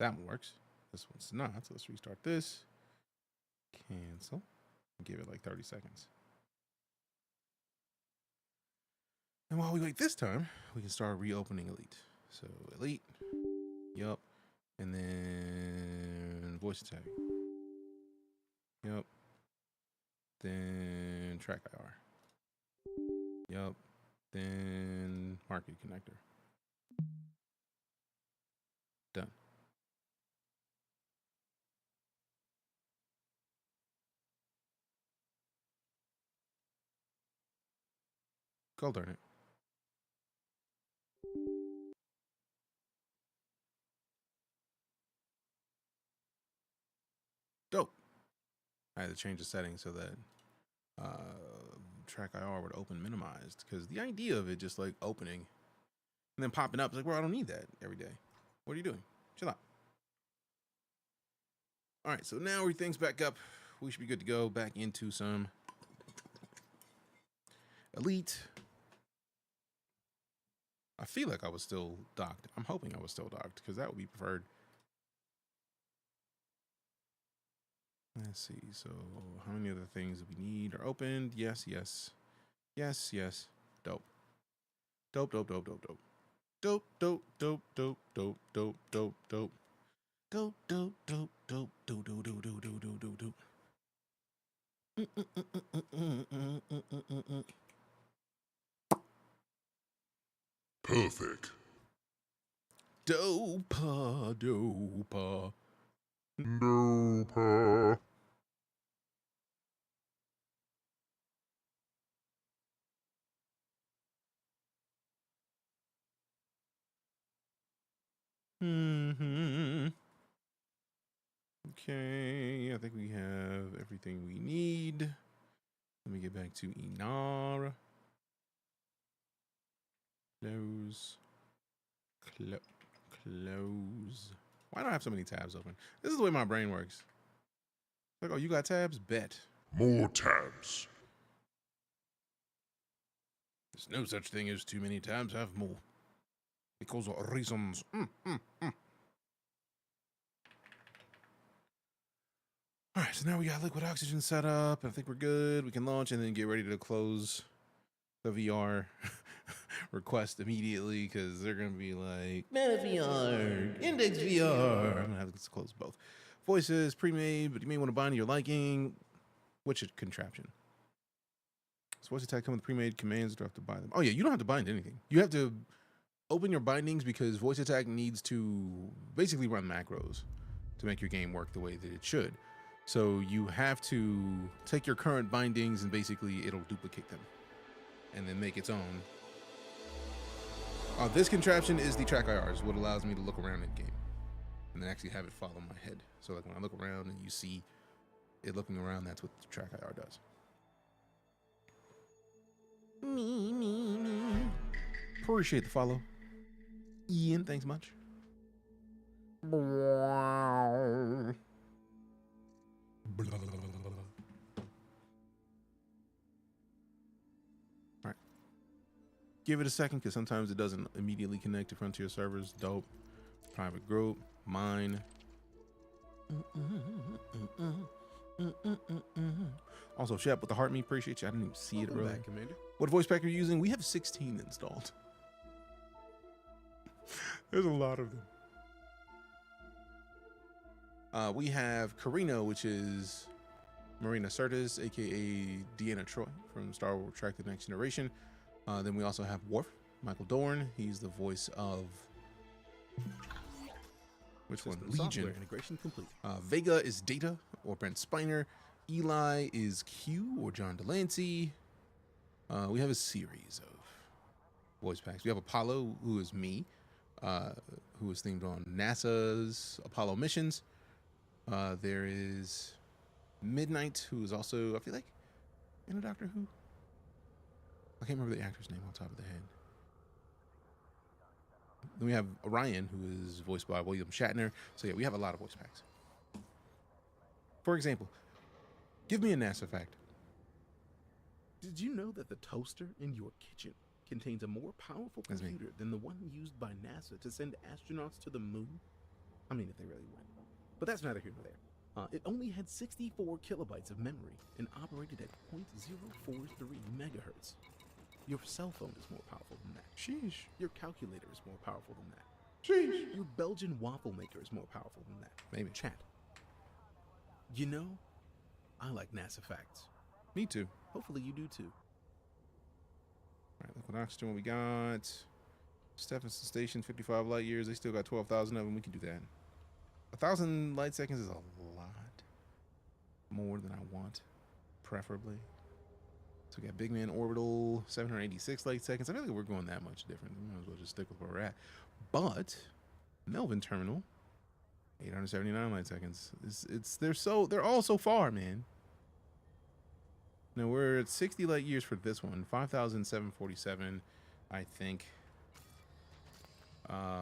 That one works. This one's not. So let's restart this. Cancel. Give it like 30 seconds. And while we wait this time, we can start reopening Elite. So Elite. Yup. And then voice attack. Yup. Then track IR. Yup. Then market connector. Done. Go darn it. Dope. I had to change the settings so that track IR would open minimized, because the idea of it just like opening and then popping up is like, well, I don't need that every day. What are you doing? Chill out. All right, so now everything's back up. We should be good to go back into some Elite. I feel like I was still docked. I'm hoping I was still docked, because that would be preferred. Let's see. So how many other things that we need are opened? Yes, yes. Yes, yes. Dope. Dope, dope, dope, dope, dope. Dope, dope, dope, dope, dope, dope, dope, dope. Dope, dope, dope, dope, dope, dope, dope, dope, dope, dope, dope. Perfect. Dopa, dopa. Dopa. Okay, I think we have everything we need. Let me get back to Inara. Close. Close. Why do I have so many tabs open? This is the way my brain works. Like, oh, you got tabs? Bet. More tabs. There's no such thing as too many tabs. Have more. Because of reasons. All right, so now we got liquid oxygen set up. I think we're good. We can launch and then get ready to close the VR request immediately, because they're going to be like, Meta VR, Index VR. I'm going to have to close both. Voices, pre-made, but you may want to bind to your liking. Which contraption? So voice attack come with pre-made commands. Do I have to bind them? Oh yeah, you don't have to bind anything. You have to open your bindings, because voice attack needs to basically run macros to make your game work the way that it should. So you have to take your current bindings and basically it'll duplicate them and then make its own. This contraption is the track IR, is what allows me to look around in game and then actually have it follow my head. So like when I look around and you see it looking around, that's what the track IR does. Me. Appreciate the follow. Ian, thanks much. Alright. Give it a second, because sometimes it doesn't immediately connect to Frontier servers. Dope. Private group. Mine. Also, Shep with the heart me. Appreciate you. I didn't even see it earlier. Commander. What voice pack are you using? We have 16 installed. There's a lot of them. We have Carino, which is Marina Sirtis, aka Deanna Troi from Star Wars Trek The Next Generation. Then we also have Worf, Michael Dorn. He's the voice of which one? Legion. Integration complete. Vega is Data or Brent Spiner. Eli is Q or John Delancey. We have a series of voice packs. We have Apollo, who is me, who is themed on NASA's Apollo missions. There is Midnight, who is also, I feel like, in a Doctor Who. I can't remember the actor's name on top of the head. Then we have Orion, who is voiced by William Shatner. So yeah, we have a lot of voice packs. For example, give me a NASA fact. Did you know that the toaster in your kitchen contains a more powerful computer than the one used by NASA to send astronauts to the moon? I mean, if they really went. But that's neither here nor there. It only had 64 kilobytes of memory and operated at 0.043 megahertz. Your cell phone is more powerful than that. Sheesh. Your calculator is more powerful than that. Sheesh. Your Belgian waffle maker is more powerful than that. Maybe. Chat. You know, I like NASA facts. Me too. Hopefully you do too. All right, liquid oxygen, what we got? Stephenson Station, 55 light years. They still got 12,000 of them. We can do that. 1,000 light seconds is a lot more than I want, preferably. So we got Big Man Orbital, 786 light seconds. I feel like we're going that much different. We might as well just stick with where we're at. But Melvin Terminal, 879 light seconds. They're all so far, man. Now we're at 60 light years for this one. 5,747, I think,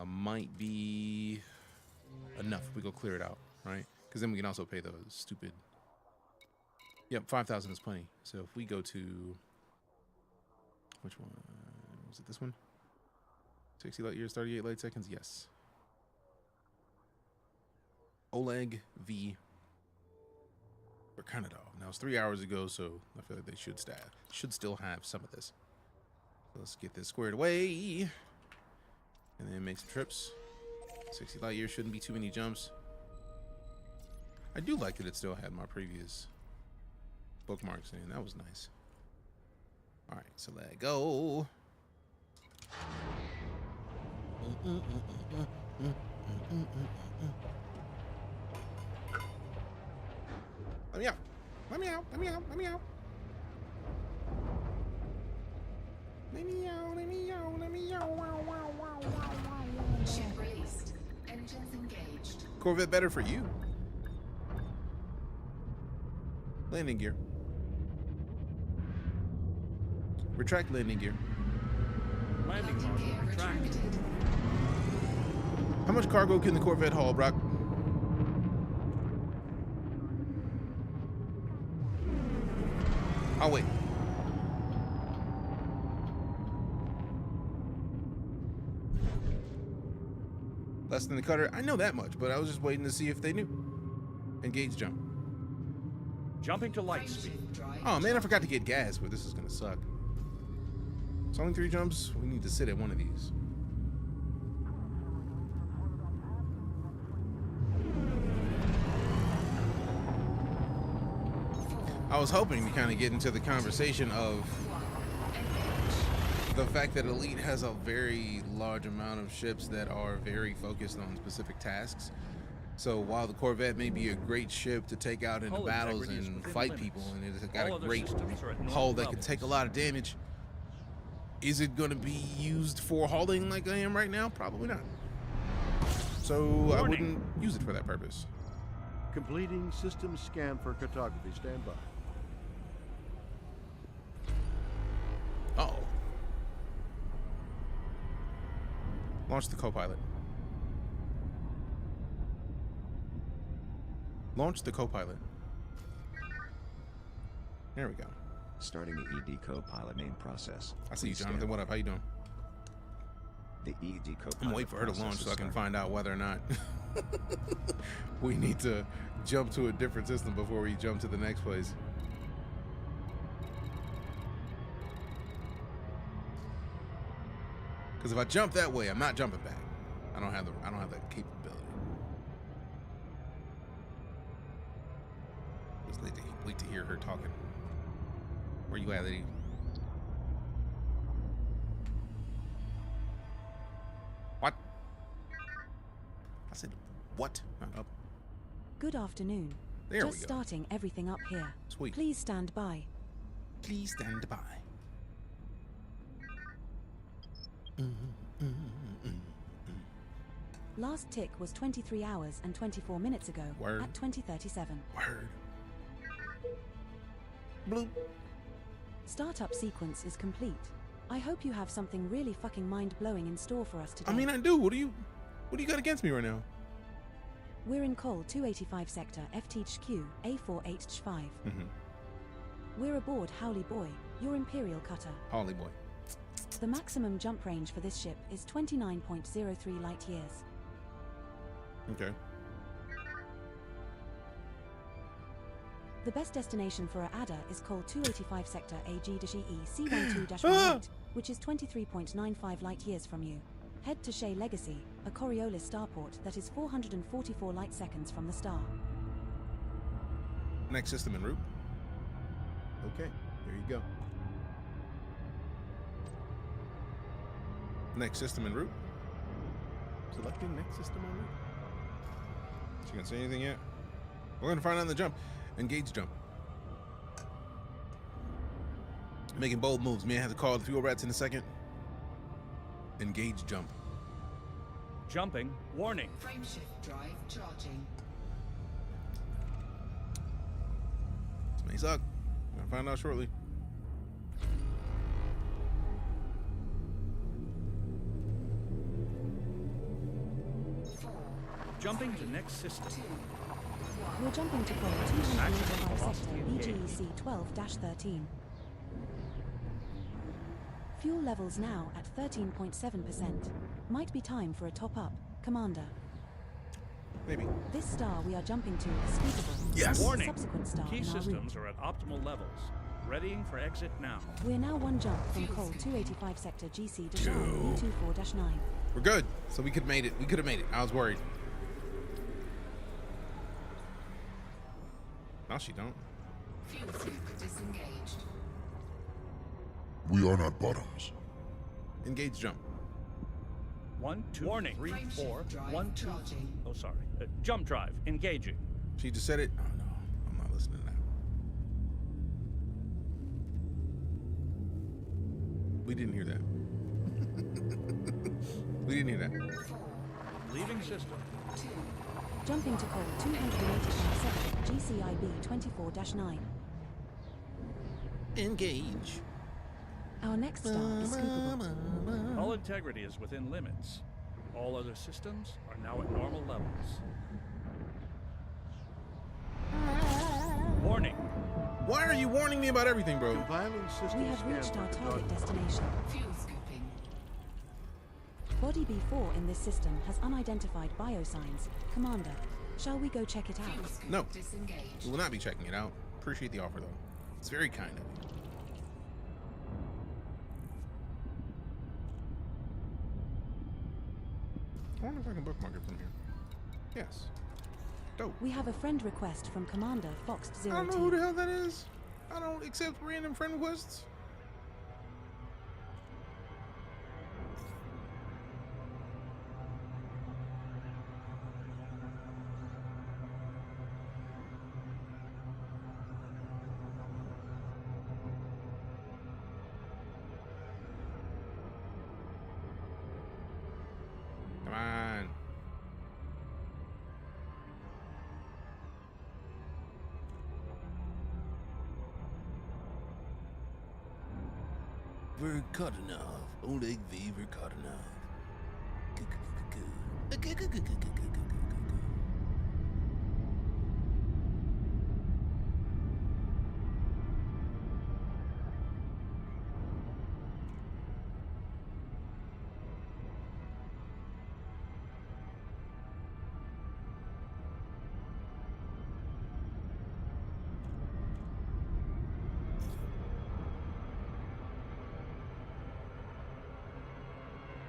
might be enough if we go clear it out, right? Because then we can also pay those stupid. Yep, 5,000 is plenty. So if we go to, which one was it? This one? 60 light years, 38 light seconds. Yes. Oleg V. For Canada. Now it's 3 hours ago, so I feel like they should still have some of this. So let's get this squared away, and then make some trips. 60 light years shouldn't be too many jumps. I do like that it still had my previous bookmarks in. That was nice. All right, so let go. Let me out. Let me out. Let me out. Let me out. Let me out. Let me out. Let me out. Wow, wow, wow, wow, wow. Ship released. Engines engaged. Corvette better for you. Landing gear. Retract landing gear. Landing module retracted. How much cargo can the Corvette haul, Brock? I'll wait. Less than the cutter. I know that much, but I was just waiting to see if they knew. Engage jump. Jumping to light speed. Oh man, I forgot to get gas, but this is gonna suck. It's only 3 jumps. We need to sit at one of these. I was hoping to kind of get into the conversation of the fact that Elite has a very large amount of ships that are very focused on specific tasks. So while the Corvette may be a great ship to take out into Hull battles integrity is and within fight limits. people, and it's got All a other great systems are at normal hull that can levels. take a lot of damage, is it going to be used for hauling like I am right now? Probably not. So I Warning. wouldn't use it for that purpose. Completing system scan for cartography. Stand by. Uh-oh. Launch the co-pilot. Launch the co-pilot. There we go. Starting the ED co-pilot main process. I see you, Please Jonathan. stand What up? How you doing? The ED co-pilot. I'm waiting for her to process launch is so I can starting. find out whether or not we need to jump to a different system before we jump to the next place. Because if I jump that way, I'm not jumping back. I don't have that capability. Just wait to hear her talking. Where you at, lady? What? I said what? Not up. Good afternoon. There we Just go. starting everything up here. Sweet. Please stand by. Please stand by. Last tick was 23 hours and 24 minutes ago Word. at 2037. Word. Bloop. Startup sequence is complete. I hope you have something really fucking mind-blowing in store for us today. I mean, I do. What do you got against me right now? We're in Col 285 sector FTHQ A4H5. Mm-hmm. We're aboard Howley Boy, your Imperial cutter. Holly boy. The maximum jump range for this ship is 29.03 light years. Okay. The best destination for a ADA is called 285 Sector AG-E C12-18, which is 23.95 light years from you. Head to Shea Legacy, a Coriolis starport that is 444 light seconds from the star. Next system en route. Okay, here you go. Next system en route. Selecting next system on route. She gonna say anything yet? We're gonna find out on the jump. Engage jump. Making bold moves. May I have to call the fuel rats in a second. Engage jump. Jumping. Warning. Frameshift drive charging. This may suck. We'll find out shortly. Jumping to next system. We're jumping to call 285 Sector EGEC 12-13. Fuel levels now at 13.7%. Might be time for a top-up, Commander. Maybe. This star we are jumping to is suitable. Yes. Warning. Subsequent star Key in our route. systems are at optimal levels. Readying for exit now. We're now one jump from Col 285 Sector GC-U24-9. We're good. So we could have made it. We could have made it. I was worried. No, she don't. Fuel suit disengaged. We are not bottoms. Engage jump. 1, 2, warning. 3, Frameshift 4, drive 1, 2. charging. Oh, sorry. Jump drive. Engaging. She just said it. Oh no, I'm not listening now. We didn't hear that. We didn't hear that. Leaving system. Jumping to call 285 Sector GCIB 24-9. Engage. Our next star is scoopable. All integrity is within limits. All other systems are now at normal levels. Warning. Why are you warning me about everything, bro? Compiling system We have scan reached for our target cartography. destination. Fuel scooping. Body B4 in this system has unidentified biosigns. Commander, shall we go check it Fuel out? scoop No. disengaged. We will not be checking it out. Appreciate the offer, though. It's very kind of you. I wonder if I can bookmark it from here. Yes. Dope. We have a friend request from Commander Fox I don't know who 0T. the hell that is. I don't accept random friend requests. Come on. Verkotanov. Oleg V. Verkotanov.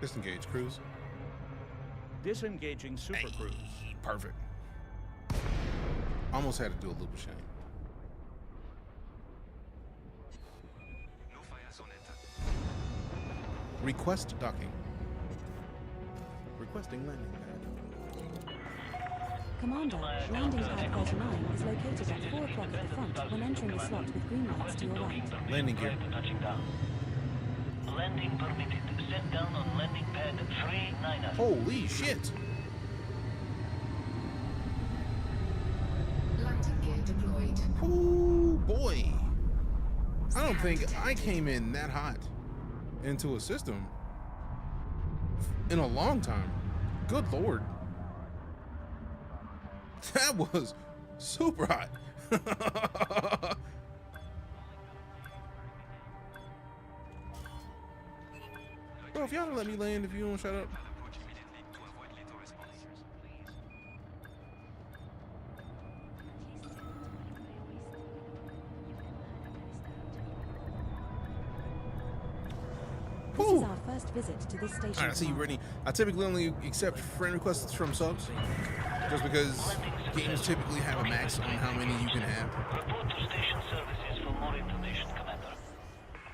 Disengage cruise. Disengaging Super Cruise. Perfect. Almost had to do a loop of shame. Request docking. Requesting landing pad. Commander, landing pad 39 is located at 4 o'clock at the front when entering the slot with green lights to your right. Landing gear. Touching down. Landing permitted. Set down on landing pad 39. Holy shit! Landing gear deployed. Ooh, boy. I don't think I came in that hot into a system in a long time. Good lord. That was super hot. Bro, if y'all don't let me land, if you don't shut up. first visit to this station. All right, I see you, Commander. Brittany. I typically only accept friend requests from subs, just because games typically have a max on how many you can have. Report to station services for more information, Commander.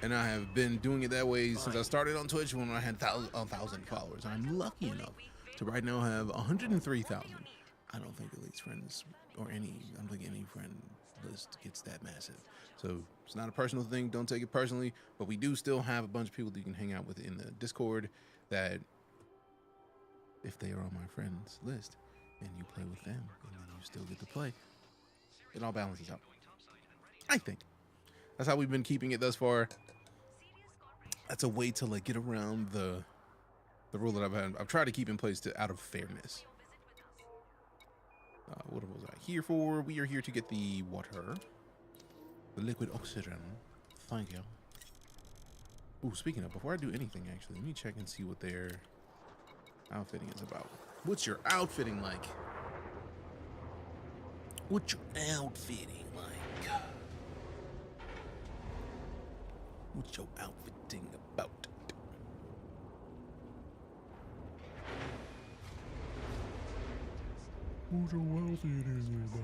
And I have been doing it that way since I started on Twitch when I had 1,000 followers. I'm lucky enough to right now have 103,000. I don't think Elite's friends or I don't think any friend list gets that massive. So it's not a personal thing. Don't take it personally. But we do still have a bunch of people that you can hang out with in the Discord that, if they are on my friends list and you play with them, and then you still get to play, it all balances out. I think that's how we've been keeping it thus far. That's a way to like get around the rule that I've tried to keep in place out of fairness. What was I here for? We are here to get the water, the liquid oxygen. Thank you. Oh, speaking of, before I do anything, actually, let me check and see what their outfitting is about. What's your outfitting like? What's your outfitting like? What's your outfitting about? What's your outfitting about?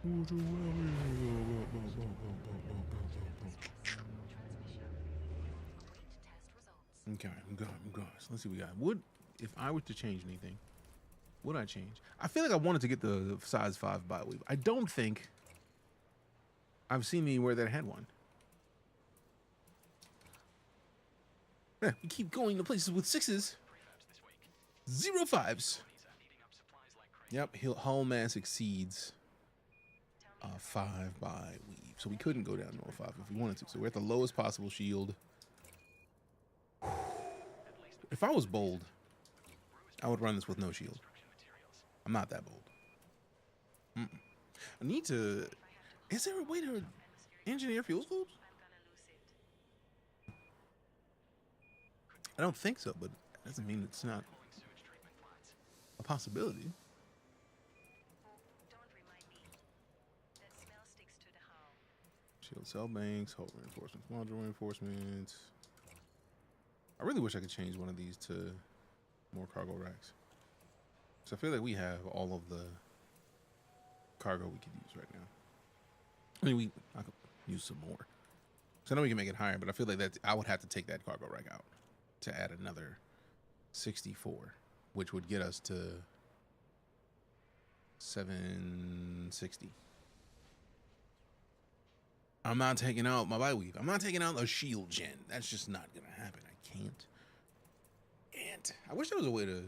What's your outfitting about? Okay, I'm good. So let's see what we got. Would, if I were to change anything, would I change? I feel like I wanted to get the size 5 bi-weave. I don't think I've seen anywhere that had one. Yeah, we keep going to places with 6s. 05s. Yep, hull mass exceeds 5 bi-weave. So we couldn't go down to a 5 if we wanted to. So we're at the lowest possible shield. If I was bold, I would run this with no shield. I'm not that bold. I need to... Is there a way to engineer fuel scopes? I don't think so, but that doesn't mean it's not a possibility. Shield cell banks, hull reinforcements, module reinforcements. I really wish I could change one of these to more cargo racks. So I feel like we have all of the cargo we could use right now. I mean, I could use some more. So I know we can make it higher, but I feel like I would have to take that cargo rack out to add another 64, which would get us to 760. I'm not taking out my bi-weave. I'm not taking out a shield gen. That's just not gonna happen. I can't. And I wish there was a way to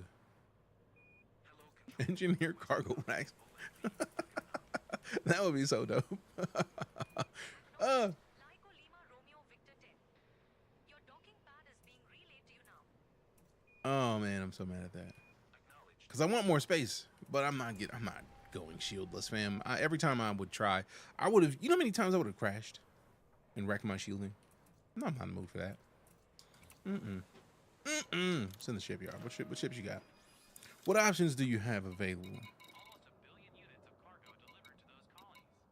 engineer cargo racks. That would be so dope. Oh man, I'm so mad at that. Cause I want more space, but I'm not going shieldless, fam. Every time I would try, I would have. You know how many times I would have crashed and wrecked my shielding? No, I'm not in the mood for that. It's in the shipyard. What ships you got? What options do you have available?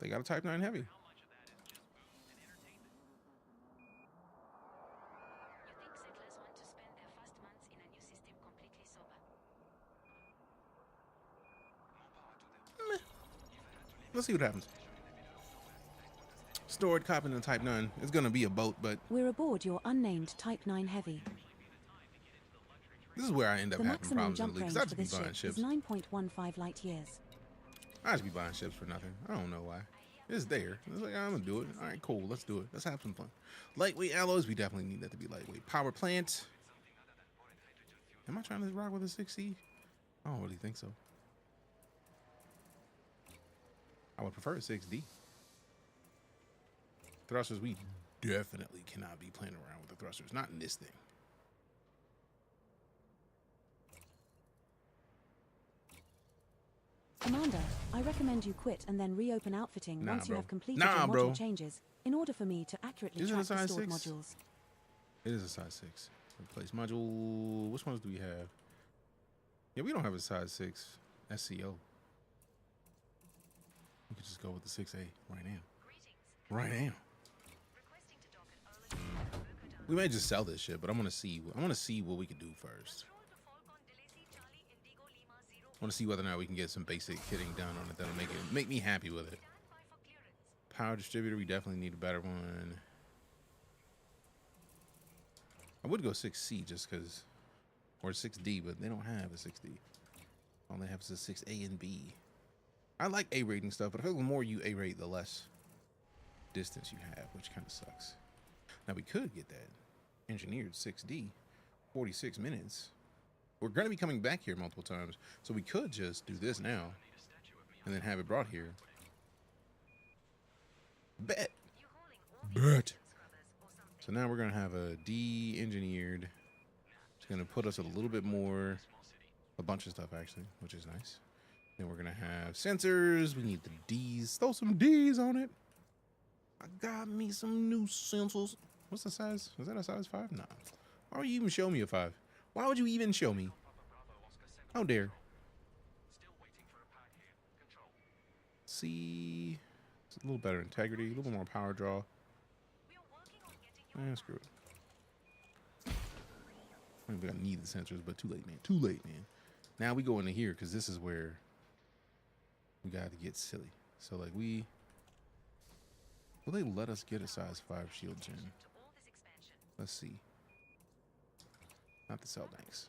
They got a Type 9 Heavy. Let's see what happens. Stored copy in the Type 9. It's gonna be a boat, but We're aboard your unnamed Type 9 Heavy. this is where I end up The having maximum problems in jump the league. range Cause I for just be this buying ship ships. is 9.15 light years. I just be buying ships for nothing. I don't know why. It's there. It's like, I'm gonna do it. All right, cool. Let's do it. Let's have some fun. Lightweight alloys. We definitely need that to be lightweight. Power plant. Am I trying to rock with a 6C? I don't really think so. I would prefer a 6D. Thrusters, we definitely cannot be playing around with the thrusters. Not in this thing. Commander, I recommend you quit and then reopen outfitting Nah, once you bro. have completed Nah, your bro. module changes, in order for me to accurately Is it a track the size stored 6? modules. It is a size 6. Replace module. Which ones do we have? Yeah, we don't have a size 6 SCO. We could just go with the 6A right now. Right now. We might just sell this shit, but I want to see what we can do first. I want to see whether or not we can get some basic hitting done on it that'll make me happy with it. Power distributor, we definitely need a better one. I would go 6C just because, or 6D, but they don't have a 6D. All they have is a 6A and B. I like A rating stuff, but I feel the more you A rate, the less distance you have, which kind of sucks. Now we could get that engineered 6D, 46 minutes. We're going to be coming back here multiple times, so we could just do this now and then have it brought here. Bet. So now we're going to have a D engineered. It's going to put us a little bit more, a bunch of stuff actually, which is nice. Then we're going to have sensors. We need the D's. Throw some D's on it. I got me some new sensors. What's the size? Is that a size 5? No. Why would you even show me a 5? Why would you even show me? How dare. See, it's a little better integrity, a little more power draw. Screw it. I don't think I need the sensors, but too late, man. Too late, man. Now we go into here because this is where we got to get silly. So like will they let us get a size 5 shield gen? Let's see. Not the cell banks.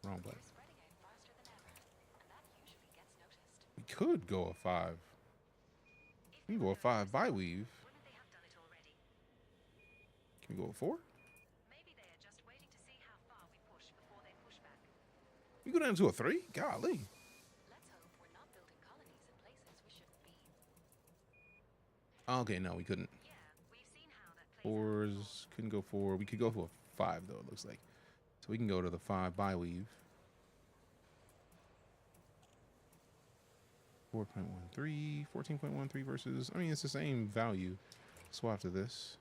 Wrong button. We could go a 5. We can go a 5 by weave. Can we go a 4? We go down to a 3? Golly. Okay, no, we couldn't. Fours, couldn't go 4. We could go for a 5 though, it looks like. So we can go to the 5 by weave. 4.13, 14.13 versus, I mean, it's the same value. Swap to this.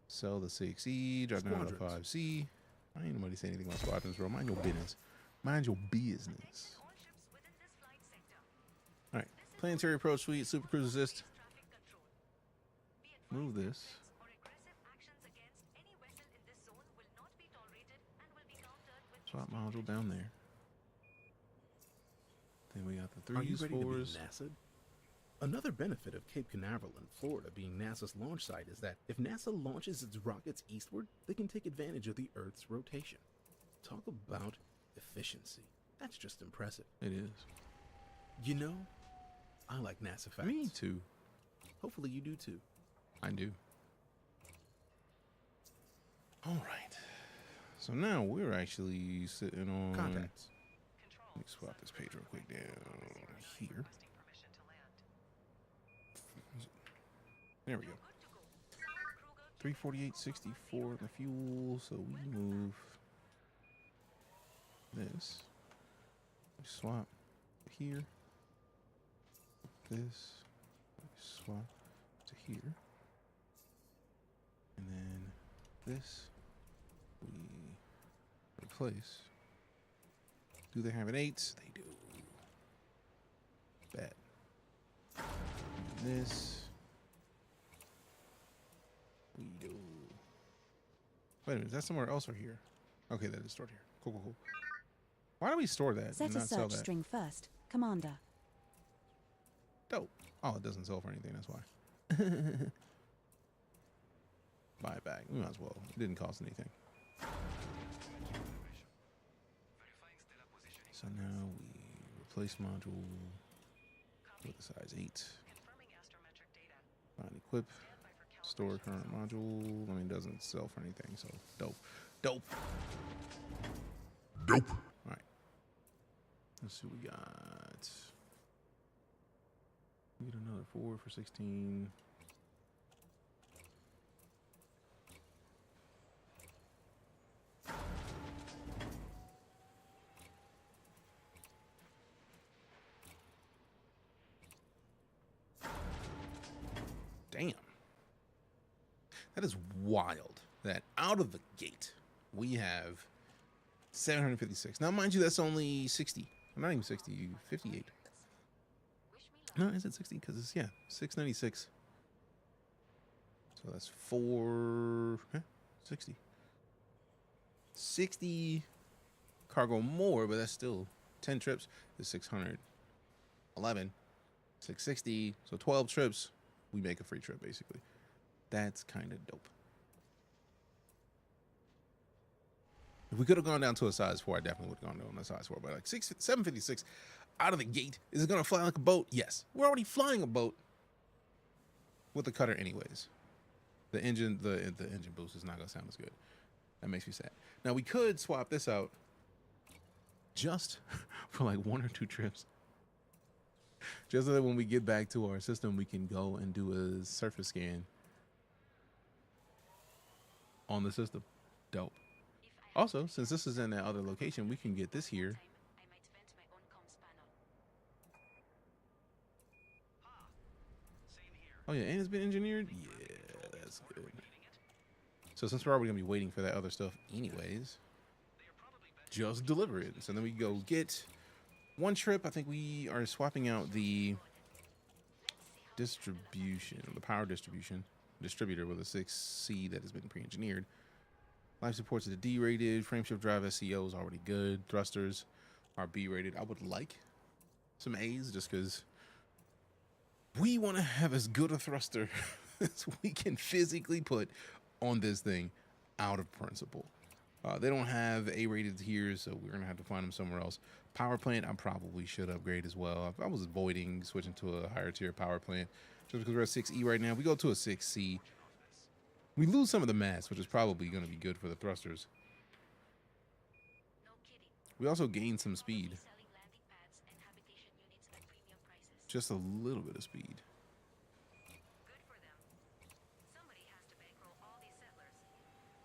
Sell the 6E, drop down to the 5C. I ain't nobody saying anything about squadrons, bro. Mind your business. Mind your business. All right. Planetary approach suite, super cruise assist. Move this. Swap module down there. Then we got the 3s, Are you ready 4s. to be NASA'd? Another benefit of Cape Canaveral in Florida being NASA's launch site is that if NASA launches its rockets eastward, they can take advantage of the Earth's rotation. Talk about efficiency. That's just impressive. It is. You know, I like NASA facts. Me too. Hopefully you do too. I do. All right. So now we're actually sitting on... Contacts. Let me swap this page real quick down here. There we go. 348.64 in the fuel, so we move this. We swap here. This. We swap to here. And then this we replace. Do they have an 8? They do. Bet. And this we do. Wait a minute, is that somewhere else or here? Okay, that is stored here. Cool, cool, cool. Why do we store that Set and a not sell search that? string first, Commander. Dope. Oh, it doesn't sell for anything, that's why. Buy it back. We might as well. It didn't cost anything. So now we replace module with a size 8. Find equip. Store current module. I mean, it doesn't sell for anything, so dope. Dope. Dope. All right. Let's see what we got. We get another 4 for 16. Damn. That is wild that out of the gate we have 756. Now, mind you, that's only 60. Not even 60, 58. No, is it 60? Because it's, yeah, 696. So that's 4. Huh? 60 cargo more, but that's still 10 trips is 600. 11, 660. So 12 trips, we make a free trip basically. That's kind of dope. If we could have gone down to a size 4, I definitely would have gone down to a size 4. But like 756 out of the gate, is it gonna fly like a boat? Yes, we're already flying a boat with the cutter anyways. The engine boost is not gonna sound as good. That makes me sad. Now we could swap this out just for like 1 or 2 trips, just so that when we get back to our system, we can go and do a surface scan on the system. Dope. Also, since this is in that other location, we can get this here. Oh yeah, and it's been engineered? Yeah, that's good. So since we're already gonna be waiting for that other stuff anyways, just deliver it. So then we go get 1 trip. I think we are swapping out the distribution, the power distributor with a 6C that has been pre-engineered. Life supports is a D-rated. Frameshift drive SCO is already good. Thrusters are B-rated. I would like some A's just because we want to have as good a thruster as we can physically put on this thing out of principle. They don't have A-rated here, so we're going to have to find them somewhere else. Power plant, I probably should upgrade as well. I was avoiding switching to a higher tier power plant just because we're at 6E right now. We go to a 6C. We lose some of the mass, which is probably going to be good for the thrusters. We also gain some speed. Just a little bit of speed.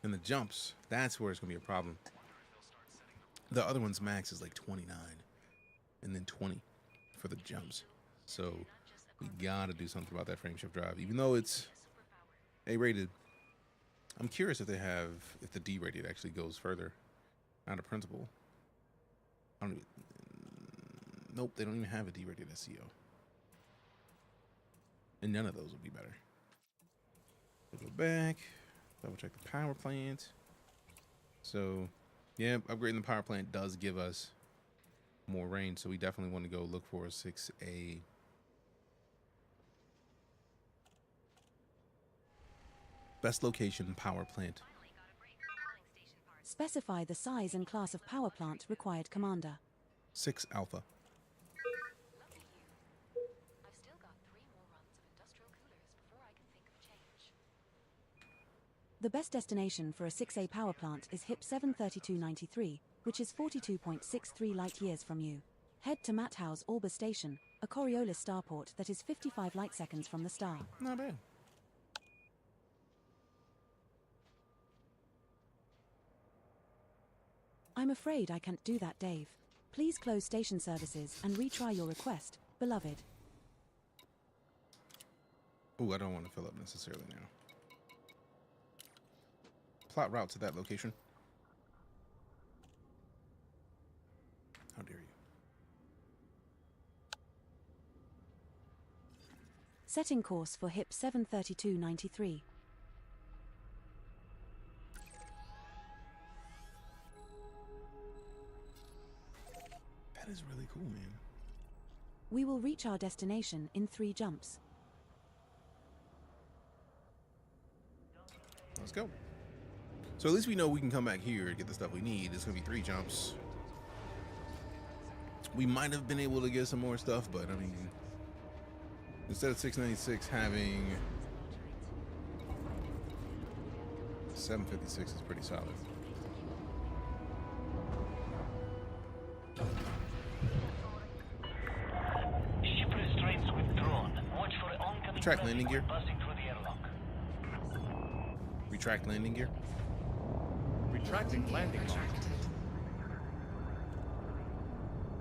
And the jumps, that's where it's going to be a problem. The other one's max is like 29. And then 20 for the jumps. So we got to do something about that frameshift drive. Even though it's A-rated, I'm curious if the D-rated actually goes further out of principle. Nope, they don't even have a D-rated SCO. And none of those would be better. We'll go back, double check the power plant. So, yeah, upgrading the power plant does give us more range, so we definitely want to go look for a 6A. Best location, power plant. Specify the size and class of power plant required, Commander. 6 Alpha. The best destination for a 6A power plant is HIP 73293, which is 42.63 light years from you. Head to Matthouse Orbor Station, a Coriolis starport that is 55 light seconds from the star. Not bad. I'm afraid I can't do that, Dave. Please close station services and retry your request, beloved. Oh, I don't want to fill up necessarily now. Plot route to that location. How dare you? Setting course for HIP 73293. That is really cool, man. We will reach our destination in 3 jumps. Let's go. So at least we know we can come back here and get the stuff we need. It's gonna be 3 jumps. We might have been able to get some more stuff, but I mean, instead of 696 having 756 is pretty solid. Ship restraints withdrawn. Watch for oncoming Retract landing gear. passing through the airlock. Retract landing gear. Retracting landing gear.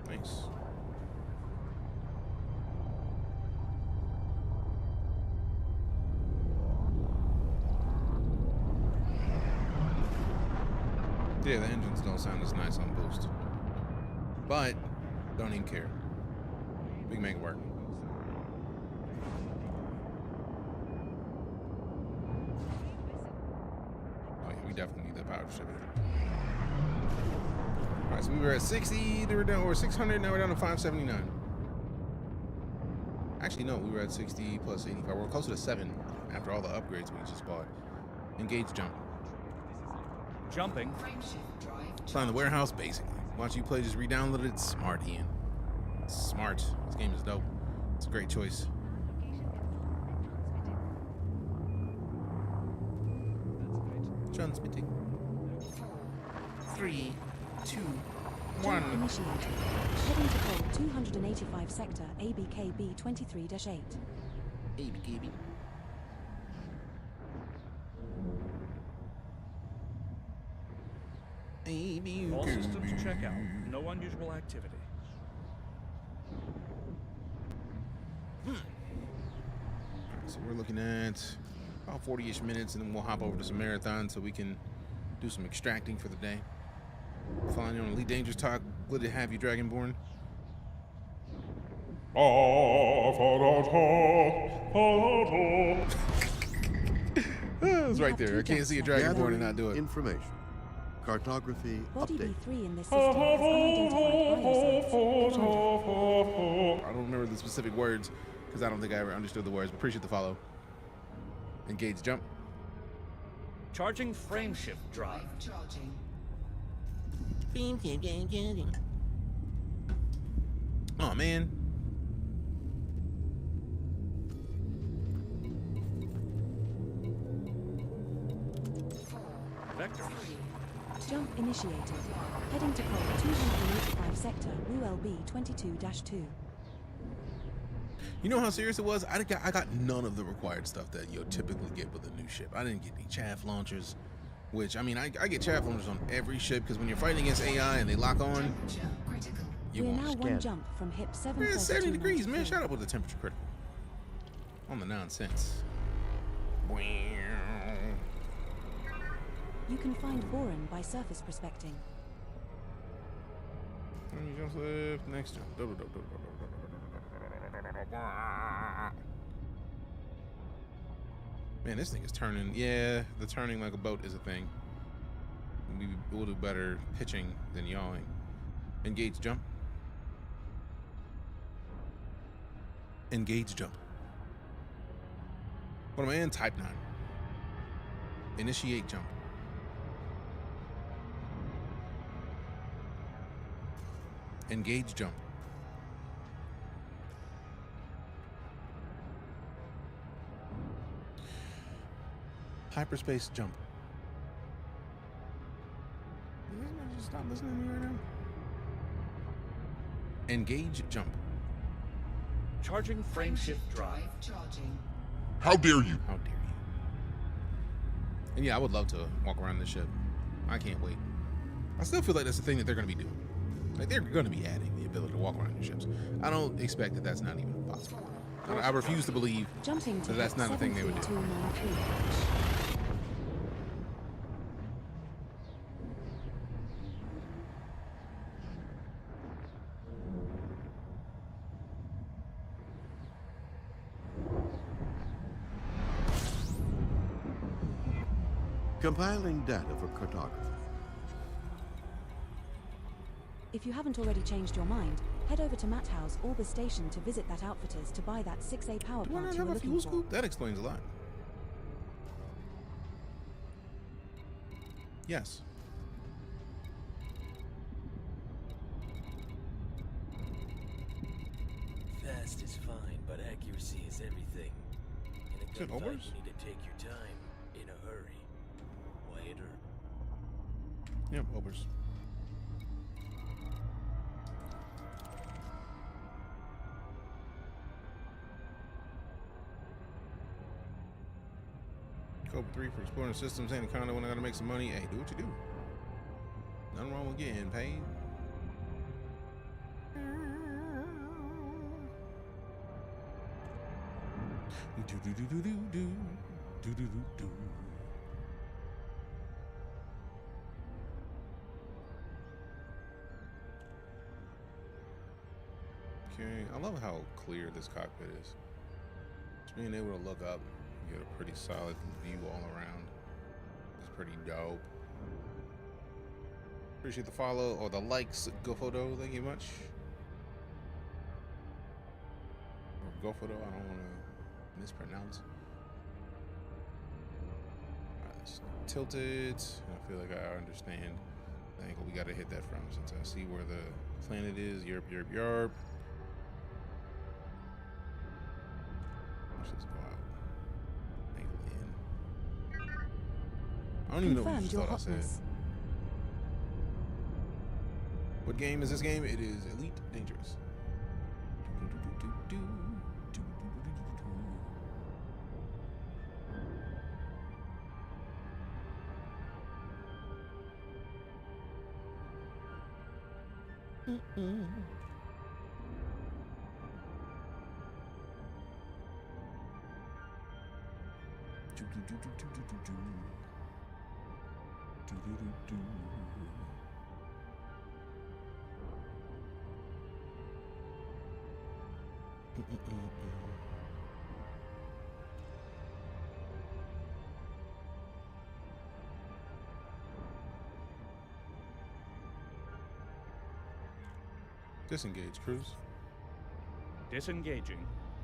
Nice. Yeah, the engines don't sound as nice on boost, but don't even care. We can make it work. Oh yeah, we definitely need that power distributor. All right, so we were at 60, they were down, or 600, now we're down to 579. Actually, no, we were at 60 plus 85. We're closer to 7 after all the upgrades we just bought. Engage jump. Jumping. Frameshift drive Find the warehouse, basically. Watch you play, just re-download it. Smart, Ian. Smart. This game is dope. It's a great choice. Transmitting. 3, 2, 1. Jump initiated. Heading to code 285 sector ABKB 23-8. ABKB. All systems check out. No unusual activity. So we're looking at about 40-ish minutes, and then we'll hop over to some marathon so we can do some extracting for the day. Following you on EliteDangerous talk. Good to have you, Dragonborn. It's right there. I can't see a Dragonborn and not do it. Information. Cartography Body update. B3 in this system has unidentified biosites. I don't remember the specific words because I don't think I ever understood the words, but appreciate the follow. Engage jump. Charging frameshift drive. charging. Oh man. Vectors. Jump initiated. Heading to code 285 sector ULB 22-2. You know how serious it was? I got none of the required stuff that you typically get with a new ship. I didn't get any chaff launchers, which, I mean, I get chaff launchers on every ship because when you're fighting against AI and they lock on, Temperature critical. you We are want now to one scan. jump from hip Man, it's 70 degrees, man. 732.93. Shut up with the temperature critical. On the nonsense. You can find Boron by surface prospecting. Jump left, next jump. Man, this thing is turning. Yeah, the turning like a boat is a thing. We'll do better pitching than yawing. Engage jump. Engage jump. What am I in? Type 9. Initiate jump. Engage jump. Hyperspace jump. Just stop listening to me right now. Engage jump. Charging frameshift drive. Charging. How dare you? How dare you? And yeah, I would love to walk around this ship. I can't wait. I still feel like that's the thing that they're going to be doing. Like, they're going to be adding the ability to walk around your ships. I don't expect that that's not even possible. I refuse to believe Jumping to that that's not a thing they would do. 73293. Compiling data for cartography. If you haven't already changed your mind, head over to Matt House Orbis Station to visit that outfitters to buy that 6A power Do I plant not you have were a fuel looking for. scoop? That explains a lot. Yes. Fast is fine, but accuracy is everything. In a Is it gunfight, Obers? you need to take your time, in a hurry. Quieter. Yep, Obers. Code 3 for exploring the systems. Anaconda when I gotta make some money. Hey, do what you do. Nothing wrong with getting paid. Do do do do do do do do do do. Okay, I love how clear this cockpit is. Just being able to look up and get a pretty solid view all around is pretty dope. Appreciate the follow or the likes, GoPhoto. Thank you much. Or GoPhoto, I don't want to mispronounce. Alright, let's tilt it. I feel like I understand the angle we got to hit that from, since I see where the planet is. Yerp, yerp, yerp. Let's just go out. Angle in. I don't even know what you Confirmed just your thought I said. hotness. What game is this game? It is Elite Dangerous. Disengage, Cruz. Disengaging.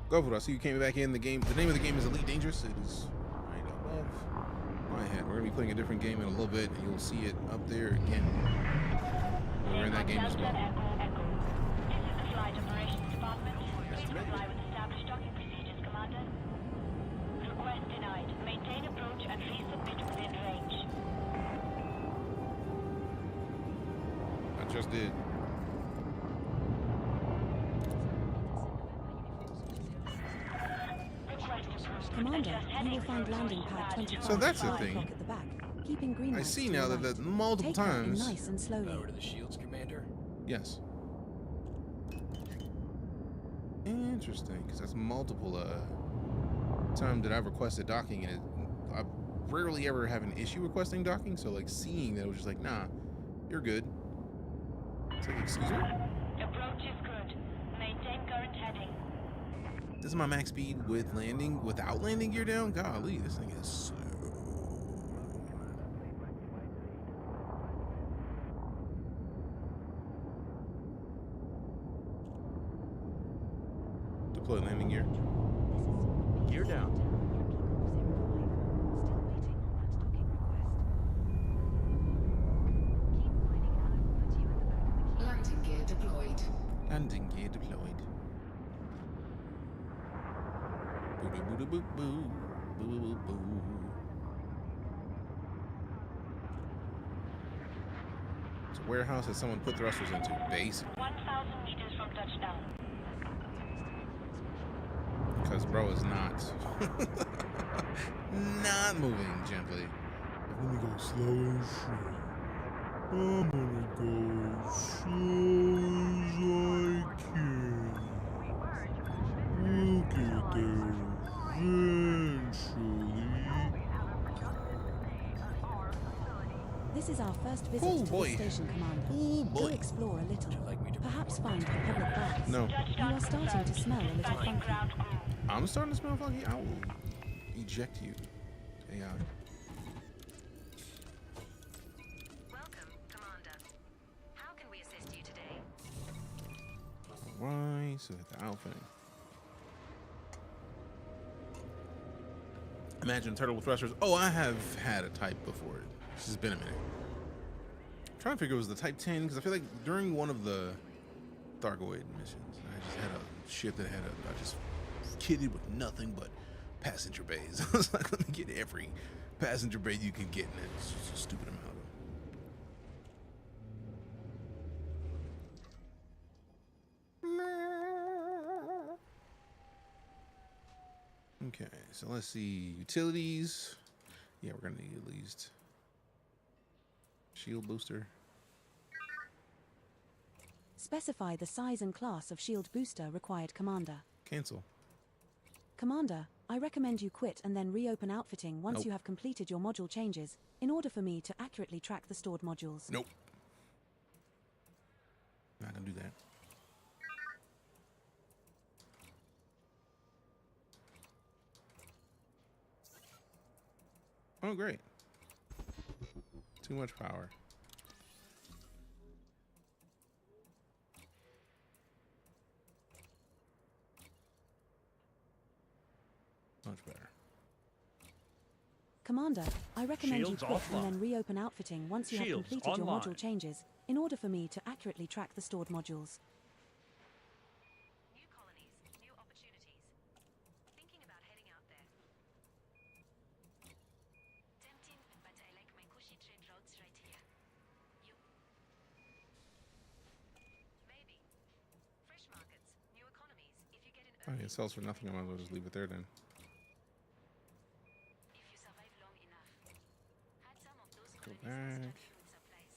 Go for it. I see you came back in the game. The name of the game is Elite Dangerous. It is right above my head. We're gonna be playing a different game in a little bit, and you'll see it up there again. We're in that game as well. Echo. This is the Flight Operations Department. Please comply with established docking procedures, Commander. Request denied. Maintain approach and resubmit within range. I just did. Commander, you will find landing pad 25 So that's the at 5 thing. o'clock at the back. Keeping green I lights see to now your that right. multiple Take that in times. nice and slowly. Power to the shields, Commander. Yes. Interesting, because that's multiple time that I've requested docking, and I rarely ever have an issue requesting docking. So like seeing that, it was just like, nah, you're good. It's like, excuse me. Approach is good. Maintain current heading. This is my max speed with landing, without landing gear down. Golly, this thing is slow. Deploy landing gear. Gear down. Landing gear deployed. Landing gear deployed. Boo boo boo boo boo boo boo. It's a warehouse that someone put thrusters into, basically. 1,000 meters from touchdown. Because bro is not not moving gently. Let me go slow and slow. I'm gonna go as slow as I can. We'll get there eventually. This is our first visit Oh, to boy. the station, Commander. Oh Go boy. explore a little. like me to Perhaps find the public baths. No. You are starting to smell a little Touching funky. ground crew. I'm starting to smell funky. I will eject you. AI. Welcome, Commander. How can we assist you today? Alright, so hit the outfitting. Imagine turtle with thrusters. Oh, I have had a type before. It's just been a minute. I'm trying to figure it was the type 10, because I feel like during one of the Thargoid missions, I just had a ship that had I just kitted with nothing but passenger bays. I was like, let me get every passenger bay you can get, and it's just a stupid amount of them. Okay, so let's see. Utilities. Yeah, we're gonna need at least shield booster. Specify the size and class of shield booster required, Commander. Cancel. Commander, I recommend you quit and then reopen outfitting once Nope. you have completed your module changes, in order for me to accurately track the stored modules. Nope. Not gonna do that. Oh, great. Too much power. Much better. Commander, I recommend Shields you quit and offline. then reopen outfitting once you have Shields completed your online. module changes, in order for me to accurately track the stored modules. New colonies, new opportunities. Thinking about heading out there. Tempting, but I like my cushy trade routes right here. You. Maybe. Fresh markets, new economies. If you get in Oh, yeah, it sells for nothing. I might as well just leave it there then. if you survive long enough. Had some of those Go colonies stuck back. with supplies.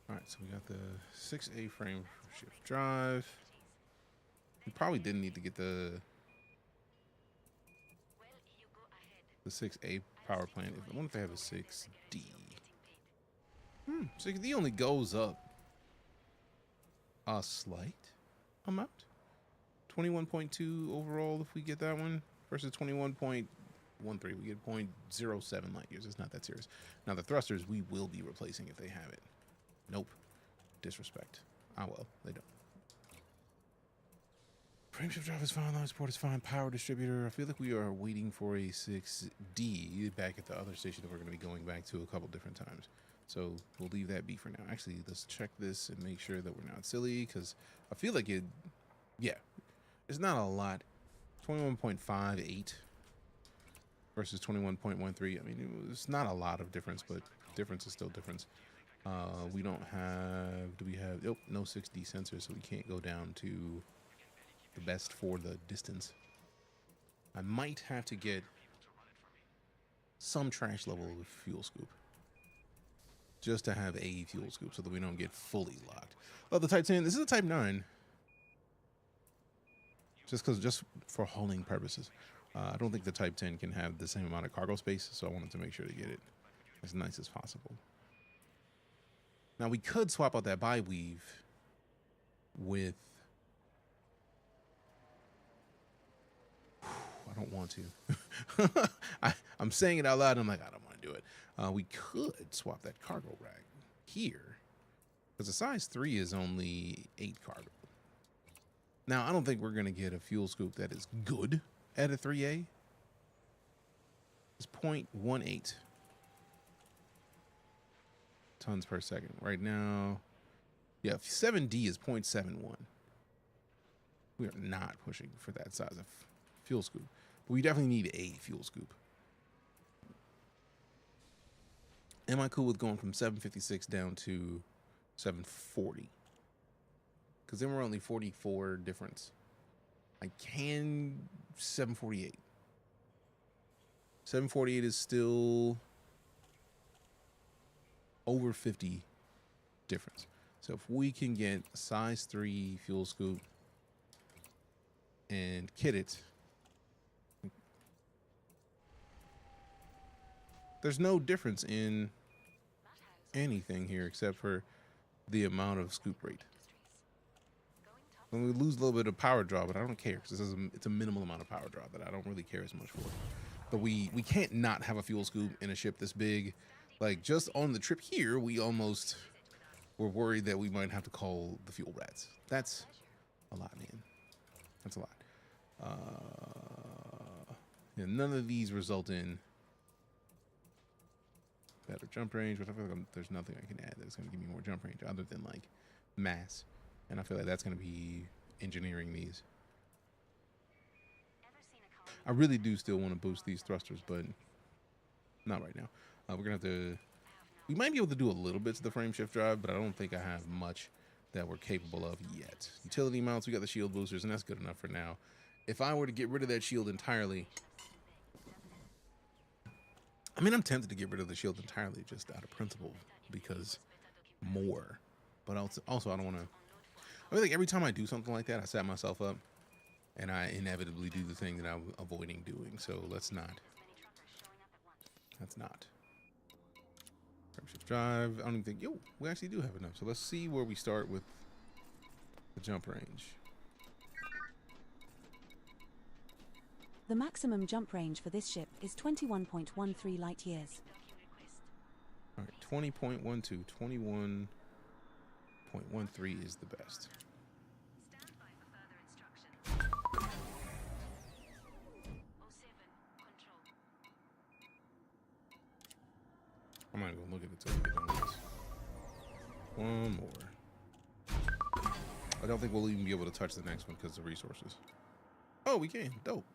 Alright, so we got the 6A frame for shift drive. We probably didn't need to get the Well, you go ahead. 6A power plant. I wonder if they have a 6D. 6D only goes up a slight amount. 21.2 overall if we get that one versus 21.13. We get 0.07 light years. It's not that serious. Now the thrusters we will be replacing if they have it. Nope. Disrespect. Ah well, they don't. Frameshift drive is fine, live support is fine, power distributor. I feel like we are waiting for a 6D back at the other station that we're going to be going back to a couple different times. So we'll leave that be for now. Actually, let's check this and make sure that we're not silly, because I feel like it, yeah, it's not a lot. 21.58 versus 21.13. I mean, it's not a lot of difference, but difference is still difference. We don't have, do we have, nope, no 6D sensors, so we can't go down to the best for the distance. I might have to get some trash level of fuel scoop just to have a fuel scoop so that we don't get fully locked. Oh, the Type 10, this is a Type 9. Just for hauling purposes. I don't think the Type 10 can have the same amount of cargo space, so I wanted to make sure to get it as nice as possible. Now we could swap out that bi-weave with, I don't want to. I'm saying it out loud and I'm like, I don't want to do it. We could swap that cargo rack here, because the size 3 is only 8 cargo. Now, I don't think we're going to get a fuel scoop that is good at a 3A. It's 0.18 tons per second. Right now, yeah, 7D is 0.71. We are not pushing for that size of fuel scoop. But we definitely need a fuel scoop. Am I cool with going from 756 down to 740? Because then we're only 44 difference. I can 748. 748 is still over 50 difference. So if we can get a size 3 fuel scoop and kit it, there's no difference in anything here except for the amount of scoop rate. And we lose a little bit of power draw, but I don't care because it's a minimal amount of power draw that I don't really care as much for. But we can't not have a fuel scoop in a ship this big. Like, just on the trip here, we almost were worried that we might have to call the fuel rats. That's a lot, man. That's a lot. Yeah, none of these result in better jump range, but I feel like there's nothing I can add that's going to give me more jump range other than, like, mass. And I feel like that's going to be engineering these. I really do still want to boost these thrusters, but not right now. We're going to have to... We might be able to do a little bit to the frame shift drive, but I don't think I have much that we're capable of yet. Utility mounts, we got the shield boosters, and that's good enough for now. If I were to get rid of that shield entirely... I mean, I'm tempted to get rid of the shield entirely just out of principle, because more. But also I don't want to... I feel like every time I do something like that, I set myself up, and I inevitably do the thing that I'm avoiding doing. So let's not. That's not. Frame shift drive. I don't even think. Yo, we actually do have enough. So let's see where we start with the jump range. The maximum jump range for this ship is 21.13 light years. All right, 20.12, 21.13 is the best. Stand by for further instructions. 07, control. I'm not gonna look at it till we get done with this. One more. I don't think we'll even be able to touch the next one because of resources. Oh, we can. Dope.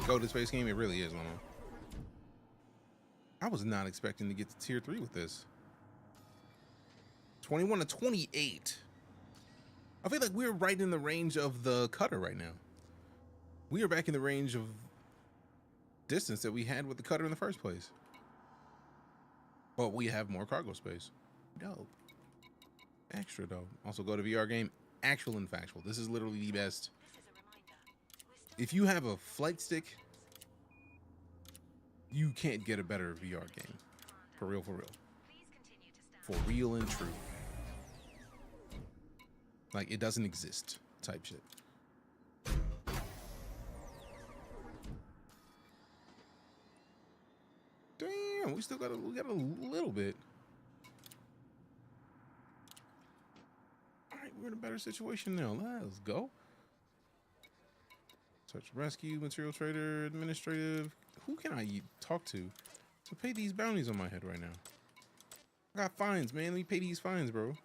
Go to space game. It really is, Lama. I was not expecting to get to tier 3 with this. 21 to 28. I feel like we're right in the range of the cutter right now. We are back in the range of distance that we had with the cutter in the first place. But we have more cargo space. Dope. Extra dope. Also go to VR game. Actual and factual. This is literally the best. If you have a flight stick, you can't get a better VR game. For real, for real. For real and true. Like, it doesn't exist type shit. Damn, we got a little bit. All right, we're in a better situation now. Let's go. Search rescue, material trader, administrative. Who can I talk to pay these bounties on my head right now? I got fines, man. Let me pay these fines, bro.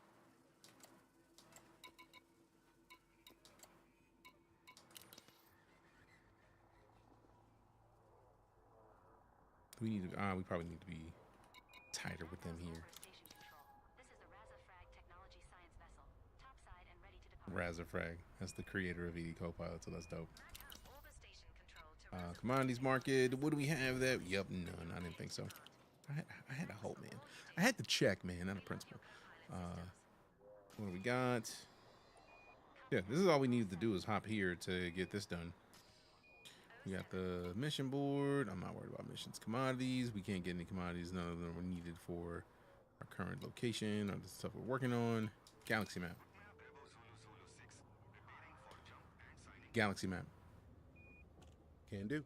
We need to. We probably need to be tighter with them here. Razafrag. That's the creator of ED Copilot, so that's dope. Commodities market. What do we have there? Yep, none. I didn't think so. I had a hope, man. I had to check, man, not a principle. What do we got? Yeah, this is all we needed to do is hop here to get this done. We got the mission board. I'm not worried about missions. Commodities. We can't get any commodities. None of them were needed for our current location or the stuff we're working on. Galaxy map. Galaxy map. Can do.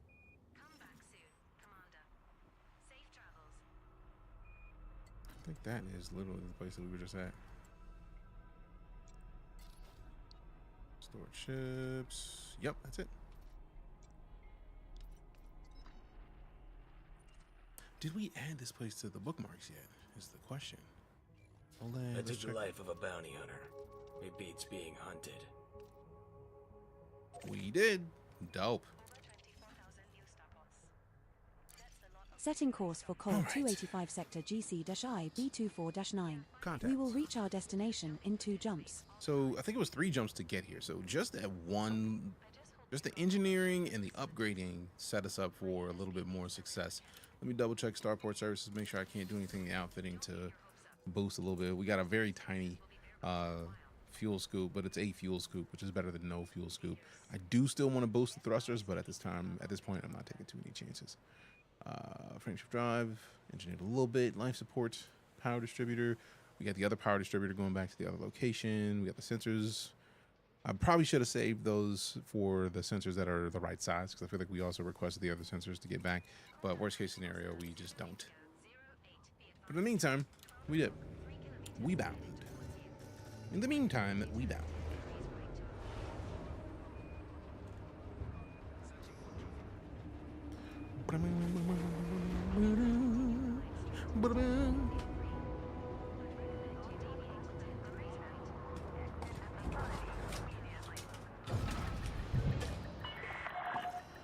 Come back soon, Commander. Safe travels. I think that is literally the place that we were just at. Stored ships. Yep, that's it. Did we add this place to the bookmarks yet? Is the question. I took the life of a bounty hunter. It beats being hunted. We did. Dope. Setting course for Col 285 Sector GC-I B24-9. We will reach our destination in 2 jumps. So I think it was 3 jumps to get here. So just that one, just the engineering and the upgrading set us up for a little bit more success. Let me double check starport services, make sure I can't do anything in the outfitting to boost a little bit. We got a very tiny fuel scoop, but it's a fuel scoop, which is better than no fuel scoop. I do still want to boost the thrusters, but at this point, I'm not taking too many chances. Frameshift drive, engineered a little bit, life support, power distributor. We got the other power distributor going back to the other location. We got the sensors. I probably should have saved those for the sensors that are the right size, because I feel like we also requested the other sensors to get back. But worst case scenario, we just don't. But in the meantime, we did. We bound. In the meantime, we bound.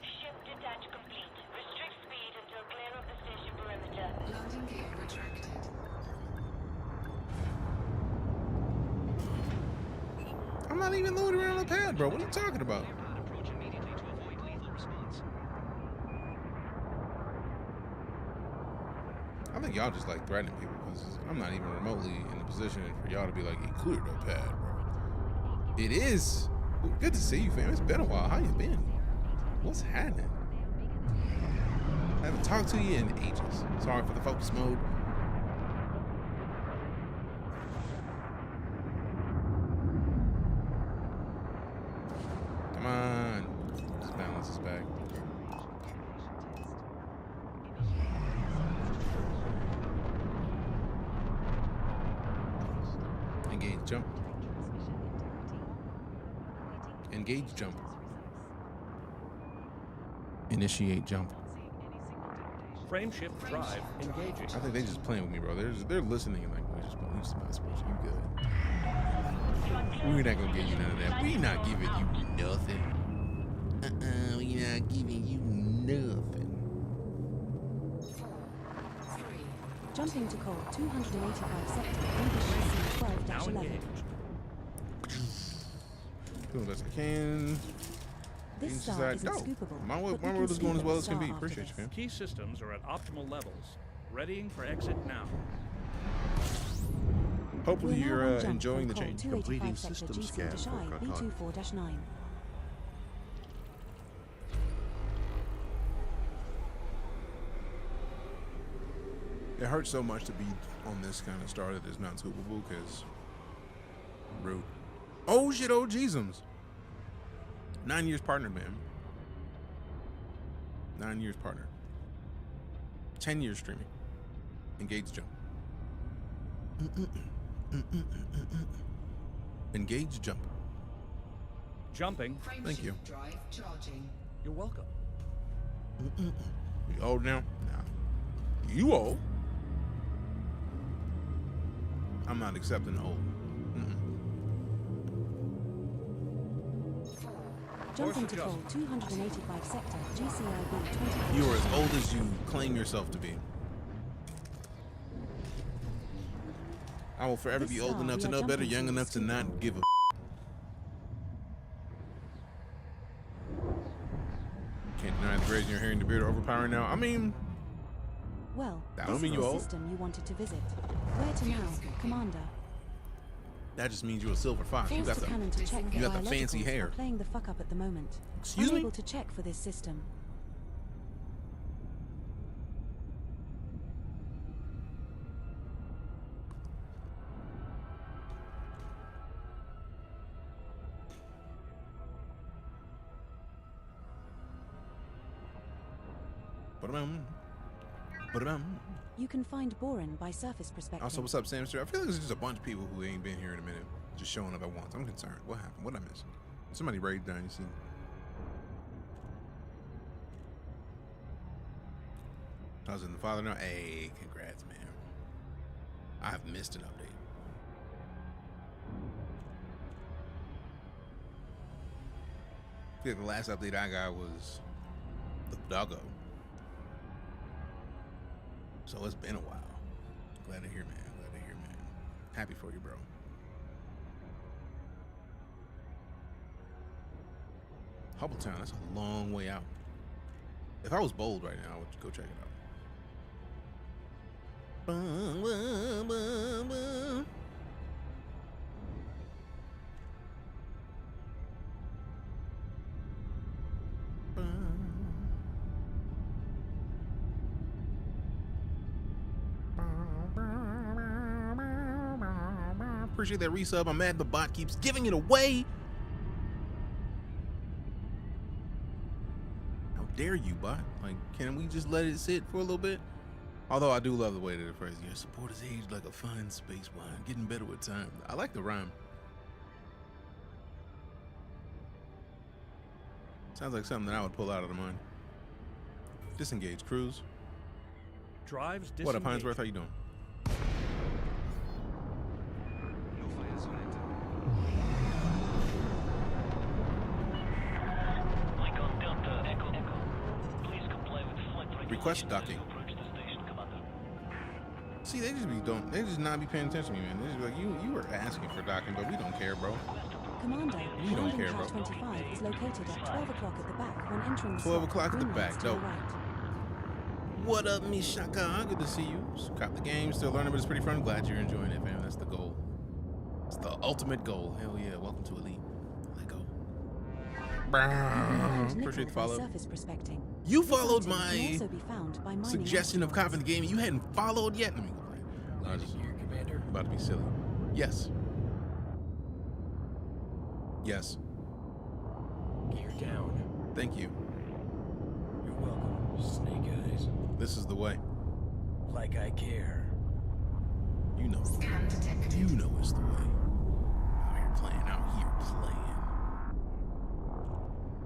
Ship detach complete. Restrict speed until clear of the station perimeter. Landing gear retracted. I'm not even loading around the pad, bro. What are you talking about? I think y'all just like threatening people because I'm not even remotely in a position for y'all to be like, "He cleared the pad, bro." It is. Well, good to see you, fam. It's been a while. How you been? What's happening? I haven't talked to you in ages. Sorry for the focus mode. this back. Engage jump. Engage jump. Initiate jump. Frameshift drive engaging. I think they just playing with me, bro. They're listening and like we just not supposed to. You good? We're not gonna give you none of that. We not giving you nothing. We not giving you nothing. Jumping to code 285 sector, NBC Now 12-11. engaged. Doing the best I can. This He's star like, isn't no, scoopable. my but world we can is going scoop as well the as can star be. after Appreciate you, this. fam. Key systems are at optimal levels. Readying for exit now. Hopefully We're now you're on jump enjoying the from change. code 285 Completing sector system GC scan for Deejay cartography. B24-9. It hurts so much to be on this kind of star that is not scoopable because rude. Oh shit, oh Jeezums. 9 years partner, man. 9 years partner. 10 years streaming. Engage jump. Engage jump. Jumping. Thank you. Drive charging. You're welcome. You old now? Nah. You old? I'm not accepting old. Jumping to code 285 sector GCIB 24. You are as old as you claim yourself to be. I will forever This be old star enough we to are know better, jumping young to enough to not scoopable. give a. Can't deny the raising your hair and the beard are overpowering now. I mean, Well, That this don't mean is you the old. system you wanted to visit. Where to now, Commander? that just means you're a silver fox. You Force got the the. cannon to check you for got the fancy biologicals hair. are playing the fuck up at the moment. Excuse me? Unable to check for this system. Ba-da-bum. Ba-da-bum. You can find Borin by surface perspective. Also, what's up, Samster? I feel like there's just a bunch of people who ain't been here in a minute, just showing up at once. I'm concerned. What happened? What did I miss? Somebody raided down. You see? I was in the father now. Hey, congrats, man. I've missed an update. I feel like the last update I got was the doggo. So it's been a while. Glad to hear, man. Glad to hear, man. Happy for you, bro. Hubbletown, that's a long way out. If I was bold right now, I would go check it out. Bum, bum, bum, bum. Appreciate that resub. I'm mad the bot keeps giving it away. How dare you, bot? Like, can we just let it sit for a little bit? Although I do love the way that it phrases, your support is aged like a fine space wine, getting better with time. I like the rhyme. Sounds like something that I would pull out of the mind. Disengage, cruise. Drives disengaged. What up, Hinesworth? How you doing? Request docking. See, they just not be paying attention to me, man. They just be like, you were asking for docking, but we don't care, bro. Commander, We don't landing care, pad bro. 25 is located at 12 o'clock at the back when entering the 12 slot. o'clock at the Green back, lights to the dope. right. What up, Mishaka? Good to see you. Cop the game, still learning, but it's pretty fun. Glad you're enjoying it, fam. That's the goal. It's the ultimate goal. Hell yeah. Welcome to Elite. Let go. And Appreciate the nickel by follow. surface prospecting. You This followed item can my also be found by mining suggestion of exploits. copping the game. You hadn't followed yet. Let me go play. I was Landing gear, Commander. about to be silly. Yes. Yes. Gear down. Thank you. Snake eyes. This is the way. Like I care. You know. Scan detected. You know it's the way. Out here playing.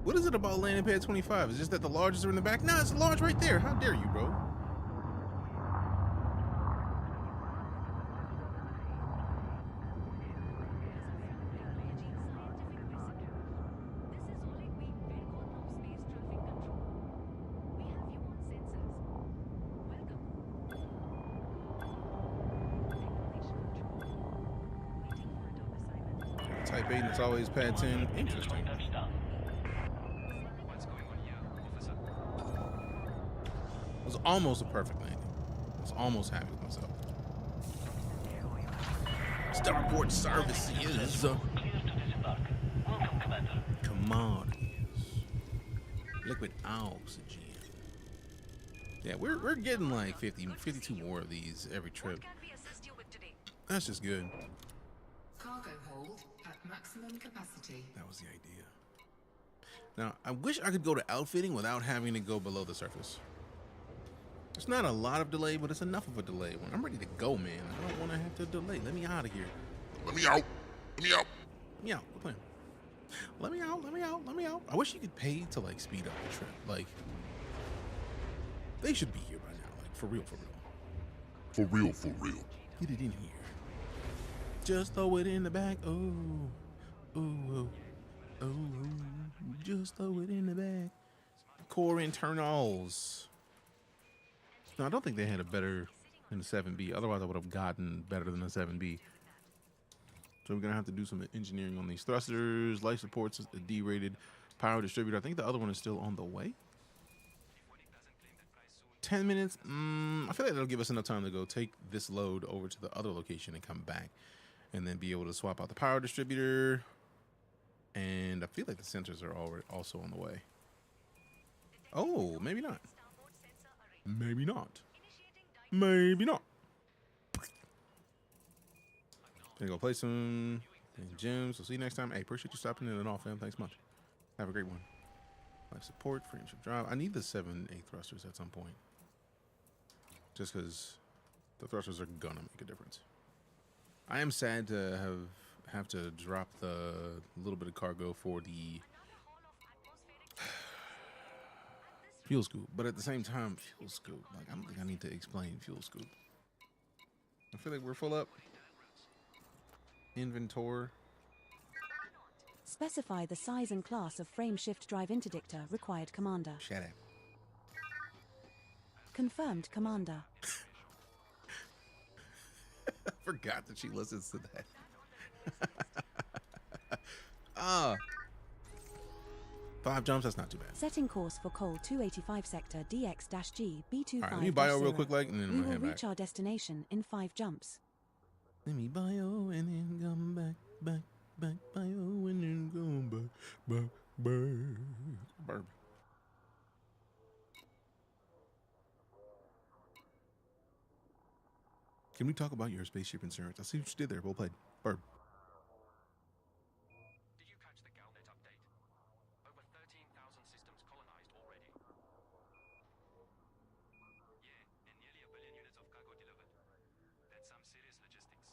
What is it about landing pad 25? Is it just that the larges are in the back? No, it's the large right there. How dare you, bro? Type 8 and it's always pad 10. Interesting. It was almost a perfect landing. I was almost happy with myself. Starboard services. Commodities. Liquid oxygen. Yeah, we're getting like 52 more of these every trip. What can we assist you with today? That's just good. Cargo hold at maximum capacity. That was the idea. Now, I wish I could go to outfitting without having to go below the surface. It's not a lot of delay, but it's enough of a delay. When I'm ready to go, man, I don't want to have to delay. Let me out of here. Let me out. Let me out. Let me out. Quit playing. Let me out. Let me out. Let me out. I wish you could pay to like speed up the trip. Like, they should be here by now. Like, for real, for real. For real, for real. Get it in here. Just throw it in the back. Oh, oh, oh, oh. Just throw it in the back. Core internals. No, I don't think they had a better than the 7B. Otherwise, I would have gotten better than the 7B. So we're going to have to do some engineering on these thrusters, life supports, a D-rated power distributor. I think the other one is still on the way. 10 minutes. I feel like that'll give us enough time to go take this load over to the other location and come back. And then be able to swap out the power distributor. And I feel like the sensors are already also on the way. Oh, maybe not. Maybe not. Maybe not. Gonna go play some gyms. We'll see you next time. Hey, appreciate you stopping in and all, fam. Thanks much. Have a great one. Life support, friendship drive. I need the 7-8 thrusters at some point. Just because the thrusters are gonna make a difference. I am sad to have to drop the little bit of cargo for the fuel scoop, but at the same time, fuel scoop. Like, I don't think I need to explain fuel scoop. I feel like we're full up. Inventory. Specify the size and class of frame shift drive interdictor required, Commander. Shut up. Confirmed, Commander. I forgot that she listens to that. 5 jumps, that's not too bad. Setting course for Col 285 sector DX-G B25. All right, let me bio real quick, like, and then I'm We gonna will head reach back. our destination in 5 jumps. Let me bio and then come back, bio and then come back. Burb. Can we talk about your spaceship insurance? I see what you did there. Well played. Burb. Did you catch the Galnet update? Over 13,000 systems colonized already. Yeah, and nearly 1 billion units of cargo delivered. That's some serious logistics.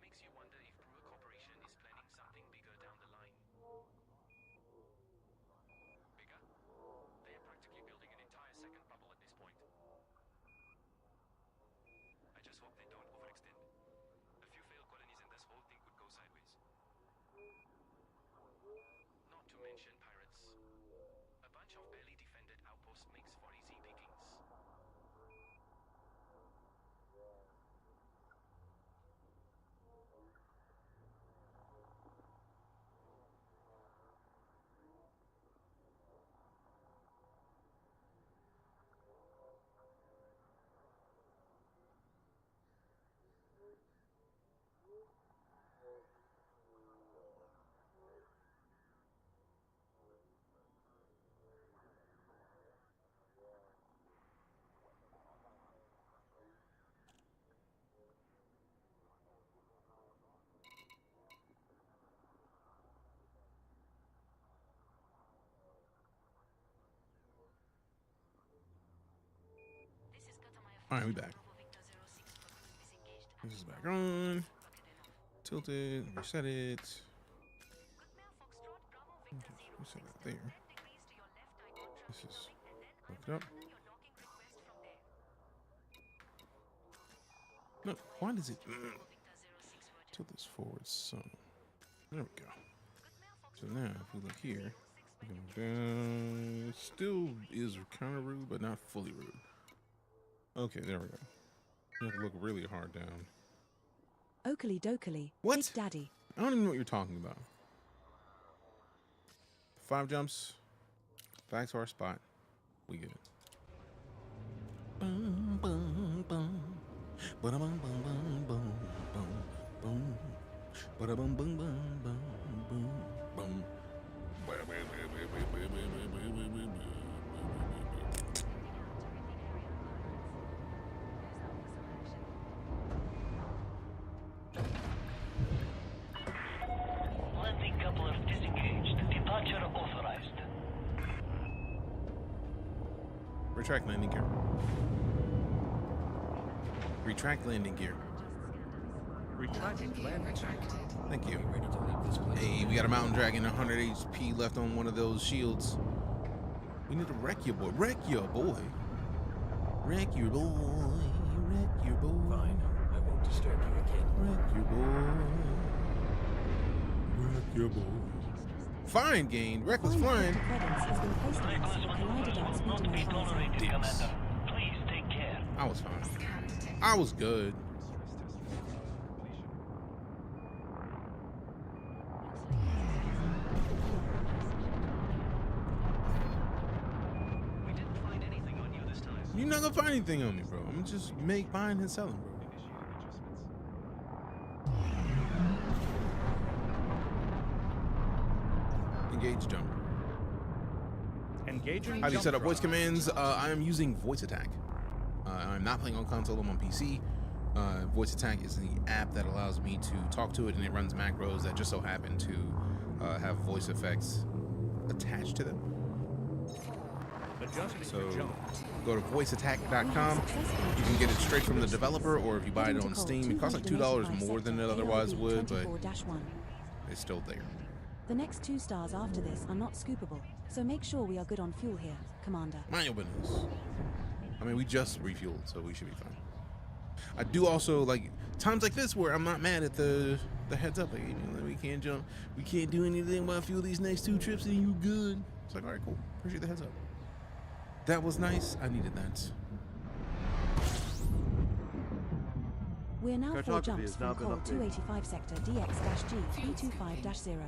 Makes you wonder if Brewer Corporation is planning something bigger down the line. Bigger? They are practically building an entire second bubble at this point. I just hope they don't overextend. A few failed colonies and this whole thing could go sideways. Not to mention pirates. A bunch of barely defended outposts makes for easy pickings. All right, we back. This is back on. Tilted. Reset it. Reset it there. This is hooked up. No, why does it tilt this forward? So there we go. So now if we look here, we can look down. It still is kind of rude, but not fully rude. Okay, there we go. You have to look really hard down. Oakley dokily. What? Big Daddy. I don't even know what you're talking about. 5 jumps. Back to our spot. We get it. Boom, boom, boom. Ba-da-bum, bum, bum, bum, bum, bum. Ba-da-bum, bum, bum, bum, bum, bum. Landing coupler disengaged. Departure authorized. Retract landing gear. Retract landing gear. Retracting landing. Thank you. Hey, we got a mountain dragon, 100 HP left on one of those shields. We need to wreck your boy. Wreck your boy. Wreck your boy. Wreck your boy. Fine. I won't disturb you again. Wreck your boy. Wreck your boy. Fine, gained. Reckless flying. Credits has been placed on us for Collider Dance Not be tolerated, Dicks. Commander. Please take care. I was fine. I was good. We didn't find anything on you this time. You're not gonna find anything on me, bro. I'm just buying and selling, bro. Engage jump. Engaging. How do you jump set up voice drive. commands? I am using voice attack. I'm not playing on console. I'm on PC. Voice attack is the app that allows me to talk to it, and it runs macros that just so happen to have voice effects attached to them. Adjusting So for jump. go to voiceattack.com. You can get it straight from the developer, or if you buy it on Steam, it costs like $2 more than it otherwise would, but it's still there. The next 2 stars after this are not scoopable, so make sure we are good on fuel here, Commander. Mind your business. I mean, we just refueled, so we should be fine. I do also like times like this where I'm not mad at the heads up. Like, you know, we can't jump, we can't do anything while I fuel these next 2 trips, and you good. It's like, all right, cool. Appreciate the heads up. That was nice. I needed that. We're now 4 Cartography jumps has from now been Col updated. 285 sector DX-G 325-0.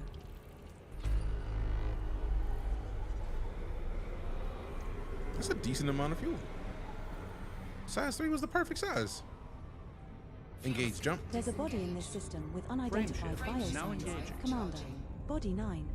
That's a decent amount of fuel. Size 3 was the perfect size. Engage jump. There's a body in this system with unidentified Frameshift. Now biosigns. engaging. Commander, body 9.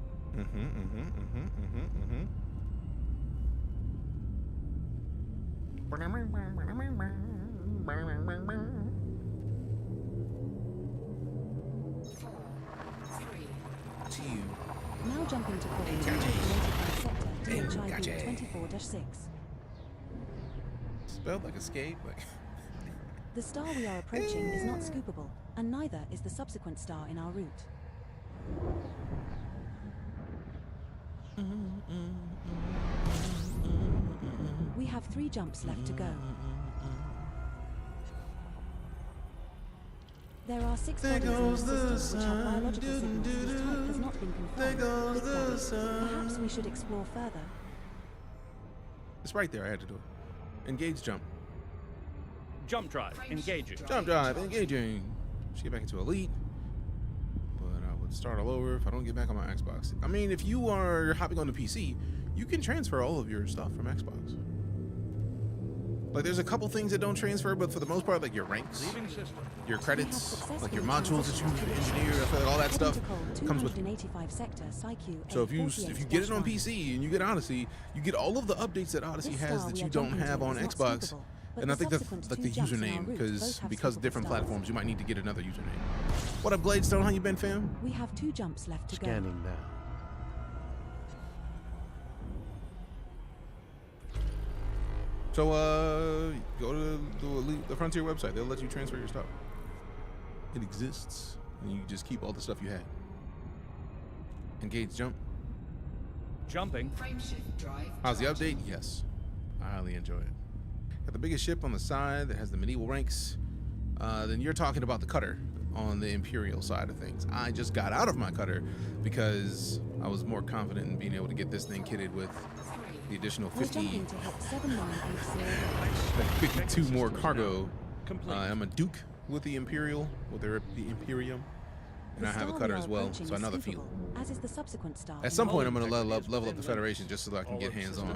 Now jumping to Col 285 sector DHIV 24-6. Spelled like escape. Like The star we are approaching is not scoopable, and neither is the subsequent star in our route. We have 3 jumps left to go. There are 6 bodies in this system which have biological signals whose type has not been confirmed. Big Daddy. Perhaps we should explore further. it's right there. I had to do it. Engage jump. Jump drive. Engaging. Jump drive. Engaging. Should get back into Elite. But I would start all over if I don't get back on my Xbox. I mean, if you are hopping on the PC, you can transfer all of your stuff from Xbox. Like, there's a couple things that don't transfer, but for the most part, like your ranks, Leaving system. your credits, like your modules that you engineer, I feel like all that stuff comes with. 285 sector Psyche So if you get it on PC and you get Odyssey, you get all of the updates that Odyssey has that you don't have on Xbox. And I think that's like the username, because different platforms, you might need to get another username. What up, Gladestone? How you been, fam? We have 2 jumps left to go. Scanning now. So go to the Frontier website. They'll let you transfer your stuff. It exists, and you just keep all the stuff you had. Engage jump. Jumping. Frameshift drive. How's the update? Yes, I highly enjoy it. Got the biggest ship on the side that has the medieval ranks. Then you're talking about the cutter on the Imperial side of things. I just got out of my cutter because I was more confident in being able to get this thing kitted with the additional 52 more cargo. I'm a Duke with the Imperial, with the Imperium, and I have a cutter as well, so I know the feel. As is the subsequent star. At some point, I'm going to level up the Federation just so that I can get hands on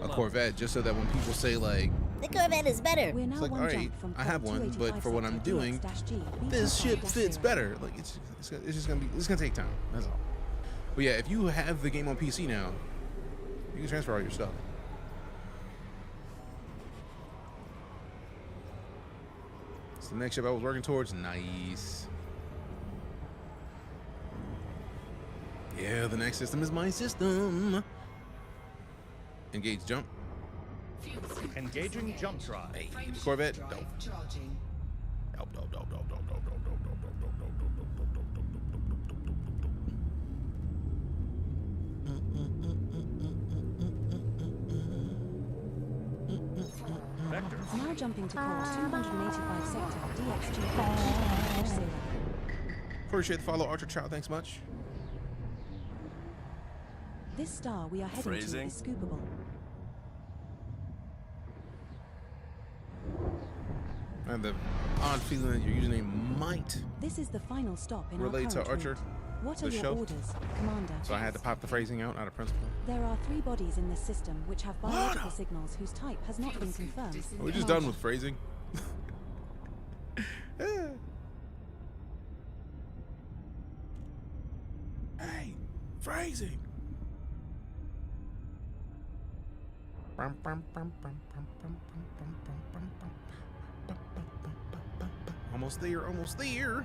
a Corvette, just so that when people say like, the Corvette is better. It's like, all right, I have one, but for what I'm doing, this ship fits better. Like it's just gonna take time. That's all. But yeah, if you have the game on PC now, you can transfer all your stuff. It's the next ship I was working towards. Nice. Yeah, the next system is my system. Engage jump. Engaging jump drive. Hey, the Corvette. Dope. Vector. Now jumping to course 285 sector DXG. Appreciate the follow, Archer Child. Thanks much. This star we are heading to is scoopable. I have the odd feeling that your username might This is the final stop in relate our to current Archer. route. What are the your show. orders, Commander? So I had to pop the phrasing out of principle. There are 3 bodies in this system which have biological signals whose type has not been confirmed. We're just done with phrasing. Hey, phrasing. Almost there, almost there.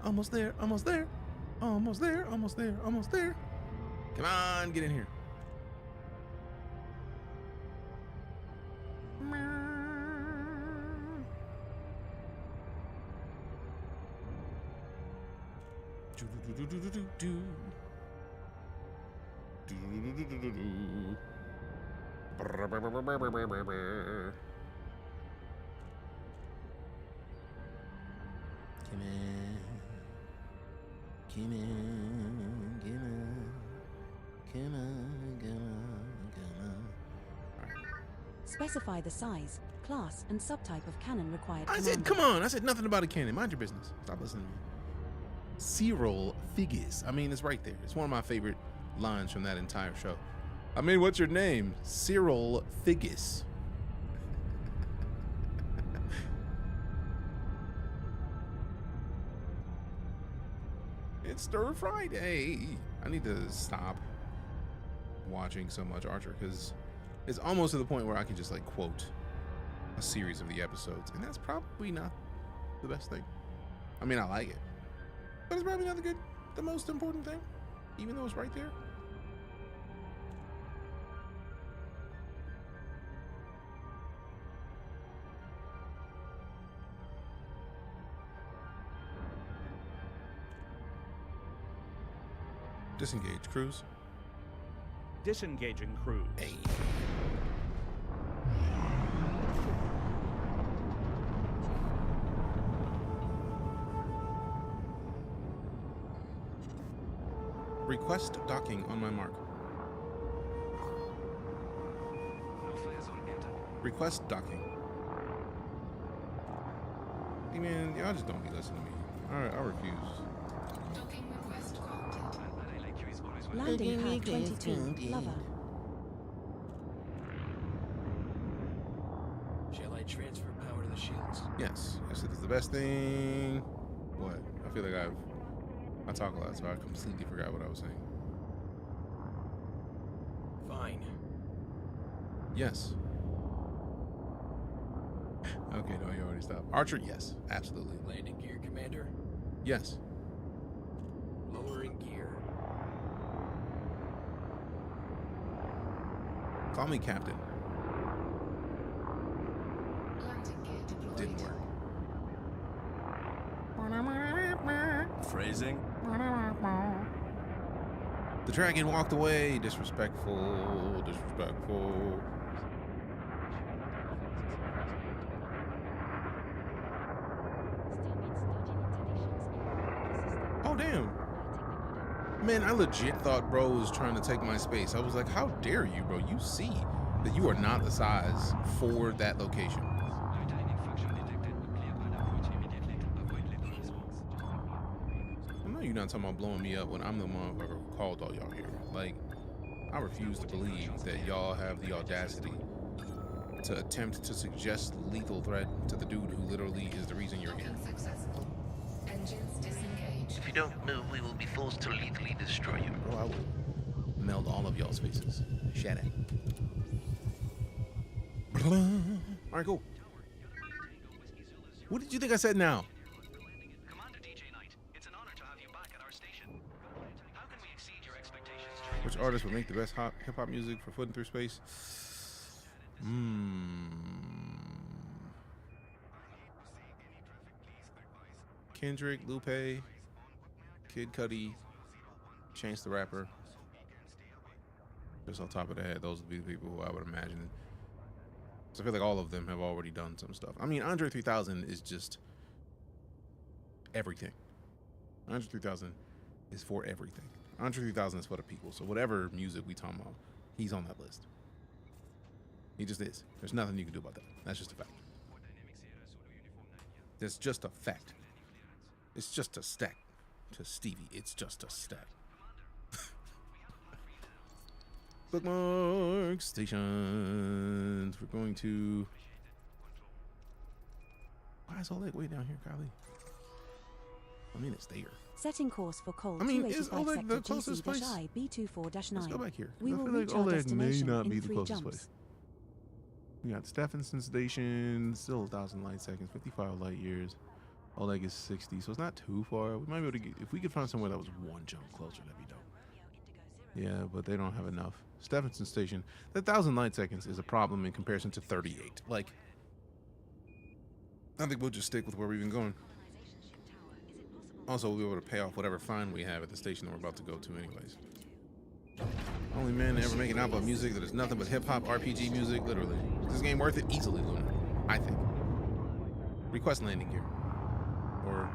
Almost there, almost there. Almost there, almost there, almost there. Come on, get in here. Specify the size, class, and subtype of cannon required. I said, come on. I said nothing about a cannon. Mind your business. Stop listening to me. Cyril Figgis. I mean, it's right there. It's one of my favorite lines from that entire show. I mean, what's your name? Cyril Figgis. It's Stir Friday. I need to stop watching so much Archer because it's almost to the point where I can just like quote a series of the episodes, and that's probably not the best thing. I mean, I like it, but it's probably not the most important thing, even though it's right there. Disengage cruise. Disengaging cruise. Hey. Request docking on my mark. Request docking. Hey man, y'all just don't be listening to me. I refuse. Docking request granted. Landing pad 22, Lover. Shall I transfer power to the shields? Yes. Yes, it is the best thing. What? I feel like I talk a lot, so I completely forgot what I was saying. Fine. Yes. Okay, no, you already stopped. Archer, yes, absolutely. Landing gear, Commander. Yes. Lowering gear. Call me Captain. didn't work. Phrasing? The dragon walked away. Disrespectful. Disrespectful. Oh, damn. Man, I legit thought bro was trying to take my space. I was like, how dare you, bro? You see that you are not the size for that location. I know you're not talking about blowing me up when I'm the motherfucker who called all y'all here. Like, I refuse to believe that y'all have the audacity to attempt to suggest lethal threat to the dude who literally is the reason you're here. Unsuccessful. Engines disengaged. If you don't move, we will be forced to lethally destroy you. Bro, I will meld all of y'all's faces. Shut it. Alright, cool. What did you think I said now? Commander DeejayKnight, it's an honor to have you back at our station. How can we exceed your expectations? Which artist would make the best hip-hop music for footing through space? Kendrick, Lupe, Kid Cudi, Chance the Rapper. Just on top of the head, those would be the people who I would imagine. So I feel like all of them have already done some stuff. I mean, Andre 3000 is just everything. Andre 3000 is for everything. Andre 3000 is for the people. So whatever music we talking about, he's on that list. He just is. There's nothing you can do about that. That's just a fact. That's just a fact. It's just a stack. To Stevie, it's just a stack. Bookmark stations. We're going to. Why is all that way down here, Kylie? I mean, it's there. Setting course for Cole I mean, is 285 Oleg sector the closest place? GC-I B24-9. Let's go back here. We I will feel reach like our Oleg may destination not in be the 3 closest jumps. place. We got Stephenson Station, still 1,000 light seconds, 55 light years. Oleg is 60, so it's not too far. We might be able to get, if we could find somewhere that was 1 jump closer, that'd be dope. Yeah, but they don't have enough. Stephenson Station, that 1,000 light seconds is a problem in comparison to 38. Like, I think we'll just stick with where we've been going. Also, we'll be able to pay off whatever fine we have at the station that we're about to go to anyways. Only man to ever make an album of music that is nothing but hip-hop RPG music, literally. Is this game worth it? Easily, Luna. I think. Request landing gear. Or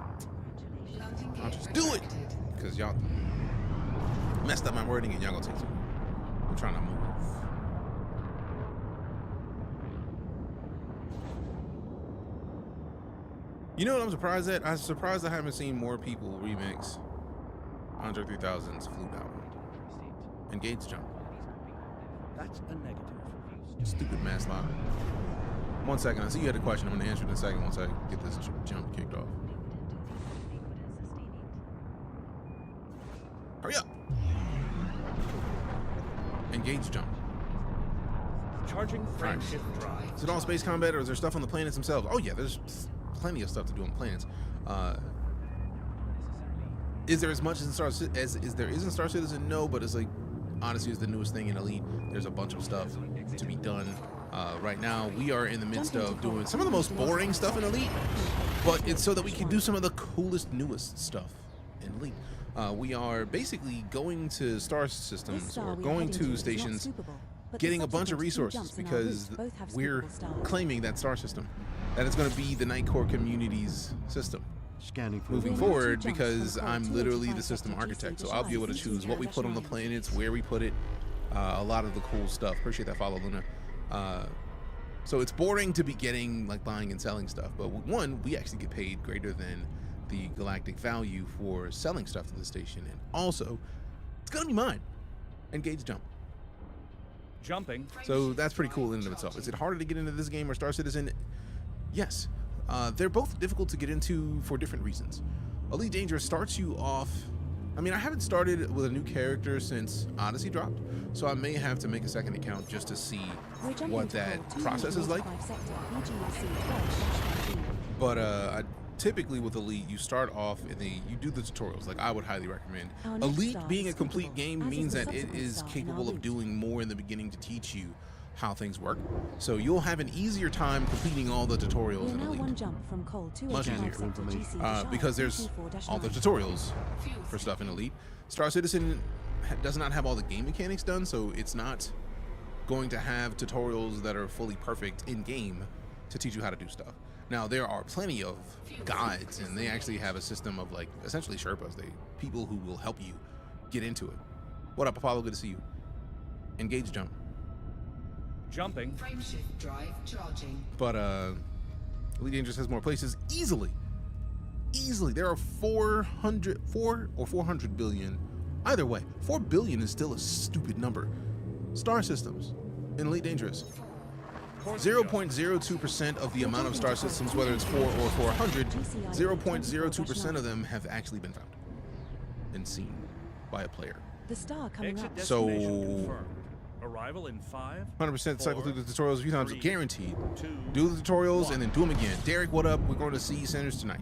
I'll just do it! Because y'all messed up my wording and y'all gonna take some. I'm trying to move. You know what I'm surprised at? I'm surprised I haven't seen more people remix Andre 3000's Flute album. Engage Jump. That's a negative. Stupid mass lock. 1 second. I see you had a question. I'm going to answer it in a second once I get this jump kicked off. Hurry up. Engage Jump. Charging frame shift drive. Is it all space combat or is there stuff on the planets themselves? Oh yeah, there's plenty of stuff to do on planets. Is there as much as there is in Star Citizen? No, but it's like Odyssey is the newest thing in Elite. There's a bunch of stuff to be done. Right now, we are in the midst of doing some of the most boring stuff in Elite, but it's so that we can do some of the coolest, newest stuff in Elite. We are basically going to star systems or going to stations, getting a bunch of resources because we're claiming that star system. That it's going to be the Night Core community's system. Scanning for Moving forward, because I'm literally the system architect, so I'll be able to choose what we put on the planets, where we put it, a lot of the cool stuff. Appreciate that follow, Luna. So it's boring to be getting, like, buying and selling stuff, but one, we actually get paid greater than the galactic value for selling stuff to the station, and also, it's gonna be mine. Engage Jump. Jumping. So that's pretty cool in and of itself. Is it harder to get into this game or Star Citizen? Yes. They're both difficult to get into for different reasons. EliteDangerous starts you off. I mean, I haven't started with a new character since Odyssey dropped, so I may have to make a second account just to see what that process is like. But typically with Elite, you start off and you do the tutorials. Like, I would highly recommend. Elite being a complete game means that it is capable of doing more in the beginning to teach you how things work. So you'll have an easier time completing all the tutorials We're in now Elite. one jump from Cole Much 285 easier. sector GC Because there's all the 224-9. tutorials for stuff in Elite. Star Citizen does not have all the game mechanics done, so it's not going to have tutorials that are fully perfect in game to teach you how to do stuff. Now there are plenty of guides, and they actually have a system of like essentially Sherpas, people who will help you get into it. What up, Apollo? Good to see you. Engage jump. Jumping. Frameshift drive charging. But EliteDangerous has more places easily. There are 400 billion. Either way, 4 billion is still a stupid number. Star systems in EliteDangerous. 0.02% of the amount of star systems, whether it's 4 or 400, 0.02% of them have actually been found and seen by a player. The star coming up. So Confirmed. Arrival in 5. 100% cycle through the tutorials a few times, 3, guaranteed. 2, Do the tutorials 1. and then do them again. Derek, what up? We're going to see centers tonight.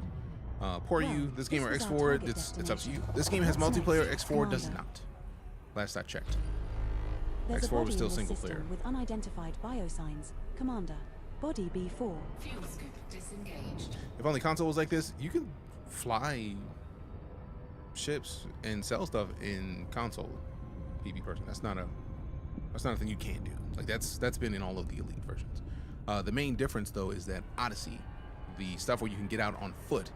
Poor you, this game or X4, it's up to you. This game has multiplayer, X4 does not. Last I checked. There's a X4 body was still in the single system player. with unidentified biosigns. Commander. Body B4. Fuel scoop disengaged. If only console was like this, you could fly ships and sell stuff in console PB person. That's not a thing you can't do. Like that's been in all of the Elite versions. The main difference though is that Odyssey, the stuff where you can get out on foot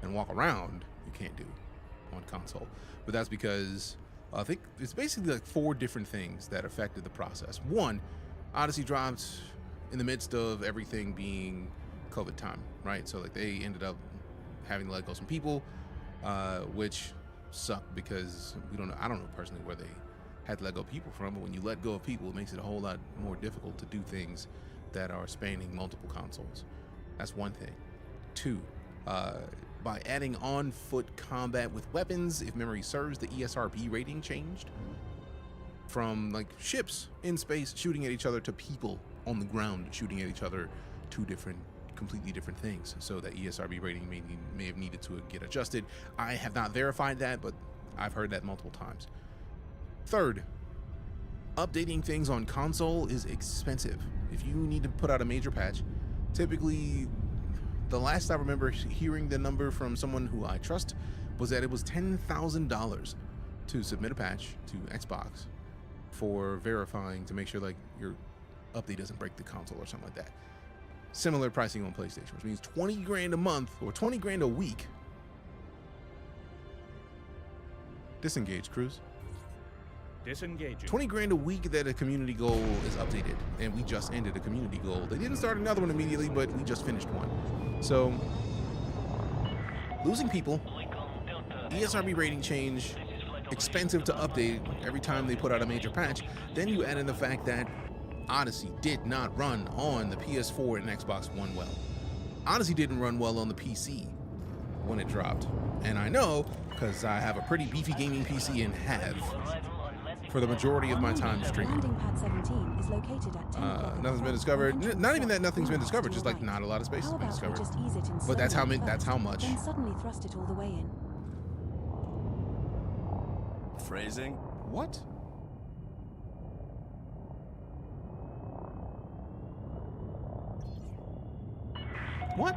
and walk around, you can't do on console. But that's because I think it's basically like 4 different things that affected the process. One, Odyssey dropped in the midst of everything being COVID time, right? So like they ended up having to let go some people, which sucked because I don't know personally where they had to let go of people from, but when you let go of people, it makes it a whole lot more difficult to do things that are spanning multiple consoles. That's one thing. 2, by adding on-foot combat with weapons, if memory serves, the ESRB rating changed from like ships in space shooting at each other to people on the ground shooting at each other, 2 completely different things. So that ESRB rating may have needed to get adjusted. I have not verified that, but I've heard that multiple times. 3rd, updating things on console is expensive. If you need to put out a major patch, typically the last I remember hearing the number from someone who I trust was that it was $10,000 to submit a patch to Xbox for verifying to make sure like your update doesn't break the console or something like that. Similar pricing on PlayStation, which means 20 grand a month or 20 grand a week. Disengage, Cruz. Disengaging. 20 grand a week that a community goal is updated, and we just ended a community goal. They didn't start another one immediately, but we just finished one. So losing people, ESRB rating change, expensive to update every time they put out a major patch. Then you add in the fact that Odyssey did not run on the PS4 and Xbox One well. Odyssey didn't run well on the PC when it dropped, and I know because I have a pretty beefy gaming PC and have for the majority of my time streaming. Landing pad 17 is located at 10 o'clock. Nothing's been discovered. Not even that nothing's been discovered, just like not a lot of space has been discovered. Just ease it in But that's how slowly that's first, how much. Then suddenly thrust it all the way in. Phrasing? What? What?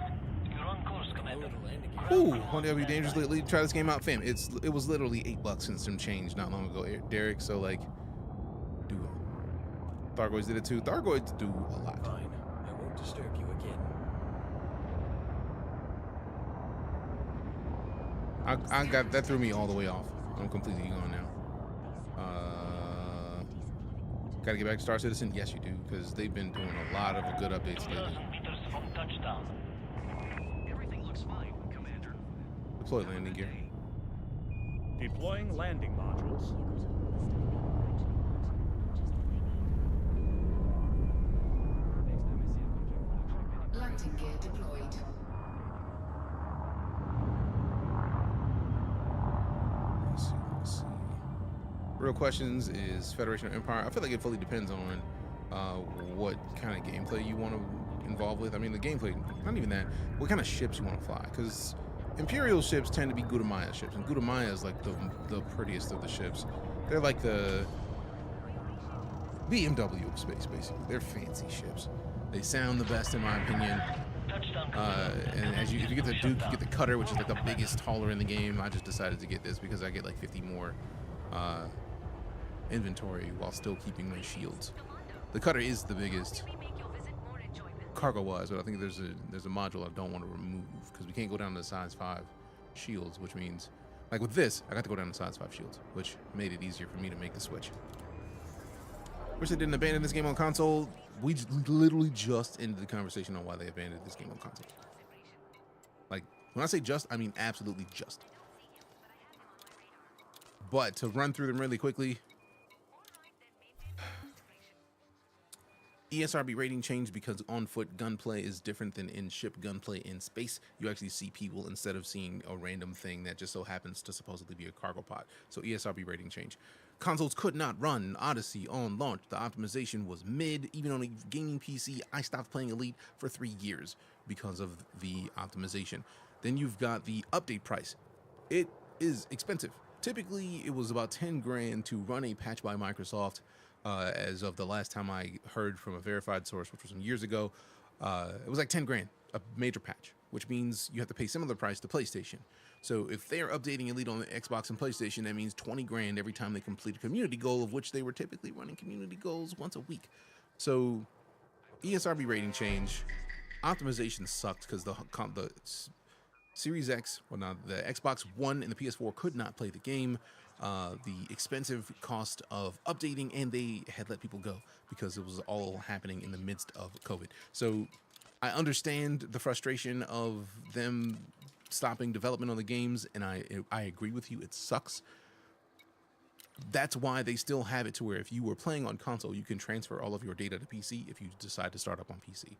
Ooh, one day I'll be dangerously elite. Try this game out, fam. It was literally $8 and some change not long ago, Derek. So like, do it. Thargoids did it too. Thargoids do a lot. Fine. I won't disturb you again. I got that threw me all the way off. I'm completely gone now. Gotta get back to Star Citizen. Yes, you do, because they've been doing a lot of good updates lately. Everything looks fine, Commander. Deploy landing gear. Deploying landing modules. Landing gear deployed. Let's see. Real questions is Federation or Empire. I feel like it fully depends on what kind of gameplay you want to involve with. I mean, the gameplay, not even that. What kind of ships you want to fly? Because Imperial ships tend to be Gudamaya ships, and Gudamaya is like the prettiest of the ships. They're like the BMW of space, basically. They're fancy ships. They sound the best in my opinion. And if you get the Duke, you get the Cutter, which is like the biggest hauler in the game. I just decided to get this because I get like 50 more inventory while still keeping my shields. The Cutter is the biggest cargo-wise, but I think there's a module I don't want to remove because we can't go down to size 5 shields, which means, like with this, I got to go down to size 5 shields, which made it easier for me to make the switch. Wish they didn't abandon this game on console. We literally just ended the conversation on why they abandoned this game on console. Like, when I say just, I mean absolutely just. But to run through them really quickly, ESRB rating changed because on-foot gunplay is different than in-ship gunplay in space. You actually see people instead of seeing a random thing that just so happens to supposedly be a cargo pod. So ESRB rating change. Consoles could not run Odyssey on launch. The optimization was mid. Even on a gaming PC, I stopped playing Elite for 3 years because of the optimization. Then you've got the update price. It is expensive. Typically, it was about 10 grand to run a patch by Microsoft. As of the last time I heard from a verified source, which was some years ago, it was like 10 grand, a major patch, which means you have to pay similar price to PlayStation. So if they're updating Elite on the Xbox and PlayStation, that means 20 grand every time they complete a community goal, of which they were typically running community goals once a week. So ESRB rating change, optimization sucked because the Series X, well, not the Xbox One and the PS4 could not play the game. The expensive cost of updating, and they had let people go because it was all happening in the midst of COVID. So I understand the frustration of them stopping development on the games, and I agree with you, it sucks. That's why they still have it to where if you were playing on console, you can transfer all of your data to PC if you decide to start up on PC.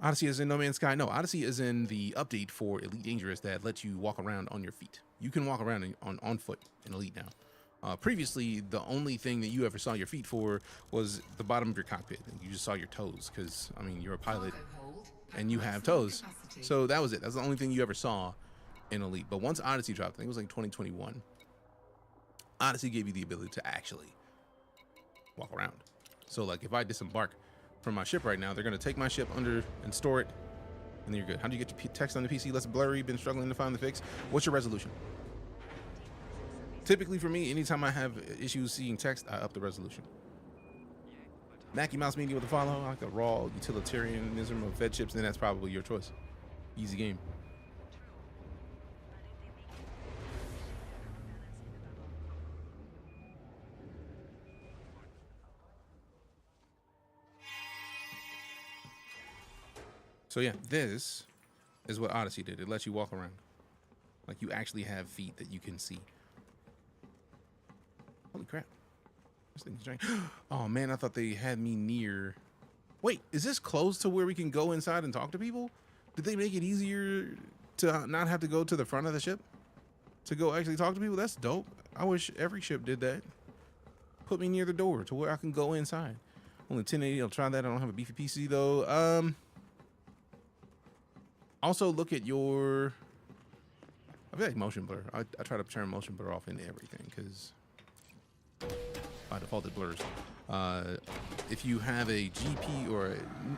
Odyssey is in No Man's Sky. No, Odyssey is in the update for EliteDangerous that lets you walk around on your feet. You can walk around on foot in Elite now. Previously, the only thing that you ever saw your feet for was the bottom of your cockpit. You just saw your toes because, I mean, you're a pilot and you have toes. So that was it. That's the only thing you ever saw in Elite. But once Odyssey dropped, I think it was like 2021, Odyssey gave you the ability to actually walk around. So like if I disembark from my ship right now, they're going to take my ship under and store it, and then you're good. How do you get your text on the PC less blurry? Been struggling to find the fix. What's your resolution? Typically for me, anytime I have issues seeing text, I up the resolution. Mackie Mouse Media with a follow. I like a raw utilitarianism of Fed chips, then that's probably your choice. Easy game. So yeah, this is what Odyssey did. It lets you walk around. Like you actually have feet that you can see. Holy crap. This thing's giant. Oh man, I thought they had me near. Wait, is this close to where we can go inside and talk to people? Did they make it easier to not have to go to the front of the ship to go actually talk to people? That's dope. I wish every ship did that. Put me near the door to where I can go inside. Only 1080, I'll try that. I don't have a beefy PC though. Also look at your, I feel like motion blur. I try to turn motion blur off in everything because by default it blurs. If you have a GP or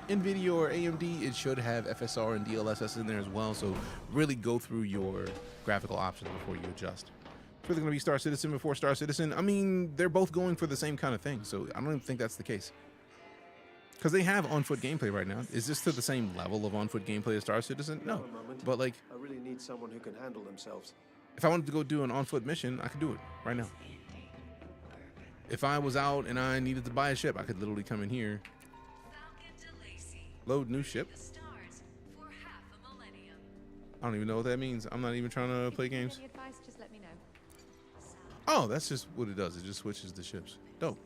NVIDIA or AMD, it should have FSR and DLSS in there as well. So really go through your graphical options before you adjust. It's really going to be Star Citizen before Star Citizen. I mean, they're both going for the same kind of thing. So I don't even think that's the case. Because they have on-foot gameplay right now. Is this to the same level of on-foot gameplay as Star Citizen? No. But like, I really need someone who can handle themselves. if I wanted to go do an on-foot mission, I could do it right now. If I was out and I needed to buy a ship, I could literally come in here, load new ship. I don't even know what that means. I'm not even trying to play games. Oh, that's just what it does. It just switches the ships. Dope.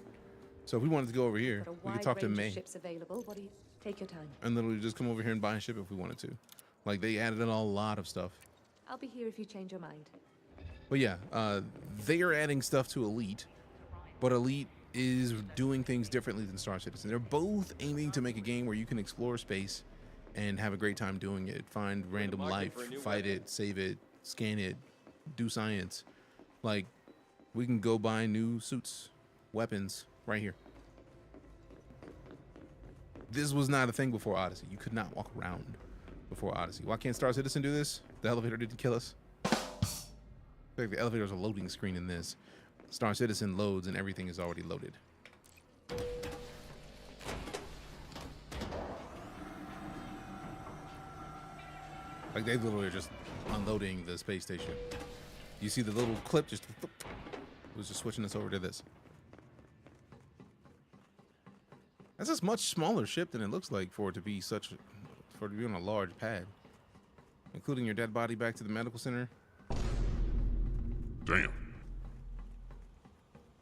So if we wanted to go over here, we could talk to May. Ships available. What do you take your time? And literally just come over here and buy a ship if we wanted to. Like they added in a lot of stuff. I'll be here if you change your mind. But yeah, they are adding stuff to Elite, but Elite is doing things differently than Star Citizen. They're both aiming to make a game where you can explore space and have a great time doing it. Find random life, fight it, save it, scan it, do science. Like we can go buy new suits weapons right here. This was not a thing before Odyssey. You could not walk around before Odyssey. Why can't Star Citizen do this? The elevator didn't kill us. Like the elevator's a loading screen in this. Star Citizen loads and everything is already loaded. Like they literally are just unloading the space station. You see the little clip just was just switching us over to this. That's a much smaller ship than it looks like for it to be on a large pad. Including your dead body back to the medical center. Damn.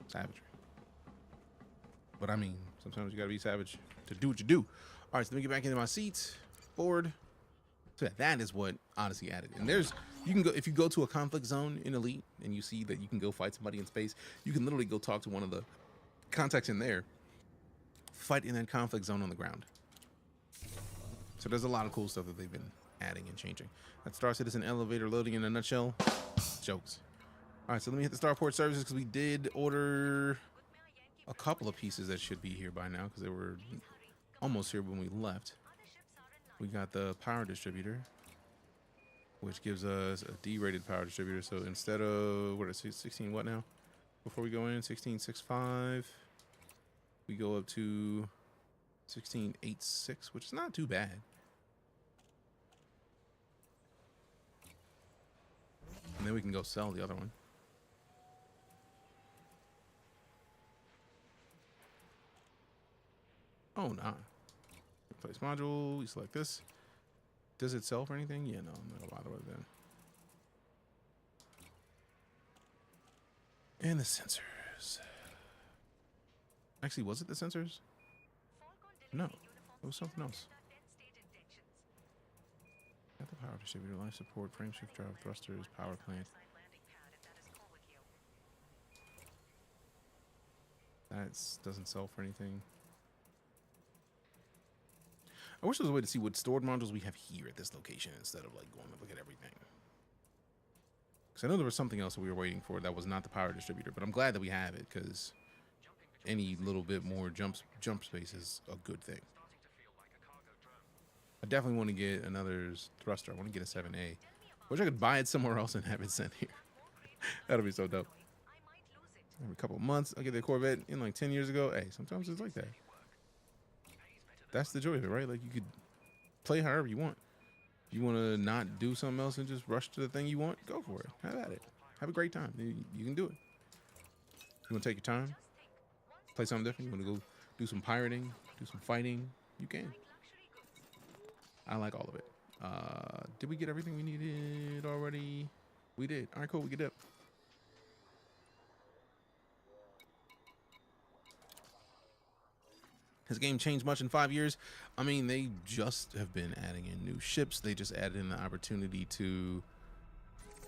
Savagery. But I mean, sometimes you gotta be savage to do what you do. All right, so let me get back into my seat. Board. So yeah, that is what Odyssey added. And you can go, if you go to a conflict zone in Elite and you see that you can go fight somebody in space, you can literally go talk to one of the contacts in there, fight in that conflict zone on the ground. So there's a lot of cool stuff that they've been adding and changing. That Star Citizen elevator loading in a nutshell. Jokes. All right, so let me hit the starport services because we did order a couple of pieces that should be here by now because they were almost here when we left. We got the power distributor, which gives us a D-rated power distributor. So instead of, what is it, 16 what now? Before we go in, 16.65. We go up to 16.86, which is not too bad. And then we can go sell the other one. Oh, nah. Replace module. We select this. Does it sell for anything? Yeah, no, I'm not gonna bother with it then. And the sensors. Actually, was it the sensors? No, it was something else. Got the power distributor, life support, frame shift drive, thrusters, power plant. That doesn't sell for anything. I wish there was a way to see what stored modules we have here at this location instead of like going to look at everything. Because I know there was something else that we were waiting for that was not the power distributor, but I'm glad that we have it because any little bit more jump space is a good thing. I definitely want to get another thruster. I want to get a 7A. Wish I could buy it somewhere else and have it sent here. That'll be so dope. Every couple of months, I get the Corvette in like 10 years ago. Hey, sometimes it's like that. That's the joy of it, right? Like you could play however you want. If you want to not do something else and just rush to the thing you want, go for it. Have at it. Have a great time. You can do it. You want to take your time? Play something different? You want to go do some pirating? Do some fighting? You can. I like all of it. Did we get everything we needed already? We did. All right, cool. We get up. Has the game changed much in 5 years? I mean, they just have been adding in new ships. They just added in the opportunity to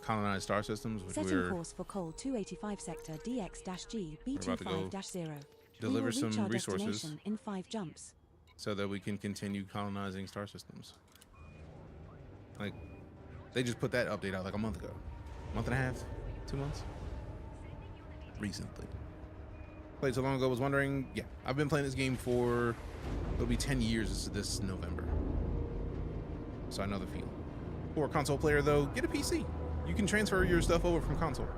colonize star systems, which Setting course for Col 285 sector DX-G B25-0. Deliver some resources in 5 jumps, so that we can continue colonizing star systems. Like, they just put that update out like a month ago. Month and a half? 2 months? Recently. Played so long ago, was wondering. Yeah, I've been playing this game for, it'll be 10 years this November. So I know the feel. For a console player though, get a PC. You can transfer your stuff over from console.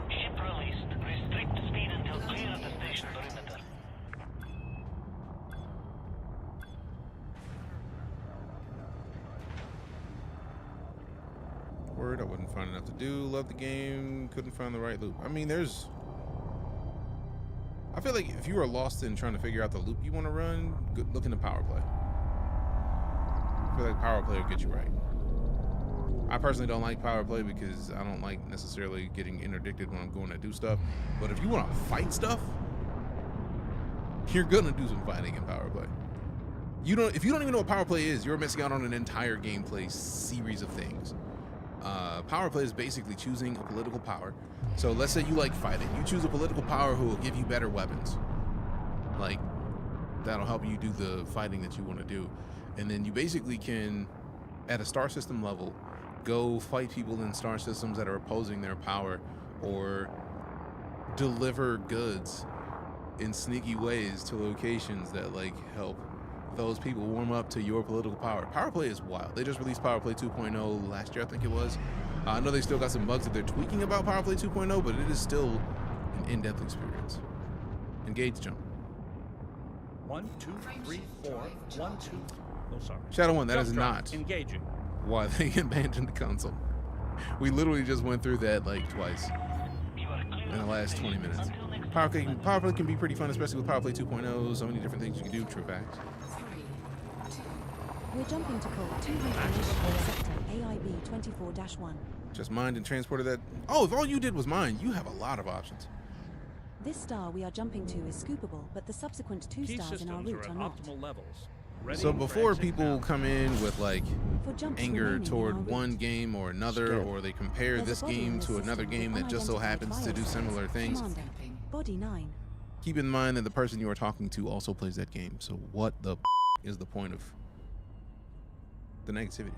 Ship released. Restrict speed until clear of the station perimeter. Word, I wouldn't find enough to do. Love the game. Couldn't find the right loop. I mean, I feel like if you are lost in trying to figure out the loop you want to run, look into Power Play. I feel like Power Play will get you right. I personally don't like Power Play because I don't like necessarily getting interdicted when I'm going to do stuff. But if you want to fight stuff, you're gonna do some fighting in Power Play. If you don't even know what Power Play is, you're missing out on an entire gameplay series of things. Power play is basically choosing a political power. So let's say you like fighting. You choose a political power who will give you better weapons. Like, that'll help you do the fighting that you want to do. And then you basically can, at a star system level, go fight people in star systems that are opposing their power, or deliver goods in sneaky ways to locations that like help those people warm up to your political power. Power Play is wild. They just released Power Play 2.0 last year, I think it was. I know they still got some bugs that they're tweaking about Power Play 2.0, but it is still an in-depth experience. Engage jump. 1, 2, 3, 4. 1, 2. Oh, sorry. Shadow 1, that Jump is drive. not Engaging. why they abandoned the console. We literally just went through that like twice in the last 20 minutes. Power Play can be pretty fun, especially with Power Play 2.0. So many different things you can do. True facts. We're jumping to call 284 sector AIB 24-1. Just mined and transported that. Oh, if all you did was mine, you have a lot of options. This star we are jumping to is scoopable, but the subsequent 2 Key stars in our systems route are are at not. optimal levels. Ready So for before exit people now. come in with like For jumps anger remaining in toward our one route. game or another, Scared. or they compare There's a this body in game the to another system game with that just so unidentified happens to do viruses. similar things, Commander, Body 9. keep in mind that the person you are talking to also plays that game. So what the is the point of the negativity?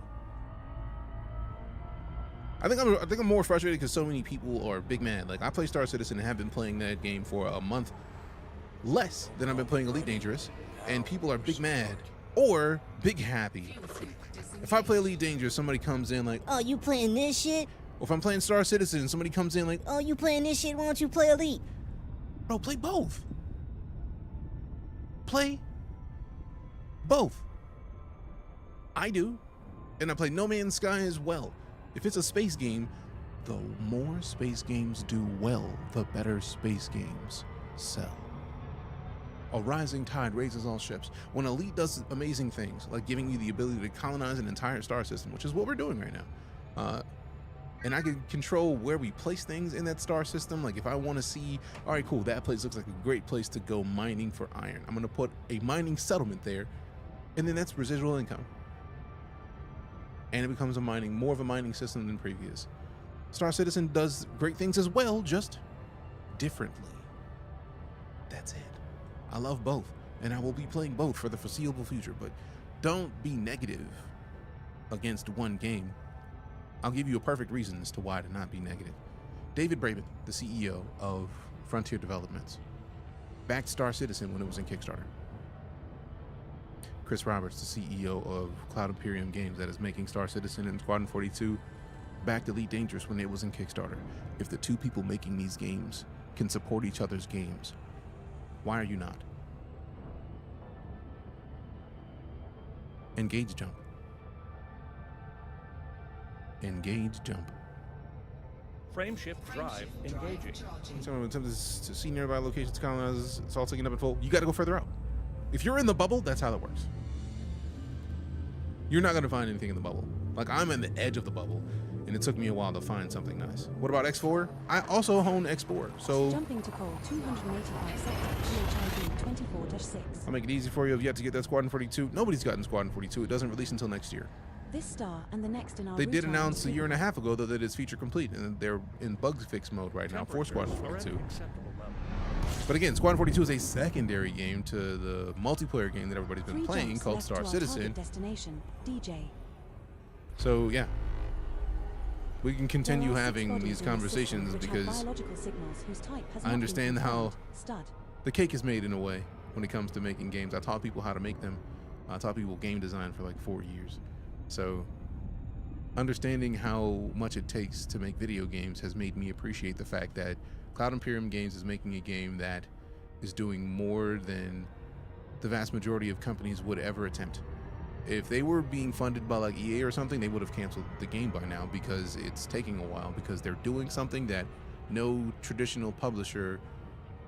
I think I'm more frustrated because so many people are big mad. Like I play Star Citizen and have been playing that game for a month less than I've been playing EliteDangerous, and people are big mad or big happy. If I play EliteDangerous, somebody comes in like, Oh, you playing this shit? or if I'm playing Star Citizen, somebody comes in like, Oh, you playing this shit? Why don't you play Elite? bro, play both. Play both. I do. And I play No Man's Sky as well. If it's a space game, the more space games do well, the better space games sell. A rising tide raises all ships. When Elite does amazing things, like giving you the ability to colonize an entire star system, which is what we're doing right now, and I can control where we place things in that star system. Like if I want to see, all right, cool, that place looks like a great place to go mining for iron. I'm going to put a mining settlement there, and then that's residual income. And it becomes more of a mining system than previous. Star Citizen does great things as well, just differently. That's it. I love both, and I will be playing both for the foreseeable future, but don't be negative against one game. I'll give you a perfect reason as to why to not be negative. David Braben, the CEO of Frontier Developments, backed Star Citizen when it was in Kickstarter. Chris Roberts, the CEO of Cloud Imperium Games that is making Star Citizen and Squadron 42, backed EliteDangerous when it was in Kickstarter. If the two people making these games can support each other's games, why are you not? Engage jump. Engage jump. Frameshift drive engaging. Someone attempts to see nearby locations, colonize, it's all taken up in full. You got to go further out. If you're in the bubble, that's how that works. You're not going to find anything in the bubble. Like I'm in the edge of the bubble, and it took me a while to find something nice. What about X4? I also own X4, so Jumping to call 285 sector DHID 24-6. I'll make it easy for you. If you have to get that Squadron 42, nobody's gotten Squadron 42. It doesn't release until next year. This star and the next in our They route did are announce a in year and a half ago though that it's feature complete, and they're in bug fix mode right now for Squadron 42. But again, Squadron 42 is a secondary game to the multiplayer game that everybody's been 3 playing jumps called left Star to our Citizen. target destination, Deejay. So yeah, we can continue There are 6 having bodies these in the conversations system which have because biological signals whose type has I not been understand how confirmed. Stud. the cake is made in a way when it comes to making games. I taught people how to make them. I taught people game design for like 4 years. So understanding how much it takes to make video games has made me appreciate the fact that Cloud Imperium Games is making a game that is doing more than the vast majority of companies would ever attempt. If they were being funded by like EA or something, they would have canceled the game by now because it's taking a while, because they're doing something that no traditional publisher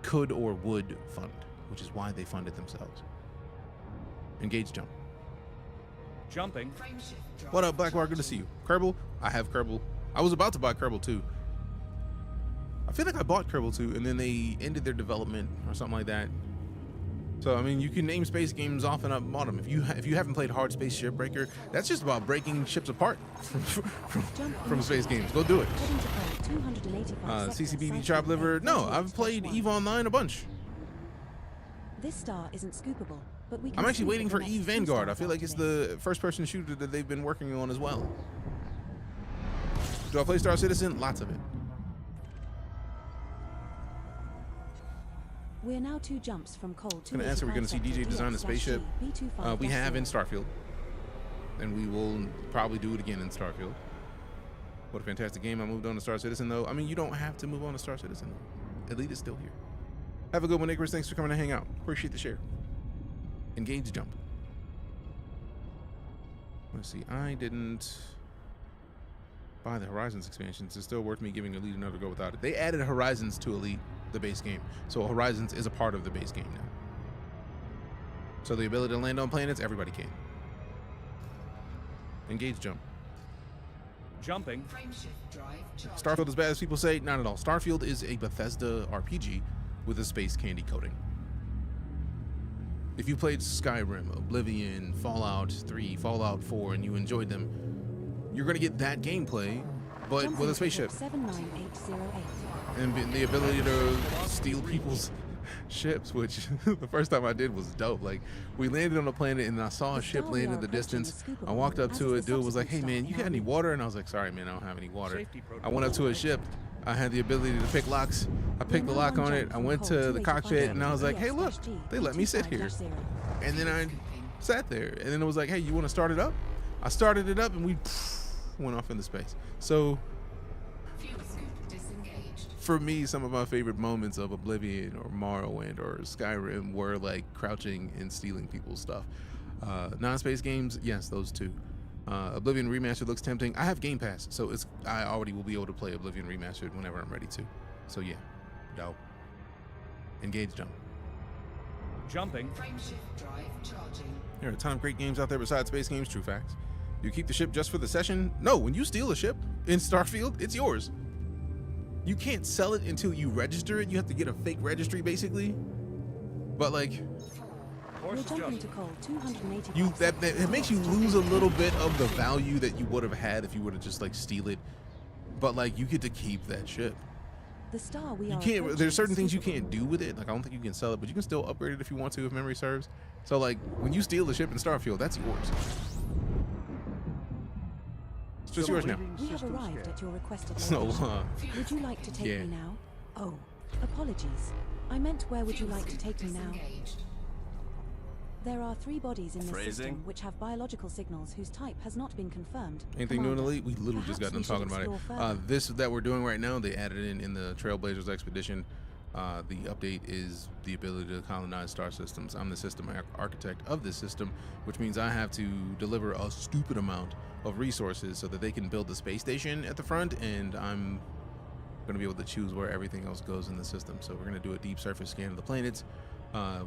could or would fund, which is why they fund it themselves. Engage jump. Jumping. What up, Blackwater? Good to see you. Kerbal? I have Kerbal. I was about to buy Kerbal 2. I feel like I bought Kerbal 2 and then they ended their development or something like that. So, I mean, you can name space games off and up bottom. If you haven't played Hard Space Shipbreaker, that's just about breaking ships apart from space games. Go do it. CCBB Chop Liver. No, I've played EVE Online a bunch. This star isn't scoopable, but we can I'm actually scoop waiting at for the next EVE 2 Vanguard. I stars feel like after it's this. the first-person shooter that they've been working on as well. Do I play Star Citizen? Lots of it. We're now 2 jumps from Cole to I'm gonna answer. We're gonna see DJ design a spaceship. We have in Starfield, and we will probably do it again in Starfield. What a fantastic game! I moved on to Star Citizen though. I mean, you don't have to move on to Star Citizen though. Elite is still here. Have a good one, Icarus. Thanks for coming to hang out. Appreciate the share. Engage jump. Let's see. I didn't buy the Horizons expansions. It's still worth me giving Elite another go without it. They added Horizons to Elite, the base game. So Horizons is a part of the base game now. So the ability to land on planets, everybody can. Engage jump. Jumping. Starfield as bad as people say? Not at all. Starfield is a Bethesda RPG with a space candy coating. If you played Skyrim, Oblivion, Fallout 3, Fallout 4, and you enjoyed them, you're going to get that gameplay, but with a spaceship. 79808. And the ability to steal people's ships, which the first time I did was dope. Like, we landed on a planet and I saw a ship land in the distance. I walked up to it. Dude was like, "Hey man, you got any water?" And I was like, "Sorry man, I don't have any water." I went up to a ship. I had the ability to pick locks. I picked the lock on it. I went to the cockpit and I was like, "Hey look, they let me sit here." And then I sat there and then it was like, "Hey, you want to start it up?" I started it up and we went off into space. So for me, some of my favorite moments of Oblivion or Morrowind or Skyrim were like crouching and stealing people's stuff. Non-space games, yes, those two. Oblivion Remastered looks tempting. I have Game Pass, so I already will be able to play Oblivion Remastered whenever I'm ready to. So yeah, dope. Engage jump. Jumping. There are a ton of great games out there besides space games, true facts. You keep the ship just for the session? No, when you steal a ship in Starfield, it's yours. You can't sell it until you register it. You have to get a fake registry, basically. But like, We're jumping to Cole 280. it makes you lose a little bit of the value that you would have had if you were to just like steal it. But like, you get to keep that ship. The star we You can't. There's certain things you can't do with it. Like, I don't think you can sell it, but you can still upgrade it if you want to, if memory serves. So like, when you steal the ship in Starfield, that's yours. It's just yours now. We have arrived at your requested So, location. Would you like to take me now? Oh, apologies. I meant where would you like to take me now? There are 3 bodies in this system which have biological signals whose type has not been confirmed. Anything new in Elite? We literally just got done talking about it. This that we're doing right now, they added in the Trailblazers expedition. The update is the ability to colonize star systems. I'm the system architect of this system, which means I have to deliver a stupid amount of resources so that they can build the space station at the front, and I'm going to be able to choose where everything else goes in the system. So we're going to do a deep surface scan of the planets,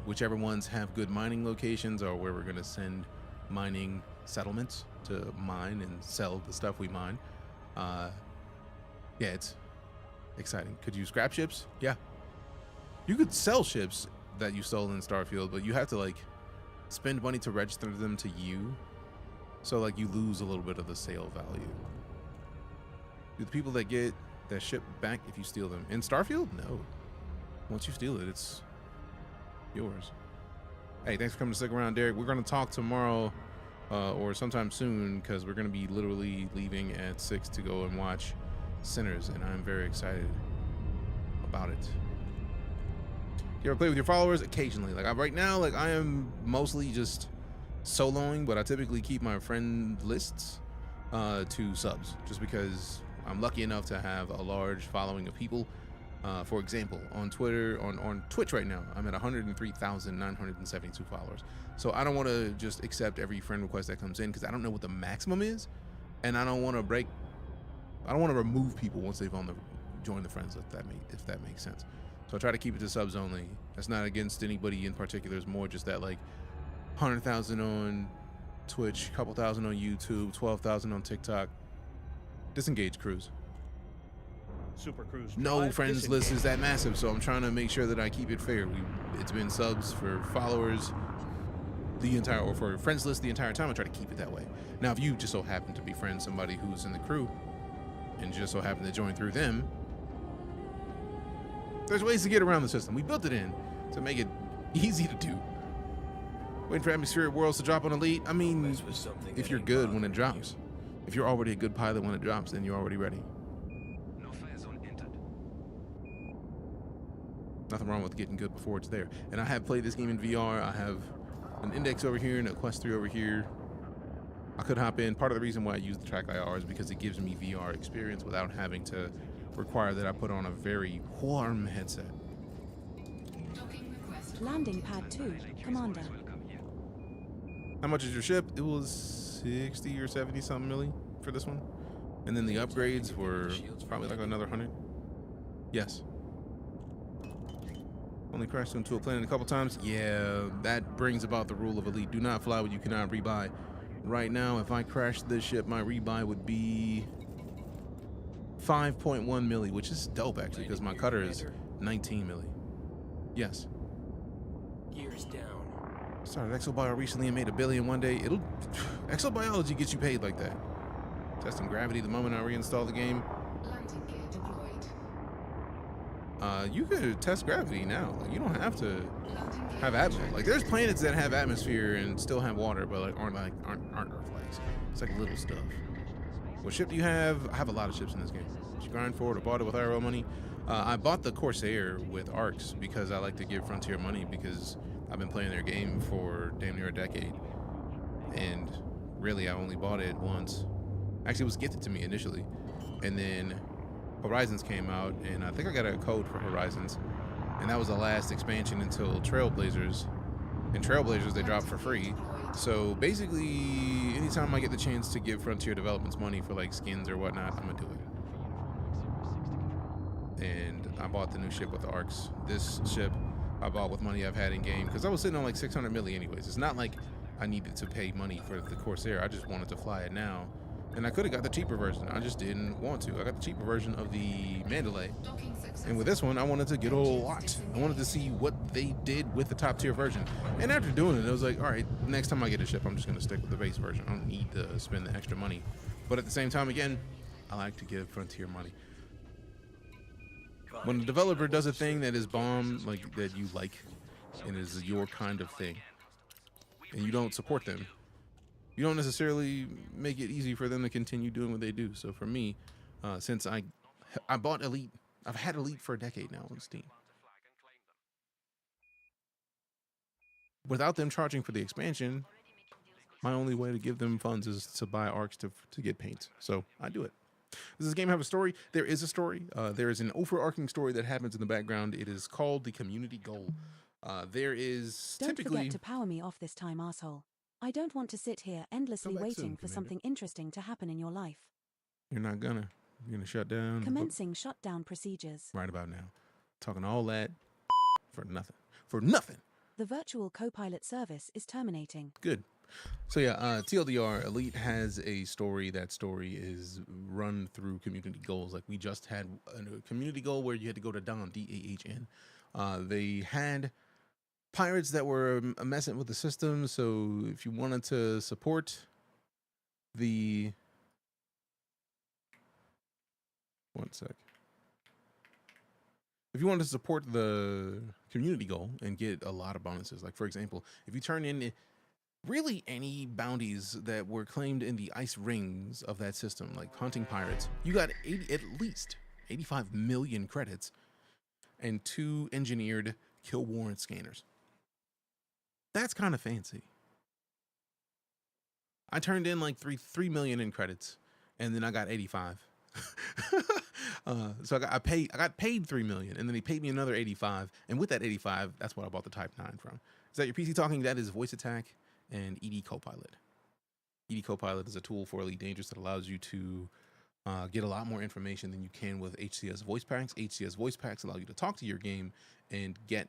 whichever ones have good mining locations or where we're going to send mining settlements to mine and sell the stuff we mine. Yeah, it's exciting. Could you scrap ships? Yeah. You could sell ships that you stole in Starfield, but you have to like spend money to register them to you. So like, you lose a little bit of the sale value. Do the people that get that ship back if you steal them in Starfield? No. Once you steal it, it's yours. Hey, thanks for coming to stick around, Derek. We're going to talk tomorrow or sometime soon, because we're going to be literally leaving at 6 to go and watch Sinners, and I'm very excited about it. You ever play with your followers? Occasionally. Like, right now, like, I am mostly just soloing, but I typically keep my friend lists to subs, just because I'm lucky enough to have a large following of people. For example, on Twitter, on Twitch right now, I'm at 103,972 followers. So I don't want to just accept every friend request that comes in, because I don't know what the maximum is, and I don't want to remove people once they've joined the friends list, if that makes sense. So I try to keep it to subs only. That's not against anybody in particular. It's more just that, like, 100,000 on Twitch, a couple thousand on YouTube, 12,000 on TikTok. Disengage Cruise. Super Cruise. No friends list is that massive, so I'm trying to make sure that I keep it fair. It's been subs for followers or for friends list the entire time. I try to keep it that way. Now, if you just so happen to be friends somebody who's in the crew and just so happen to join through them, there's ways to get around the system. We built it in to make it easy to do. Waiting for Atmospheric Worlds to drop on Elite. I mean, if you're good when it drops. If you're already a good pilot when it drops, then you're already ready. No fire zone entered. Nothing wrong with getting good before it's there. And I have played this game in VR. I have an Index over here and a Quest 3 over here. I could hop in. Part of the reason why I use the Track IR is because it gives me VR experience without having to require that I put on a very warm headset. Landing pad 2, Commander. How much is your ship? It was 60 or 70 something milli for this one. And then the upgrades were probably like another 100. Yes. Only crashed into a planet a couple times. Yeah, that brings about the rule of Elite. Do not fly what you cannot rebuy. Right now, if I crashed this ship, my rebuy would be 5.1 milli, which is dope actually, because my cutter is 19 milli. Yes. Gears down. Started exobio recently and made $1 billion one day. Exobiology gets you paid like that. Testing gravity the moment I reinstall the game. Landing gear deployed. You could test gravity now. Like, you don't have to have atmosphere. Like, there's planets that have atmosphere and still have water, but like aren't Earth-like. It's like little stuff. What ship do you have? I have a lot of ships in this game. Did you grind for it or bought it with IRL money? I bought the Corsair with ARCs because I like to give Frontier money because I've been playing their game for damn near a decade. And really, I only bought it once. Actually, it was gifted to me initially. And then Horizons came out, and I think I got a code for Horizons. And that was the last expansion until Trailblazers. And Trailblazers, they drop for free. So basically, anytime I get the chance to give Frontier Developments money for like skins or whatnot, I'm gonna do it. And I bought the new ship with the ARCs. This ship I bought with money I've had in game because I was sitting on like 600 milli anyways. It's not like I needed to pay money for the Corsair. I just wanted to fly it now. And I could have got the cheaper version. I just didn't want to. I got the cheaper version of the Mandalay. And with this one, I wanted to get a lot. I wanted to see what they did with the top tier version. And after doing it, I was like, all right, next time I get a ship, I'm just going to stick with the base version. I don't need to spend the extra money. But at the same time, again, I like to give Frontier money. When a developer does a thing that is bomb, like that you like, and is your kind of thing, and you don't support them, you don't necessarily make it easy for them to continue doing what they do. So for me, since I bought Elite, I've had Elite for a decade now on Steam. Without them charging for the expansion, my only way to give them funds is to buy ARCs to get paint. So I do it. Does this game have a story? There is a story. There is an overarching story that happens in the background. It is called the community goal. There is Don't typically... forget to power me off this time, asshole. I don't want to sit here endlessly waiting for something interesting to happen in your life. You're not gonna. You're gonna shut down. Commencing shutdown procedures. Right about now. Talking all that for nothing. For nothing. The virtual co-pilot service is terminating. Good. So yeah, TLDR, Elite has a story. That story is run through community goals. Like we just had a community goal where you had to go to Dahn, D-A-H-N. They had pirates that were messing with the system. So if you wanted to support the... One sec. If you wanted to support the community goal and get a lot of bonuses, like for example, if you turn in really any bounties that were claimed in the ice rings of that system, like hunting pirates, you got at least 85 million credits and 2 engineered kill warrant scanners. That's kind of fancy. I turned in like 3 million in credits, and then I got 85. So I got paid 3 million, and then he paid me another 85, and with that 85, that's what I bought the Type 9 from. Is that your PC talking? That is voice attack and ED Copilot. ED Copilot is a tool for EliteDangerous that allows you to get a lot more information than you can with HCS voice packs. HCS voice packs allow you to talk to your game and get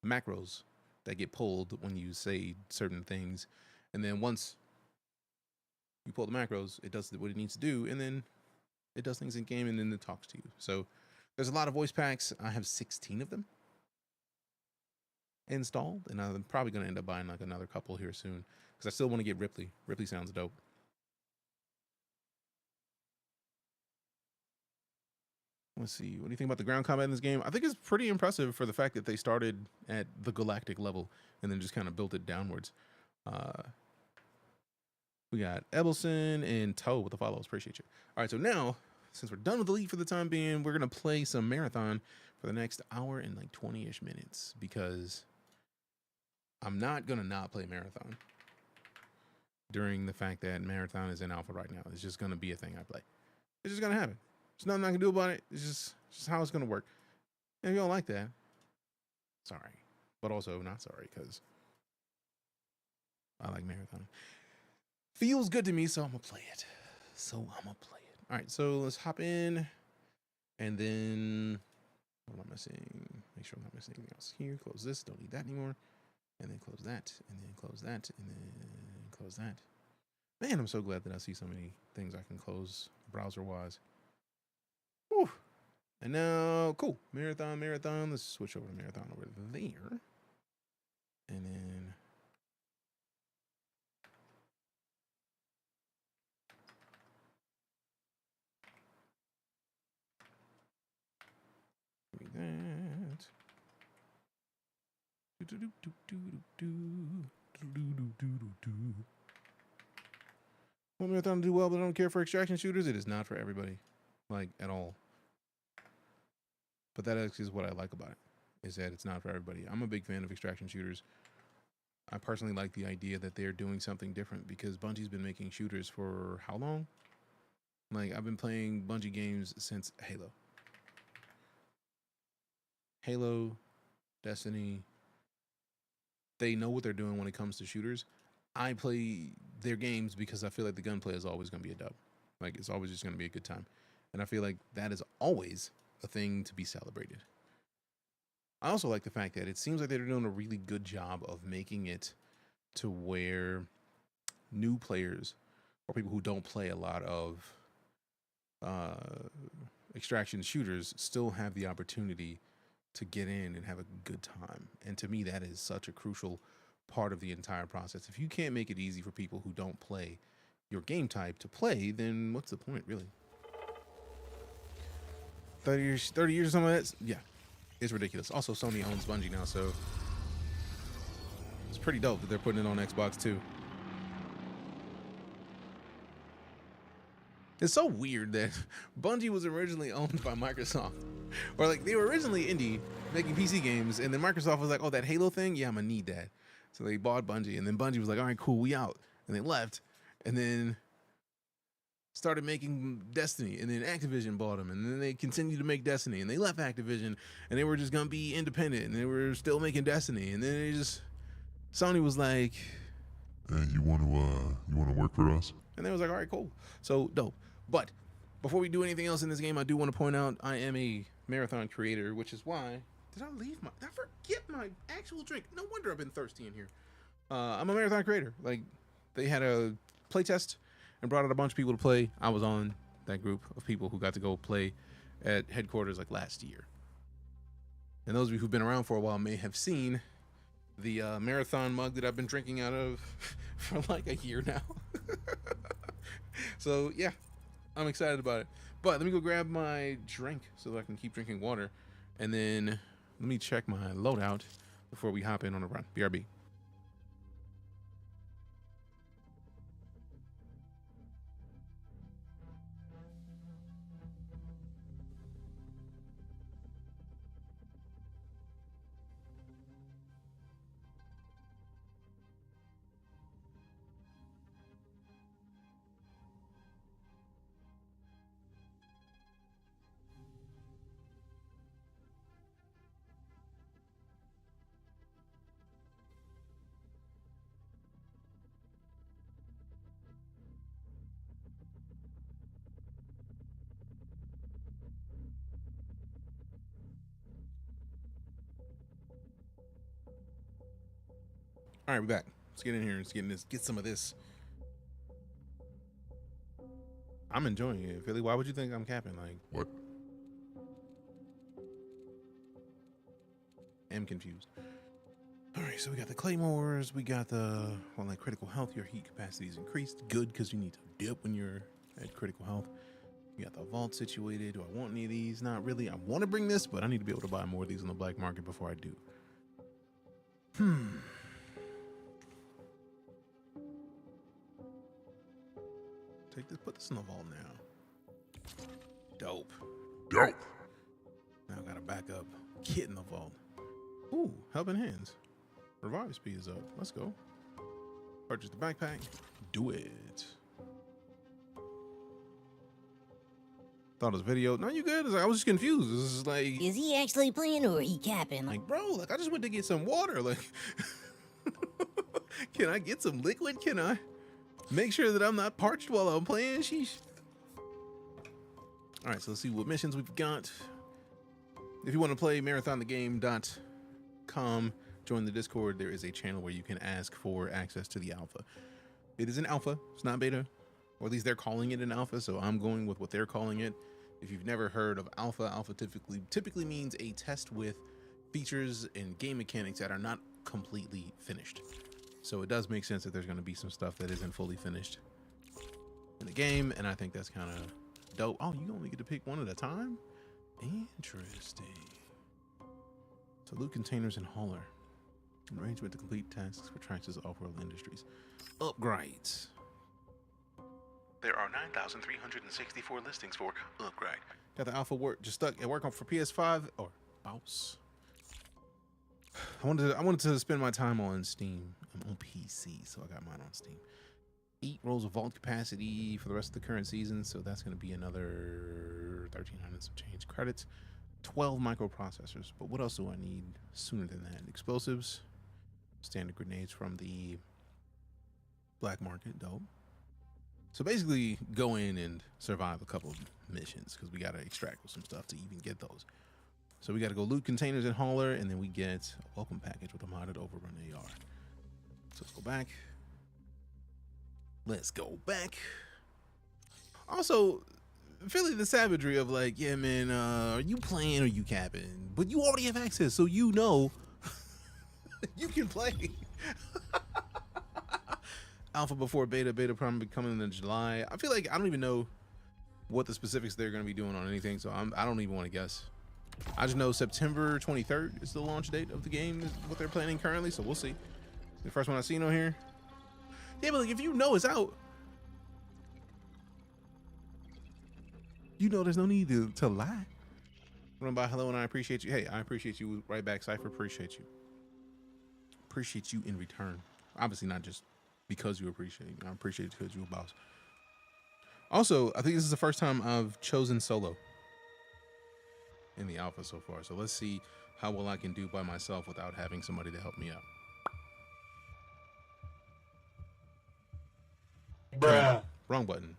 macros that get pulled when you say certain things, and then once you pull the macros, it does what it needs to do, and then it does things in game, and then it talks to you. So there's a lot of voice packs. I have 16 of them installed, and I'm probably going to end up buying like another couple here soon because I still want to get Ripley. Ripley sounds dope. Let's see. What do you think about the ground combat in this game? I think it's pretty impressive for the fact that they started at the galactic level and then just kind of built it downwards. We got Ebelson and Toe with the follows. Appreciate you. All right, so now, since we're done with Elite for the time being, we're going to play some Marathon for the next hour and like 20-ish minutes because I'm not going to not play Marathon during the fact that Marathon is in alpha right now. It's just going to be a thing I play. It's just going to happen. There's nothing I can do about it. It's just how it's going to work. And if you don't like that, sorry. But also not sorry because I like Marathon. Feels good to me, so I'm going to play it. All right, so let's hop in. And then, what am I missing? Make sure I'm not missing anything else here. Close this. Don't need that anymore. And then close that. And then close that. And then close that. Man, I'm so glad that I see so many things I can close browser-wise. Whew. And now, cool. Marathon. Let's switch over to Marathon over there. And then... that. Want Marathon to do well, but I don't care for extraction shooters. It is not for everybody, like at all. But that is what I like about it, is that it's not for everybody. I'm a big fan of extraction shooters. I personally like the idea that they're doing something different because Bungie's been making shooters for how long? Like, I've been playing Bungie games since Halo, Destiny. They know what they're doing when it comes to shooters. I play their games because I feel like the gunplay is always going to be a dub. Like, it's always just going to be a good time. And I feel like that is always a thing to be celebrated. I also like the fact that it seems like they're doing a really good job of making it to where new players or people who don't play a lot of extraction shooters still have the opportunity to get in and have a good time. And to me, that is such a crucial part of the entire process. If you can't make it easy for people who don't play your game type to play, then what's the point, really? 30 years or something like that? Yeah, it's ridiculous. Also, Sony owns Bungie now, so it's pretty dope that they're putting it on Xbox too. It's so weird that Bungie was originally owned by Microsoft. Or like they were originally indie making PC games, and then Microsoft was like, oh, that Halo thing? Yeah, I'm gonna need that. So they bought Bungie, and then Bungie was like, all right, cool, we out. And they left, and then started making Destiny, and then Activision bought them, and then they continued to make Destiny, and they left Activision, and they were just gonna be independent, and they were still making Destiny, and then Sony was like, hey, you want to work for us? And they was like, all right, cool. So dope. But before we do anything else in this game, I do want to point out I am a Marathon creator, which is why did I forget my actual drink? No wonder I've been thirsty in here. I'm a Marathon creator. Like, they had a playtest and brought out a bunch of people to play. I was on that group of people who got to go play at headquarters like last year. And those of you who've been around for a while may have seen the Marathon mug that I've been drinking out of for like a year now. So yeah, I'm excited about it. But let me go grab my drink so that I can keep drinking water. And then let me check my loadout before we hop in on a run. BRB. All right, we're back. Let's get in here and get some of this. I'm enjoying it, Philly. Why would you think I'm capping? Like, what? I'm confused. All right, so we got the claymores. We got the like critical health. Your heat capacity is increased. Good, because you need to dip when you're at critical health. We got the vault situated. Do I want any of these? Not really. I want to bring this, but I need to be able to buy more of these on the black market before I do. Take this, put this in the vault now. Dope. Dope. Now I gotta back up. Kit in the vault. Ooh, helping hands. Revive speed is up. Let's go. Purchase the backpack. Do it. Thought it was video. No, you good? I was just confused. This is like, Is he actually playing or he capping? like, bro, like I just went to get some water. Like, can I get some liquid? Can I make sure that I'm not parched while I'm playing? Sheesh. All right, so let's see what missions we've got. If you want to play marathonthegame.com, join the Discord. There is a channel where you can ask for access to the alpha. It is an alpha. It's not beta, or at least they're calling it an alpha. So I'm going with what they're calling it. If you've never heard of alpha, alpha typically means a test with features and game mechanics that are not completely finished. So it does make sense that there's going to be some stuff that isn't fully finished in the game, and I think that's kind of dope. Oh, you only get to pick one at a time? Interesting. So loot containers and hauler. Arrangement to complete tasks for Traxxas Off-World Industries. Upgrades. There are 9,364 listings for upgrade. Got the alpha work just stuck at work on for PS5 or mouse. I wanted to spend my time on Steam. I'm on PC, so I got mine on Steam. 8 rolls of vault capacity for the rest of the current season, so that's going to be another 1,300 some change credits. 12 microprocessors, but what else do I need sooner than that? Explosives, standard grenades from the black market, dope. So basically go in and survive a couple of missions because we got to extract some stuff to even get those. So we got to go loot containers and hauler, and then we get a welcome package with a modded overrun AR. So let's go back. Let's go back. Also, feeling the savagery of like, yeah, man, are you playing or you capping? But you already have access, so you know you can play. Alpha before beta, beta probably coming in July. I feel like I don't even know what the specifics they're going to be doing on anything, so I don't even want to guess. I just know September 23rd is the launch date of the game, is what they're planning currently, so we'll see. The first one I've seen on here. Yeah, but like if you know it's out, you know there's no need to lie. Run by hello and I appreciate you. Hey, I appreciate you right back, Cypher. Appreciate you. Appreciate you in return. Obviously not just because you appreciate me. I appreciate you because you're a boss. Also, I think this is the first time I've chosen solo in the alpha so far. So let's see how well I can do by myself without having somebody to help me out. Bruh. Wrong button.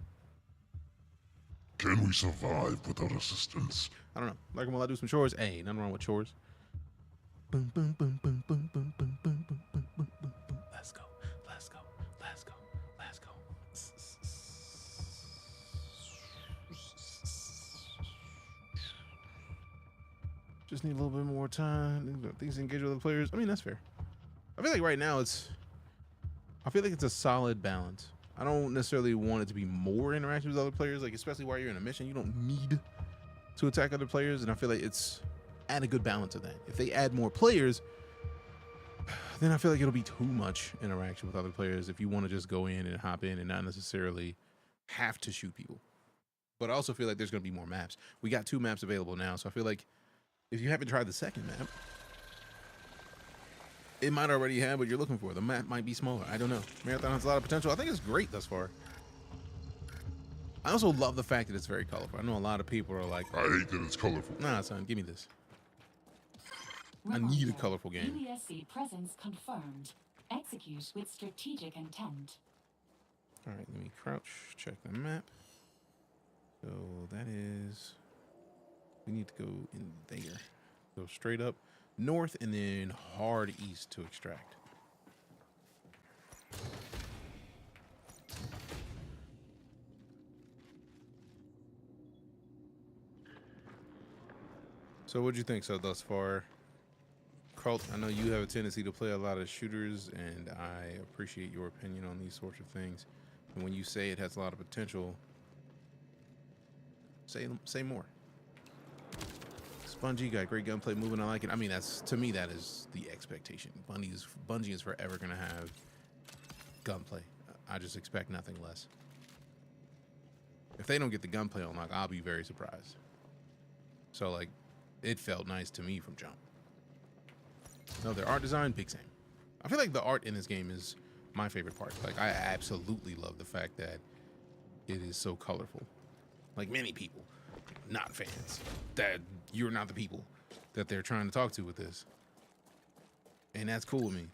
Can we survive without assistance? I don't know. Like, will I do some chores? Hey, nothing wrong with chores. Boom, boom, boom, boom, boom, boom, boom, boom, boom, boom, boom, boom. Let's go. Let's go. Let's go. Let's go. Just need a little bit more time. Things to engage with other players. I mean, that's fair. I feel like right now it's a solid balance. I don't necessarily want it to be more interactions with other players, like especially while you're in a mission. You don't need to attack other players, and I feel like it's at a good balance of that. If they add more players, then I feel like it'll be too much interaction with other players if you want to just go in and hop in and not necessarily have to shoot people. But I also feel like there's going to be more maps. We got 2 maps available now, so I feel like if you haven't tried the second map, it might already have what you're looking for. The map might be smaller. I don't know. Marathon has a lot of potential. I think it's great thus far. I also love the fact that it's very colorful. I know a lot of people are like, I hate that it's colorful. Nah, son, give me this. I need a colorful game. UESC presence confirmed. Execute with strategic intent. All right, let me crouch, check the map. So that is, we need to go in there. Go straight up north and then hard east to extract. So what'd you think so thus far? Colt, I know you have a tendency to play a lot of shooters, and I appreciate your opinion on these sorts of things. And when you say it has a lot of potential, say more. Bungie got great gunplay moving. I like it. I mean, that's, to me, that is the expectation. Bungie is forever going to have gunplay. I just expect nothing less. If they don't get the gunplay unlock, I'll be very surprised. So, like, it felt nice to me from jump. No, their art design, big same. I feel like the art in this game is my favorite part. Like, I absolutely love the fact that it is so colorful. Like many people, not fans, that you're not the people that they're trying to talk to with this. And that's cool with me.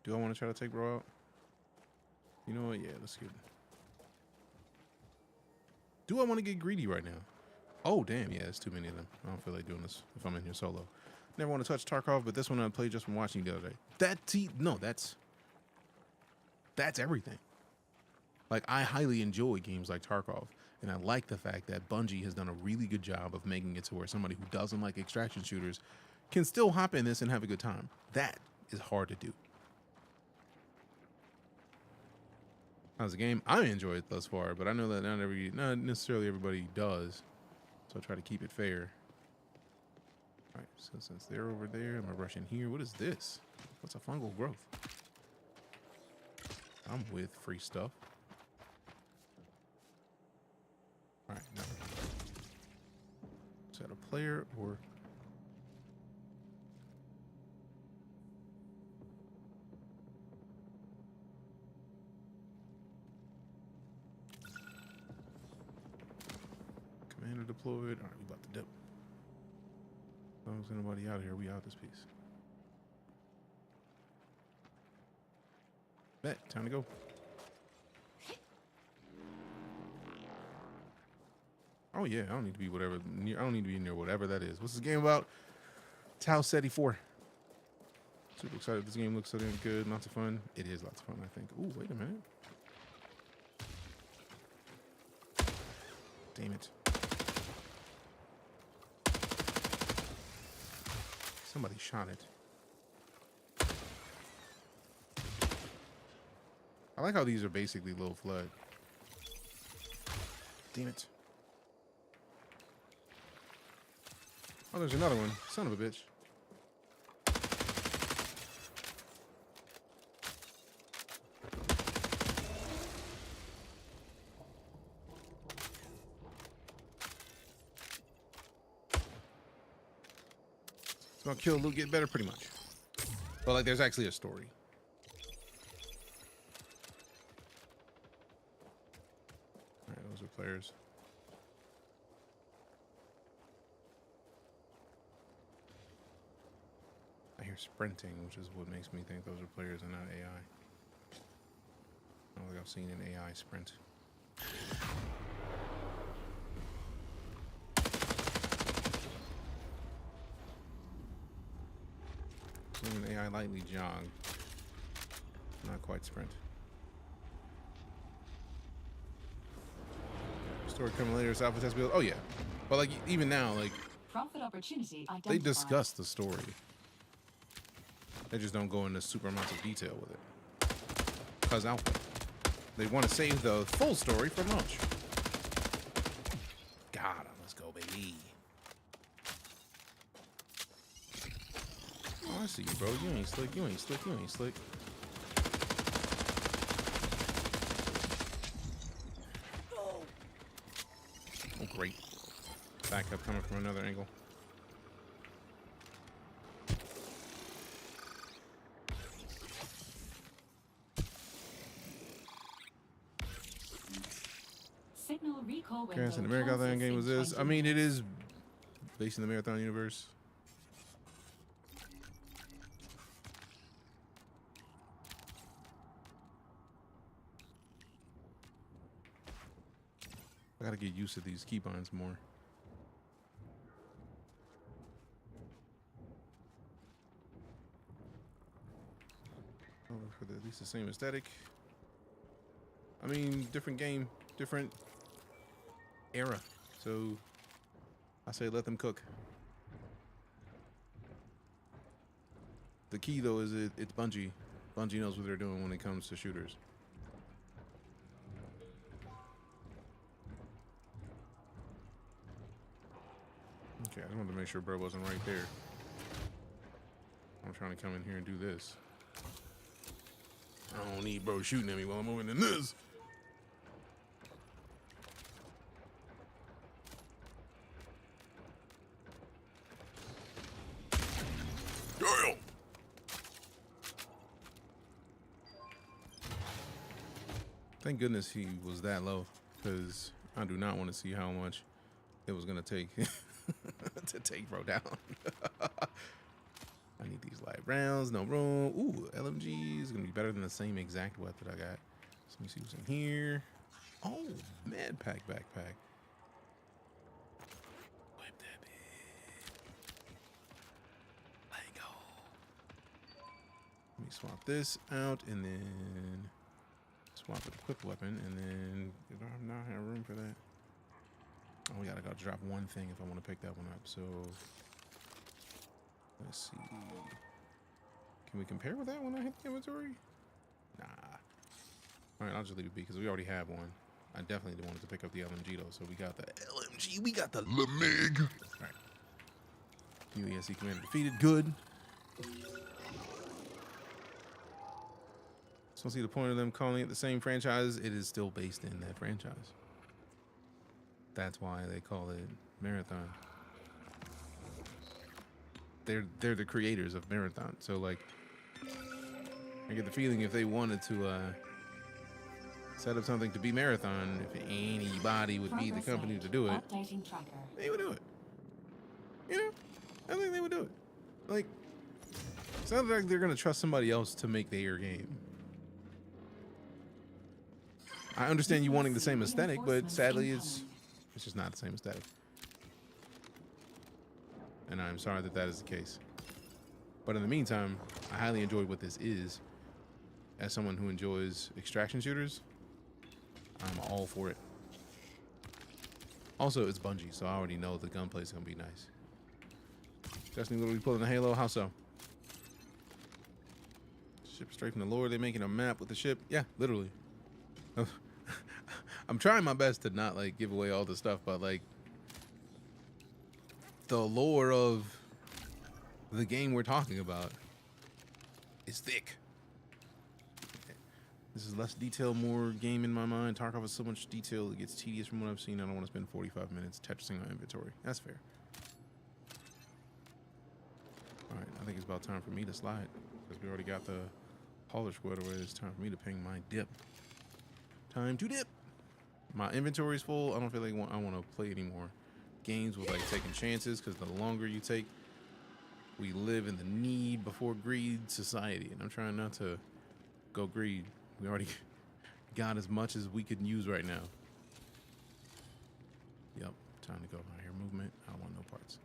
Do I want to try to take bro out? You know what? Yeah, let's get it. Do I want to get greedy right now? Oh, damn. Yeah, there's too many of them. I don't feel like doing this if I'm in here solo. Never want to touch Tarkov, but this one I played just from watching the other day. That's everything. Like, I highly enjoy games like Tarkov, and I like the fact that Bungie has done a really good job of making it to where somebody who doesn't like extraction shooters can still hop in this and have a good time. That is hard to do. How's the game? I enjoy it thus far, but I know that not necessarily everybody does, so I try to keep it fair. All right, so since they're over there, I'm gonna rush in here. What is this? What's a fungal growth? I'm with free stuff. All right, now. Is that a player or? Commander deployed. All right, we about to dip. As long as anybody out here, we out this piece. Bet, time to go. Oh yeah, I don't need to be whatever. I don't need to be near whatever that is. What's this game about? Tau Ceti IV. Super excited. This game looks so damn good. Lots of fun. It is lots of fun, I think. Ooh, wait a minute. Damn it. Somebody shot it. I like how these are basically low flood. Damn it. Oh, there's another one. Son of a bitch. It's about kill, loot, get better, pretty much. But like, there's actually a story. All right, those are players. I hear sprinting, which is what makes me think those are players and not AI. I don't think I've seen an AI sprint. Seen an AI lightly jog. Not quite sprint. Story coming later, it's alpha test build. Oh yeah. But like, even now, like, Profit opportunity identified. they discuss the story. They just don't go into super amounts of detail with it. Because alpha. They want to save the full story for launch. Got him. Let's go, baby. Oh, I see you, bro. You ain't slick. You ain't slick. You ain't slick. Oh, great. Backup coming from another angle. Signal recall window. Current in the Marathon game was this. I mean, it is based in the Marathon universe. I gotta get used to these keybinds more. Oh, for at least the same aesthetic. I mean, different game, different era. So I say let them cook. The key though is it's Bungie. Bungie knows what they're doing when it comes to shooters. Okay, I just wanted to make sure bro wasn't right there. I'm trying to come in here and do this. I don't need bro shooting at me while I'm moving in this. Damn. Thank goodness he was that low, because I do not want to see how much it was gonna take to take bro down. I need these light rounds, no room. Ooh, LMG is gonna be better than the same exact weapon I got. So let me see what's in here. Oh, med pack backpack. Wipe that bit. Let go. Let me swap this out and then swap it equipped weapon, and then I do not have room for that. Oh, we gotta go drop one thing if I want to pick that one up. So let's see. Can we compare with that when I hit the inventory? Nah. All right, I'll just leave it be because we already have one. I definitely wanted to pick up the LMG though, so we got the LMG. We got the LMG. All right. UASC commander defeated. Good. So see the point of them calling it the same franchise. It is still based in that franchise. That's why they call it Marathon. They're the creators of Marathon. So like, I get the feeling if they wanted to set up something to be Marathon, if anybody would be the company to do it, they would do it. You know, I think they would do it. Like, it's not like they're gonna trust somebody else to make their game. I understand you wanting the same aesthetic, but sadly it's just not the same aesthetic. And I'm sorry that that is the case. But in the meantime, I highly enjoyed what this is. As someone who enjoys extraction shooters, I'm all for it. Also, it's Bungie, so I already know the gunplay is gonna be nice. Destiny literally pulling a Halo, how so? Ship straight from the lore, they making a map with the ship. Yeah, literally. I'm trying my best to not like give away all the stuff, but like the lore of the game we're talking about is thick. This is less detail, more game in my mind. Tarkov is so much detail, it gets tedious from what I've seen. I don't want to spend 45 minutes Tetrising my inventory. That's fair. All right, I think it's about time for me to slide because we already got the hauler squad away. It's time for me to ping my dip. Time to dip. My inventory is full. I don't feel like I want to play any more games with like taking chances, because the longer you take, we live in the need before greed society, and I'm trying not to go greed. We already got as much as we could use right now. Yep, time to go. I hear movement. I don't want no parts.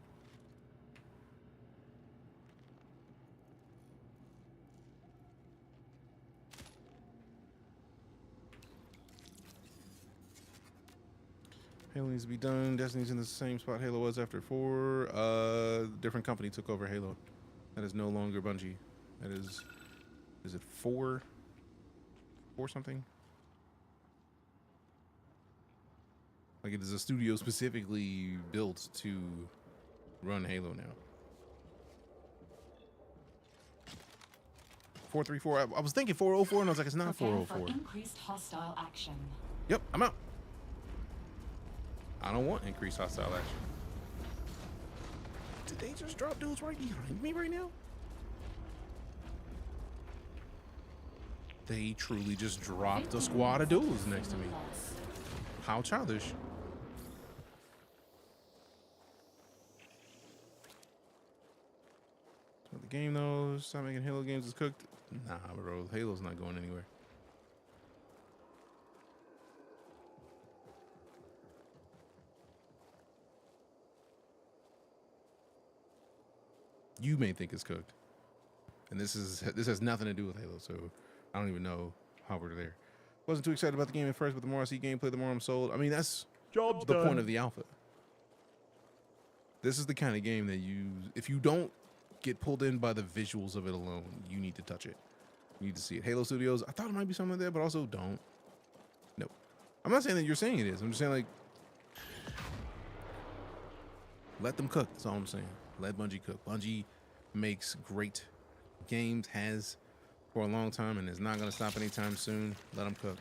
Halo needs to be done. Destiny's in the same spot Halo was after 4. Different company took over Halo. That is no longer Bungie. That is it 4? 4 something? Like it is a studio specifically built to run Halo now. 434. I was thinking 404, and I was like, it's not 404. Increased hostile action. Yep, I'm out. I don't want increased hostile action. Did they just drop dudes right behind me right now? They truly just dropped a squad of dudes next to me. How childish. So the game knows. Stop making Halo games is cooked. Nah, bro. Halo's not going anywhere. You may think it's cooked, and this has nothing to do with Halo, so I don't even know how we're there. Wasn't too excited about the game at first, but the more I see gameplay, the more I'm sold. I mean, that's the point of the alpha. This is the kind of game that if you don't get pulled in by the visuals of it alone, you need to touch it. You need to see it. Halo Studios, I thought it might be something like that, but also don't. No, I'm not saying that you're saying it is. I'm just saying, like, let them cook. That's all I'm saying. Let Bungie cook. Bungie makes great games, has for a long time, and is not going to stop anytime soon. Let them cook.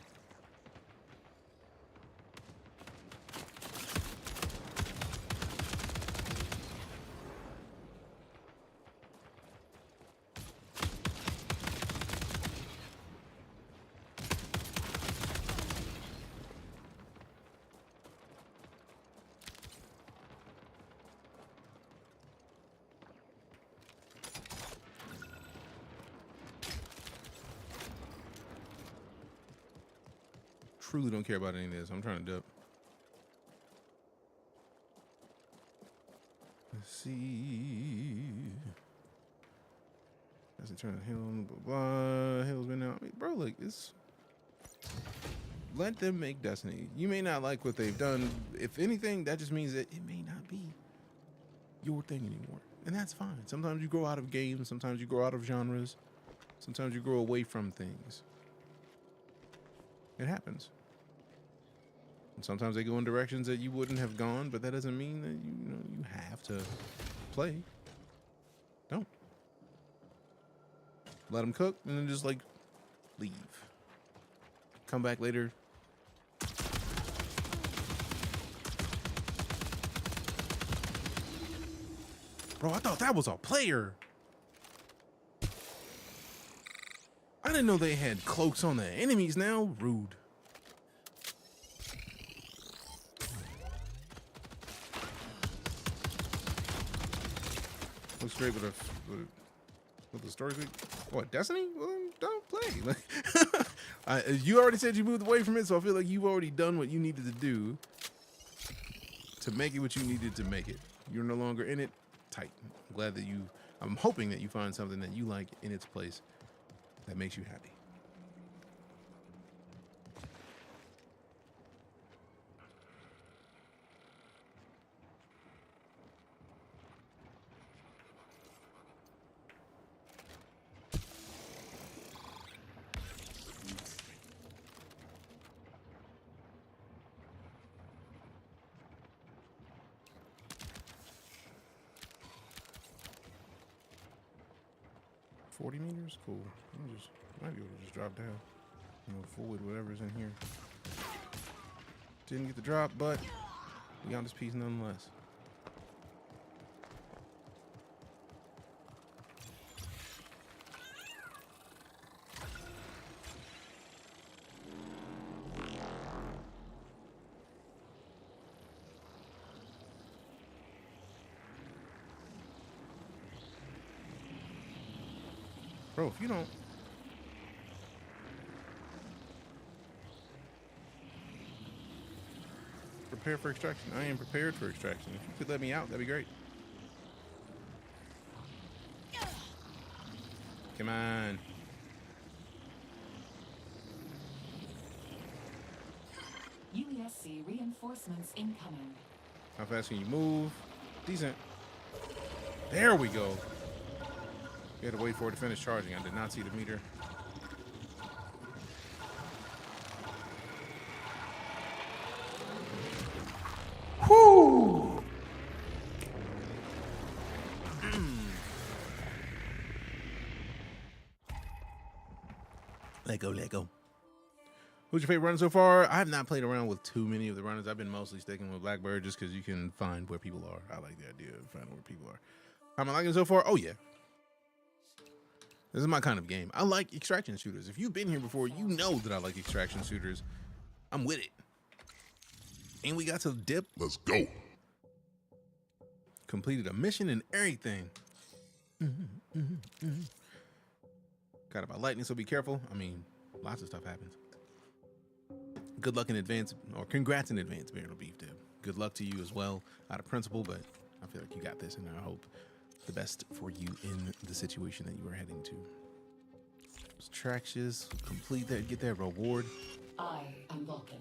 truly don't care about any of this. I'm trying to dip. Let's see. That's a turn of Halo, blah, blah. Halo's been out. I mean, bro, like, it's. Let them make Destiny. You may not like what they've done. If anything, that just means that it may not be your thing anymore. And that's fine. Sometimes you grow out of games. Sometimes you grow out of genres. Sometimes you grow away from things. It happens. And sometimes they go in directions that you wouldn't have gone, but that doesn't mean that you have to play. Don't. Let them cook and then just like leave. Come back later. Bro, I thought that was a player. I didn't know they had cloaks on the enemies now. Rude. Looks great with the story. What, Destiny? Well, then don't play. Like, you already said you moved away from it, so I feel like you've already done what you needed to do to make it what you needed to make it. You're no longer in it. Tight. I'm glad that I'm hoping that you find something that you like in its place that makes you happy. Cool. Might be able to just drop down. Forward whatever's in here. Didn't get the drop, but we got this piece nonetheless. Bro, if you don't. Prepare for extraction. I am prepared for extraction. If you could let me out, that'd be great. Come on. UESC reinforcements incoming. How fast can you move? Decent. There we go. You had to wait for it to finish charging. I did not see the meter. Whoo! Let go. Who's your favorite runner so far? I have not played around with too many of the runners. I've been mostly sticking with Blackbird just because you can find where people are. I like the idea of finding where people are. How am I liking it so far? Oh, yeah. This is my kind of game. I like extraction shooters. If you've been here before, you know that I like extraction shooters. I'm with it. And we got to dip. Let's go. Completed a mission and everything. Got about lightning, so be careful. I mean, lots of stuff happens. Good luck in advance, or congrats in advance, Marital Beef Dib. Good luck to you as well, out of principle, but I feel like you got this, and I hope the best for you in the situation that you are heading to. Traxxas, complete that, get that reward. I am Vulcan.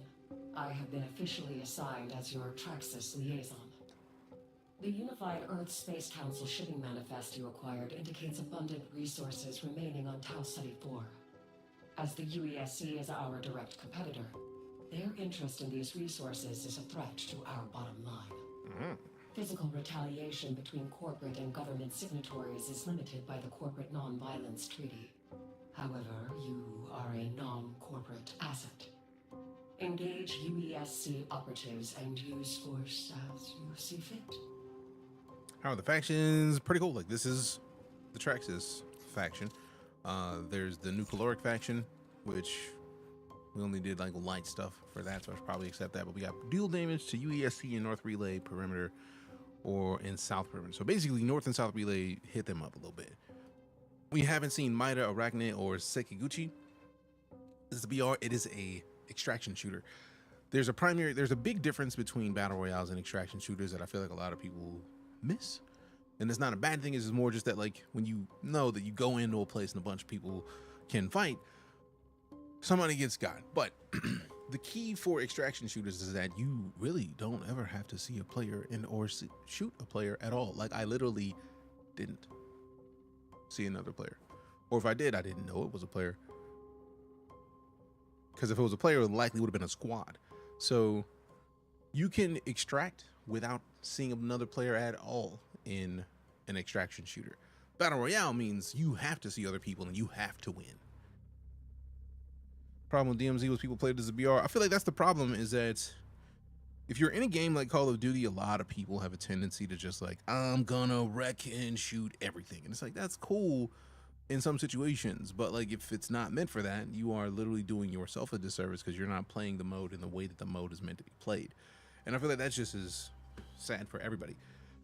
I have been officially assigned as your Traxxas liaison. The Unified Earth Space Council shipping manifest you acquired indicates abundant resources remaining on Tau Ceti IV. As the UESC is our direct competitor, their interest in these resources is a threat to our bottom line. Physical retaliation between corporate and government signatories is limited by the Corporate Non-Violence Treaty. However, you are a non-corporate asset. Engage UESC operatives and use force as you see fit. How are the factions? Pretty cool. Like, this is the Traxxas faction. There's the New Caloric faction, which we only did like light stuff for that, so I should probably accept that. But we got dual damage to UESC and North Relay Perimeter, or in South Perimeter. So basically, North and South Relay hit them up a little bit. We haven't seen Maida, Arachne, or Sekiguchi. This is the BR. It is a extraction shooter. There's a big difference between battle royales and extraction shooters that I feel like a lot of people miss. And it's not a bad thing, it's more just that, like, when you know that you go into a place and a bunch of people can fight, somebody gets got. But the key for extraction shooters is that you really don't ever have to see a player or shoot a player at all. Like, I literally didn't see another player. Or if I did, I didn't know it was a player. Because if it was a player, it likely would have been a squad. So you can extract without seeing another player at all in an extraction shooter. Battle Royale means you have to see other people and you have to win. Problem with DMZ was people played as a BR. I feel like that's the problem, is that if you're in a game like Call of Duty, a lot of people have a tendency to just like, I'm gonna wreck and shoot everything. And it's like, that's cool in some situations, but like if it's not meant for that, you are literally doing yourself a disservice because you're not playing the mode in the way that the mode is meant to be played. And I feel like that's just as sad for everybody.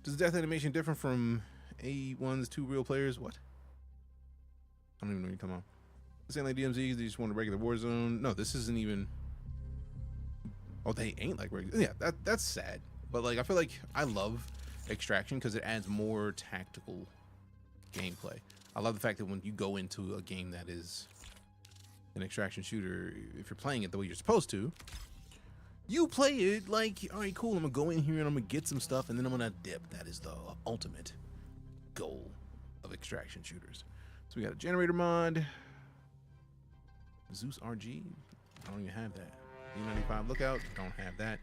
Does the death animation different from A1's 2 real players? What? I don't even know what you're talking about. This ain't like DMZ, they just want a regular Warzone. No, this isn't even. Oh, they ain't like regular. Yeah, that's sad. But like, I feel like I love extraction because it adds more tactical gameplay. I love the fact that when you go into a game that is an extraction shooter, if you're playing it the way you're supposed to, you play it like, all right, cool, I'm gonna go in here and I'm gonna get some stuff and then I'm gonna dip. That is the ultimate goal of extraction shooters. So we got a generator mod, Zeus RG, I don't even have that. E95 lookout, don't have that.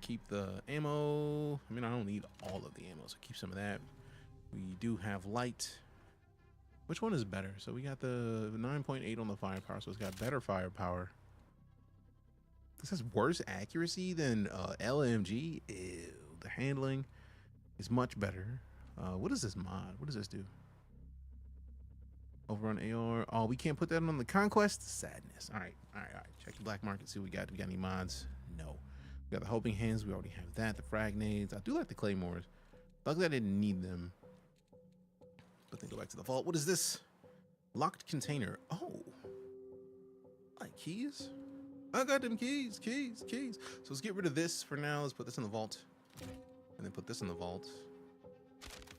Keep the ammo. I mean, I don't need all of the ammo, so keep some of that. We do have light. Which one is better? So we got the 9.8 on the firepower, so it's got better firepower. This has worse accuracy than LMG. Ew, the handling is much better. What is this mod? What does this do? Overrun AR. Oh, we can't put that on the Conquest? Sadness. All right. Check the black market, see what we got. Do we got any mods? No. We got the Helping Hands. We already have that. The Frag Nades. I do like the Claymores. Luckily, I didn't need them. But then go back to the vault. What is this? Locked container. Oh. Like keys? I got them keys. So let's get rid of this for now. Let's put this in the vault. And then put this in the vault.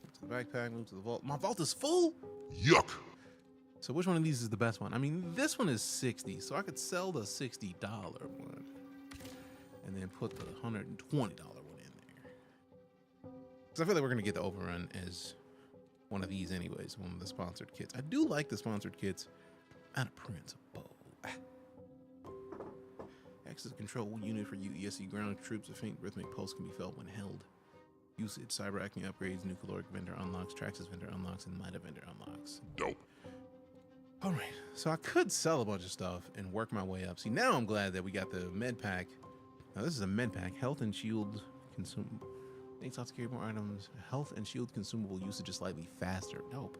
Move to the backpack. Move to the vault. My vault is full? Yuck. So which one of these is the best one? I mean, this one is 60, so I could sell the $60 one and then put the $120 one in there. Because I feel like we're going to get the overrun as one of these anyways, one of the sponsored kits. I do like the sponsored kits out of principle. Acts as a control unit for UESC ground troops. A faint rhythmic pulse can be felt when held. Usage, cyber acne upgrades, new caloric vendor unlocks, Traxxas vendor unlocks, and Mida vendor unlocks. Dope. All right, so I could sell a bunch of stuff and work my way up. See, now I'm glad that we got the med pack. Now this is a med pack. Health and shield consumable. Thanks to carry more items. Health and shield consumable usage is slightly faster. Nope.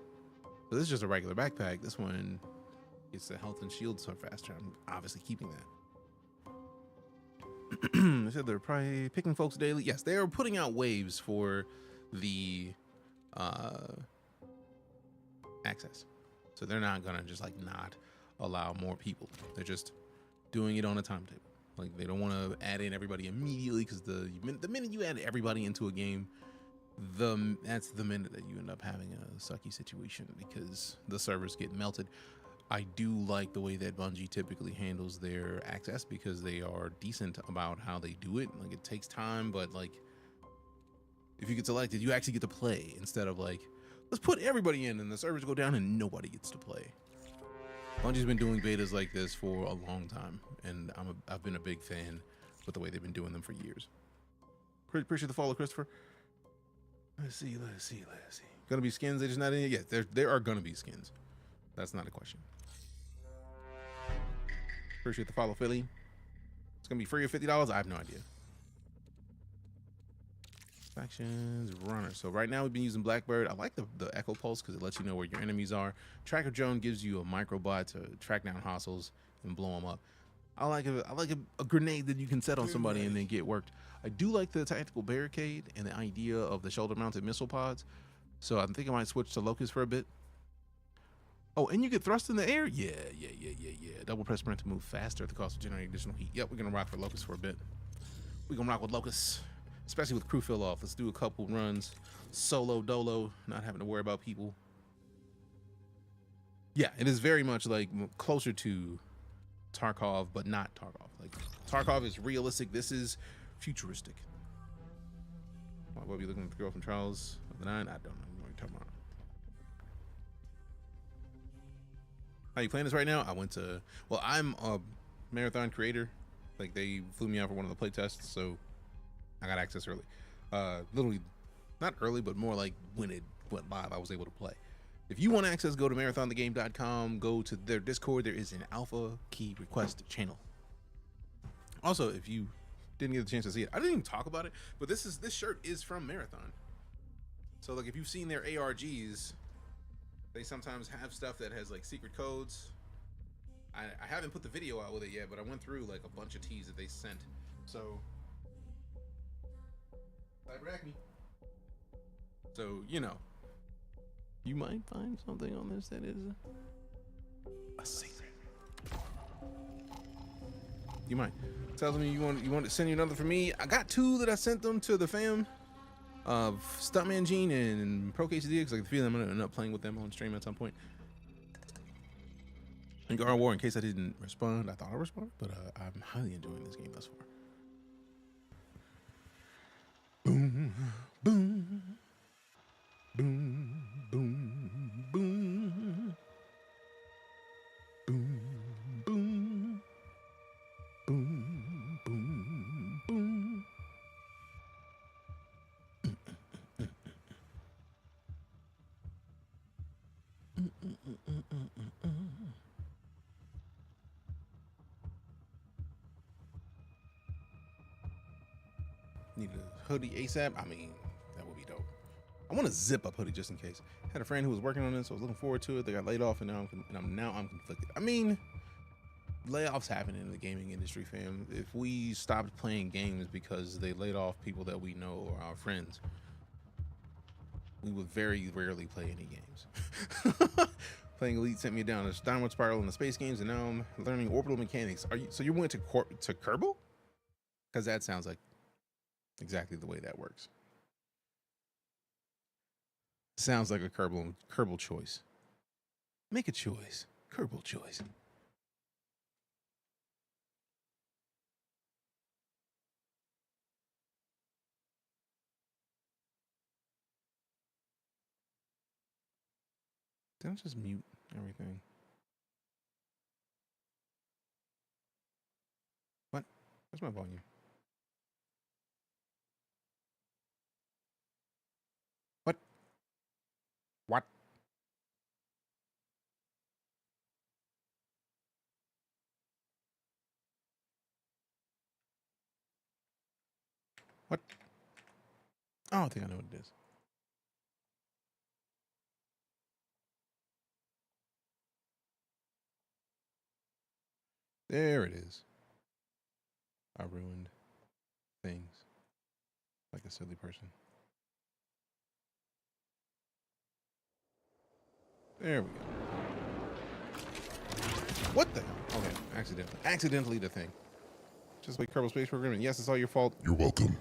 So this is just a regular backpack. This one gets the health and shield so faster. I'm obviously keeping that. They said they're probably picking folks daily. Yes, they are putting out waves for the access. So they're not gonna just like not allow more people. They're just doing it on a timetable. Like they don't want to add in everybody immediately because the minute you add everybody into a game, that's the minute that you end up having a sucky situation because the servers get melted. I do like the way that Bungie typically handles their access because they are decent about how they do it. Like it takes time, but like if you get selected, you actually get to play instead of like, let's put everybody in and the servers go down and nobody gets to play. Bungie's been doing betas like this for a long time, and I've been a big fan with the way they've been doing them for years. Appreciate the follow, Christopher. Let's see. Gonna be skins? They're just not in it yet. There are gonna be skins. That's not a question. Appreciate the follow, Philly. It's gonna be free of $50. I have no idea. Factions, runner. So right now we've been using Blackbird. I like the Echo Pulse because it lets you know where your enemies are. Tracker Drone gives you a microbot to track down hostiles and blow them up. I like a grenade that you can set on somebody and then get worked. I do like the tactical barricade and the idea of the shoulder mounted missile pods. So I think I might switch to Locust for a bit. Oh, and you get thrust in the air? Yeah. Double press sprint to move faster at the cost of generating additional heat. Yep, we're gonna rock for Locust for a bit. We're gonna rock with Locust, especially with crew fill off. Let's do a couple runs. Solo dolo, not having to worry about people. Yeah, it is very much like closer to Tarkov, but not Tarkov. Like Tarkov is realistic. This is futuristic. What are you looking at the girl from Charles of the Nine? I don't know what you're talking about. How you playing this right now? I went to, well, I'm a marathon creator. Like they flew me out for one of the play tests, so I got access early. Literally, not early, but more like when it went live, I was able to play. If you want access, go to marathonthegame.com, go to their Discord. There is an alpha key request channel. Also, if you didn't get a chance to see it, I didn't even talk about it, but this shirt is from Marathon. So like if you've seen their ARGs, they sometimes have stuff that has like secret codes. I haven't put the video out with it yet, but I went through like a bunch of teas that they sent. So cybernetic. So, you know, you might find something on this that is a secret. You might. Tells me you want to send you another for me. I got 2 that I sent them to the fam of Stuntman Gene and Pro KCD, because I can feel I'm gonna end up playing with them on stream at some point. And Gar War, in case I didn't respond, I thought I responded, but I'm highly enjoying this game thus far. Boom, boom, boom, boom, boom, boom, boom, boom, boom, boom. Need a hoodie ASAP. I mean, that would be dope. I want a zip up hoodie just in case. Had a friend who was working on this, so I was looking forward to it. They got laid off, and now I'm conflicted. I mean, layoffs happen in the gaming industry, fam. If we stopped playing games because they laid off people that we know or our friends, we would very rarely play any games. Playing Elite sent me down a downward spiral in the space games, and now I'm learning orbital mechanics. So you went to Kerbal? Because that sounds like exactly the way that works. Sounds like a Kerbal choice. Make a choice. Kerbal choice. Did I just mute everything? What? Where's my volume? What? What? What? Oh, I think I know what it is. There it is. I ruined things like a silly person. There we go. What the hell? Okay, accidentally the thing. Just like Kerbal Space Program, and yes, it's all your fault. You're welcome.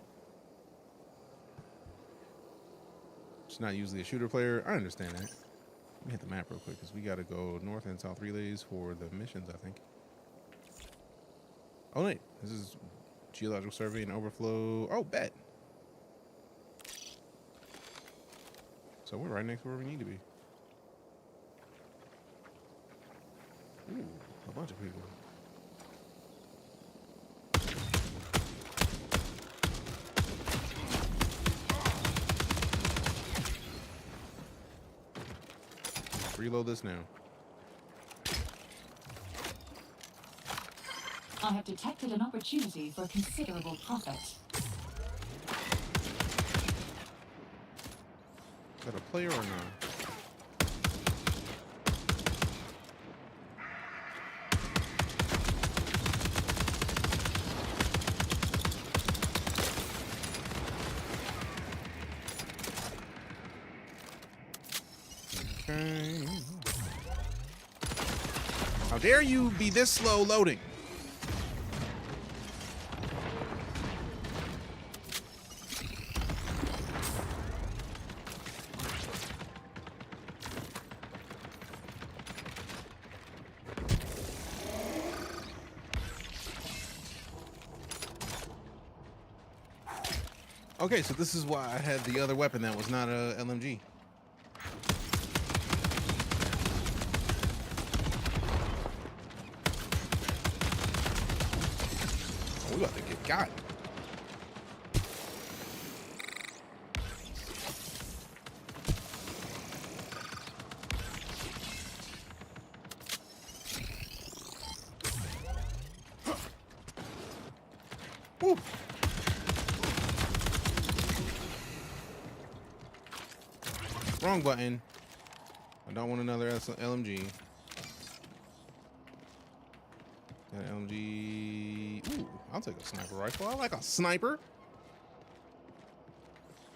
It's not usually a shooter player. I understand that. Let me hit the map real quick, because we got to go north and south relays for the missions, I think. Oh, wait. This is geological survey and overflow. Oh, bet. So we're right next to where we need to be. Ooh, a bunch of people. Reload this now. I have detected an opportunity for considerable profit. Is that a player or not? Okay. How dare you be this slow loading? Okay, so this is why I had the other weapon that was not a LMG. Oh, we about to get got. Woo. Wrong button. I don't want another LMG. That LMG. Ooh, I'll take a sniper rifle. I like a sniper.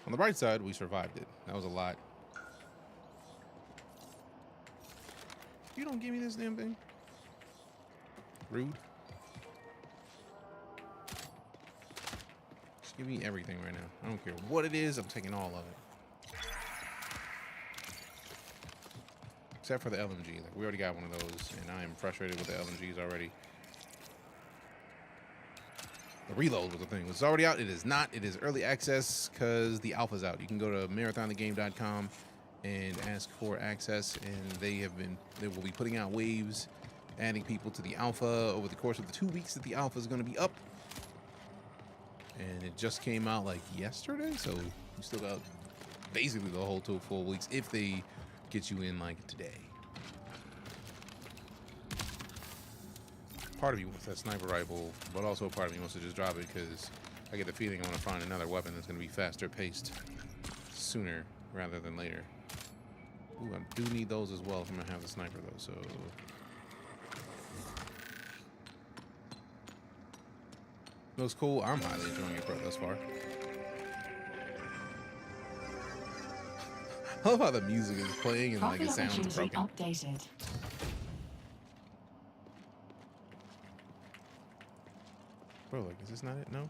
On the bright side, we survived it. That was a lot. You don't give me this damn thing. Rude. Just give me everything right now. I don't care what it is. I'm taking all of it. Except for the LMG. Like, we already got one of those, and I am frustrated with the LMGs already. The reload was the thing. It's already out. It is not. It is early access because the alpha's out. You can go to marathonthegame.com and ask for access, and they will be putting out waves, adding people to the alpha over the course of the 2 weeks that the alpha is going to be up. And it just came out like yesterday, so you still got basically the whole 2 full weeks if they get you in like today. Part of me wants that sniper rifle, but also part of me wants to just drop it because I get the feeling I want to find another weapon that's going to be faster paced sooner rather than later. Ooh, I do need those as well if I'm going to have the sniper though, so. That was cool. I'm highly enjoying it thus far. I love how the music is playing and like it sounds broken. Updated. Bro, like, is this not it? No?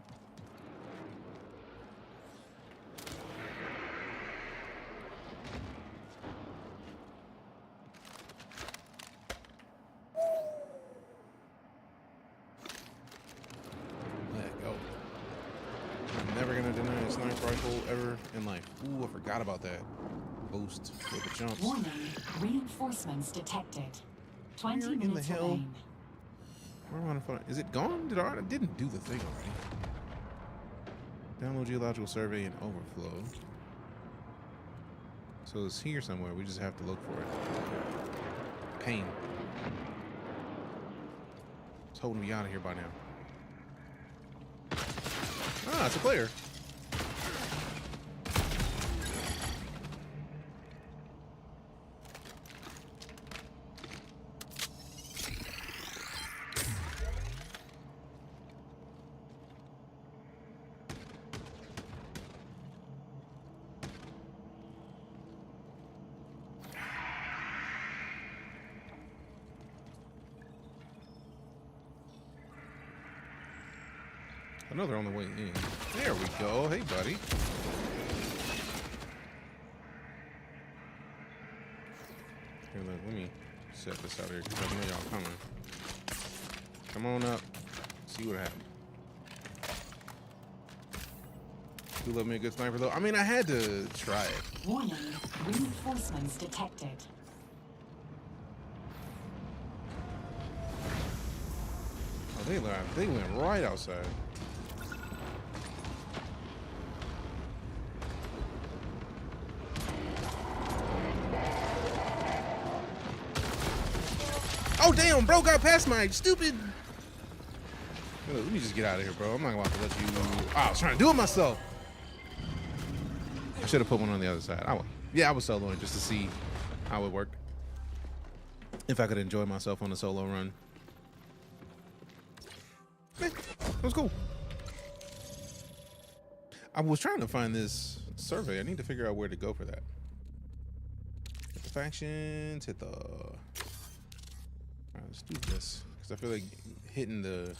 Let go. I'm never gonna deny a sniper rifle ever in life. Ooh, I forgot about that. Boost with the jumps. Warning, reinforcements detected. 20 Where in the minutes hell? remain. Where am I gonna find? Is it gone? I didn't do the thing already. Download geological survey and overflow. So it's here somewhere. We just have to look for it. Pain. It's holding me out of here by now. Ah, it's a player. I know they're on the way in. There we go. Hey, buddy. Here, look, let me set this out here because I know y'all coming. Come on up. See what happens. You love me a good sniper, though. I mean, I had to try it. Warning, reinforcements detected. Oh, they went right outside. Oh, damn, bro got past my stupid. Let me just get out of here, bro. I'm not about to let you. Oh, I was trying to do it myself. I should have put one on the other side. I was soloing just to see how it worked. If I could enjoy myself on a solo run. It was cool. I was trying to find this survey. I need to figure out where to go for that. Hit the factions, hit the... Let's do this because I feel like hitting the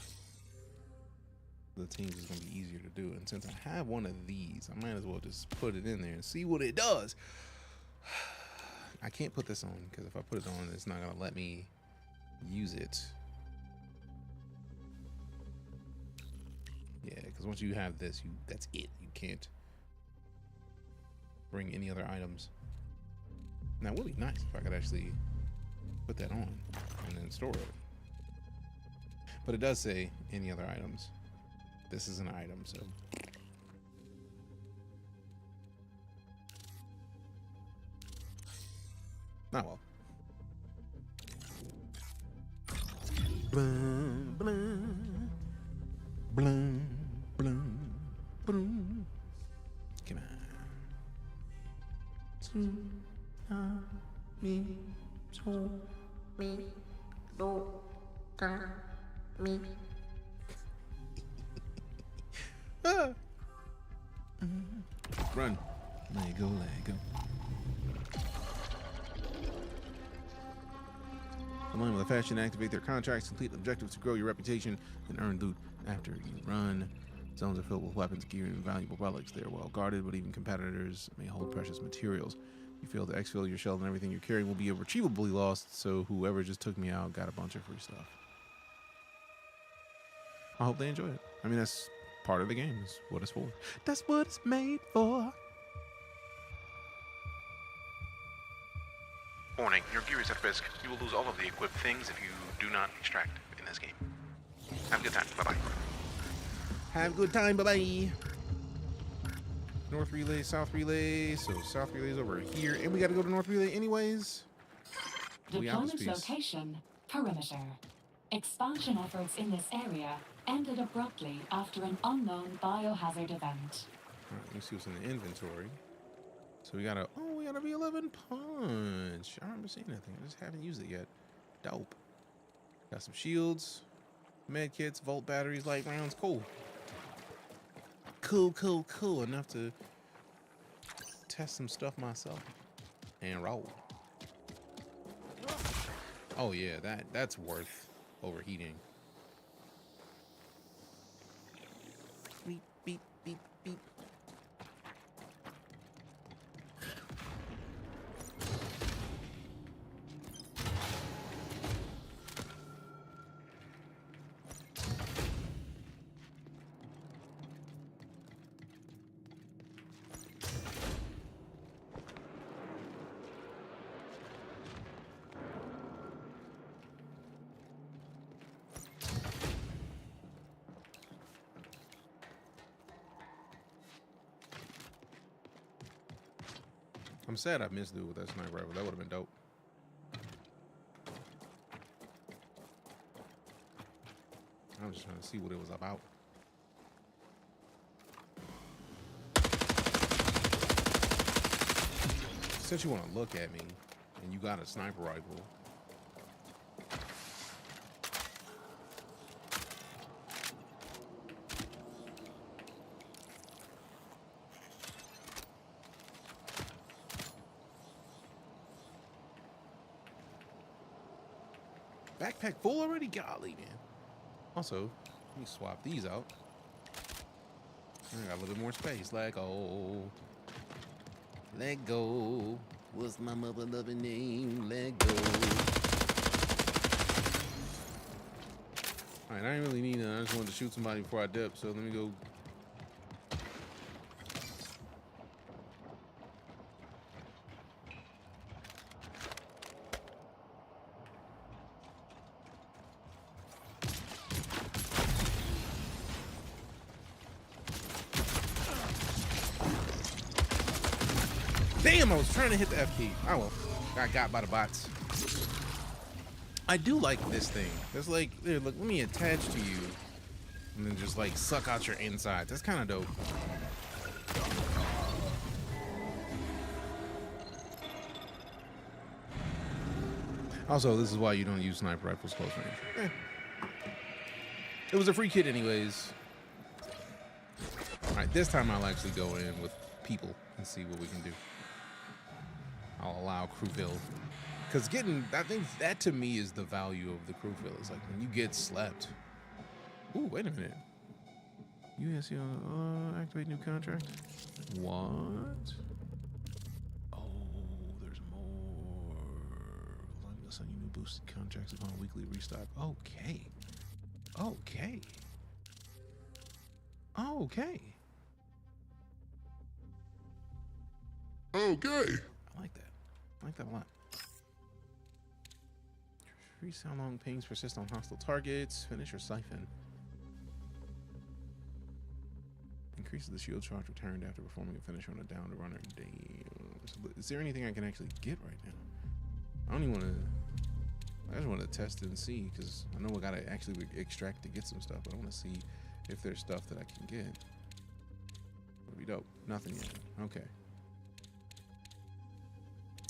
teams is gonna be easier to do. And since I have one of these, I might as well just put it in there and see what it does. I can't put this on because if I put it on, it's not gonna let me use it. Yeah, because once you have this, that's it. You can't bring any other items. Now, it would be nice if I could actually put that on and then store it. But it does say any other items. This is an item, so. Not well. Blum, blum, blum, blum, blum. Can I? Me, so me, do, ta, me. Run. Let go, let go. Align with a fashion, activate their contracts, complete objectives to grow your reputation, and earn loot after you run. Zones are filled with weapons, gear, and valuable relics. They are well guarded, but even competitors may hold precious materials. You fail to exfil your shell and everything you're carrying will be irretrievably lost, so whoever just took me out got a bunch of free stuff. I hope they enjoy it. I mean, that's part of the game, is what it's for. That's what it's made for. Warning, your gear is at risk. You will lose all of the equipped things if you do not extract in this game. Have a good time. Bye-bye. Have a good time. Bye-bye. North relay, south relay. So south relay is over here. And we got to go to north relay anyways. Deployment location, perimeter. Expansion efforts in this area ended abruptly after an unknown biohazard event. All right, let me see what's in the inventory. So we got a V11 punch. I remember seeing that thing. I just haven't used it yet. Dope. Got some shields, med kits, volt batteries, light rounds. Cool. Cool. Enough to test some stuff myself and roll. Oh yeah, that's worth overheating. Beep, beep, beep, beep. I'm sad I missed dude with that sniper rifle. That would have been dope. I'm just trying to see what it was about. Since you want to look at me and you got a sniper rifle, backpack full already? Golly, man. Also, let me swap these out. I got a little bit more space. Let go. Let go. What's my mother loving name? Let go. Alright, I didn't really need it. I just wanted to shoot somebody before I dip, so let me go. Damn, I was trying to hit the F key. Oh well, got got by the bots. I do like this thing. It's like, here, look, let me attach to you and then just like suck out your insides. That's kind of dope. Also, this is why you don't use sniper rifles close range. It was a free kit anyways. All right, this time I'll actually go in with people and see what we can do. I'll allow Because I think that to me is the value of the crew fill. It's like when you get slept. Ooh, wait a minute. USC activate new contract. What? Oh, there's more. I'll send you new boosted contracts upon weekly restock. Okay. Okay. Okay. Okay. I like that. I like that a lot. Increase how long pings persist on hostile targets. Finish or siphon. Increases the shield charge returned after performing a finish on a downed runner. Damn. So, is there anything I can actually get right now? I don't even want to. I just want to test it and see, because I know I gotta actually extract to get some stuff, but I want to see if there's stuff that I can get. Would be dope. Nothing yet. Okay.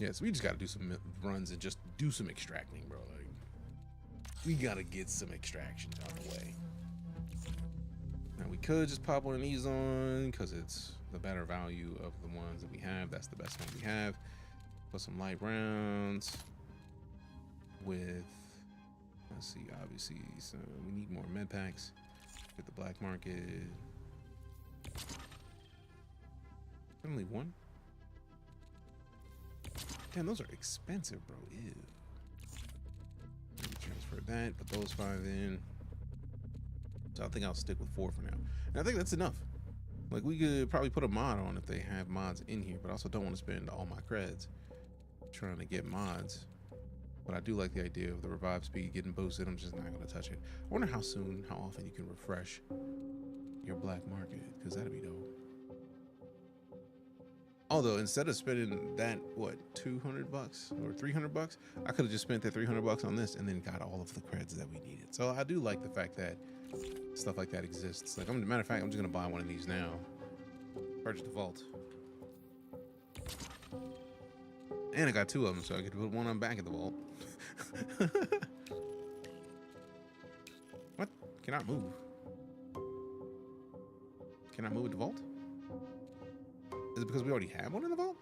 Yeah, so we just gotta do some runs and just do some extracting, bro. Like, we gotta get some extractions out of the way. Now we could just pop one of these on because it's the better value of the ones that we have. That's the best one we have. Put some light rounds with, let's see, obviously we need more med packs. Get the black market. Only one. Damn, those are expensive, bro. Ew. Maybe transfer that, put those 5 in. So I think I'll stick with 4 for now. And I think that's enough. Like, we could probably put a mod on if they have mods in here, but I also don't want to spend all my creds trying to get mods. But I do like the idea of the revive speed getting boosted. I'm just not going to touch it. I wonder how often you can refresh your black market, because that'd be dope. Although instead of spending that, what, 200 bucks or 300 bucks, I could have just spent that 300 bucks on this and then got all of the creds that we needed. So I do like the fact that stuff like that exists. Like, matter of fact, I'm just gonna buy one of these now. Purchase the vault. And I got 2 of them, so I could put one on back at the vault. What? Cannot move. Cannot move at the vault? Is it because we already have one in the vault?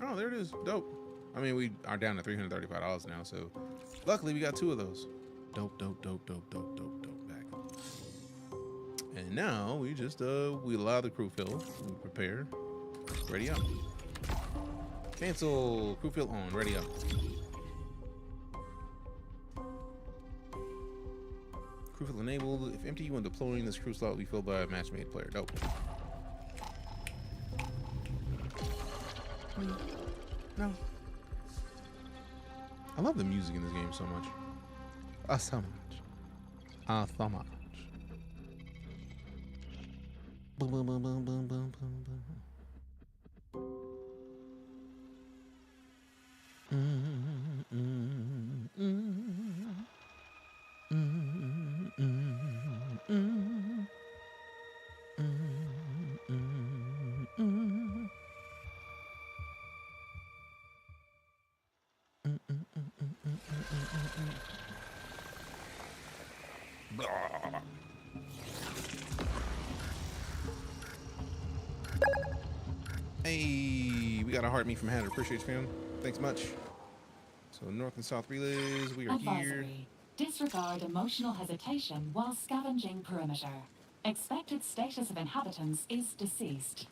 Oh, there it is. Dope. I mean, we are down to $335 now, so luckily we got 2 of those. Dope, dope, dope, dope, dope, dope, dope. Back. And now we just we allow the crew fill. We prepare. Ready up. Cancel. Crew fill on. Ready up. Crew fill enabled. If empty when deploying, this crew slot will be filled by a match-made player. Dope. No. I love the music in this game so much. So much. So much. Boom, boom, boom, boom, boom, boom, boom, boom. Hey, we got a heart meet from Hatter. Appreciate you, fam. Thanks much. So north and south relays, we are here. Disregard emotional hesitation while scavenging perimeter. Expected status of inhabitants is deceased.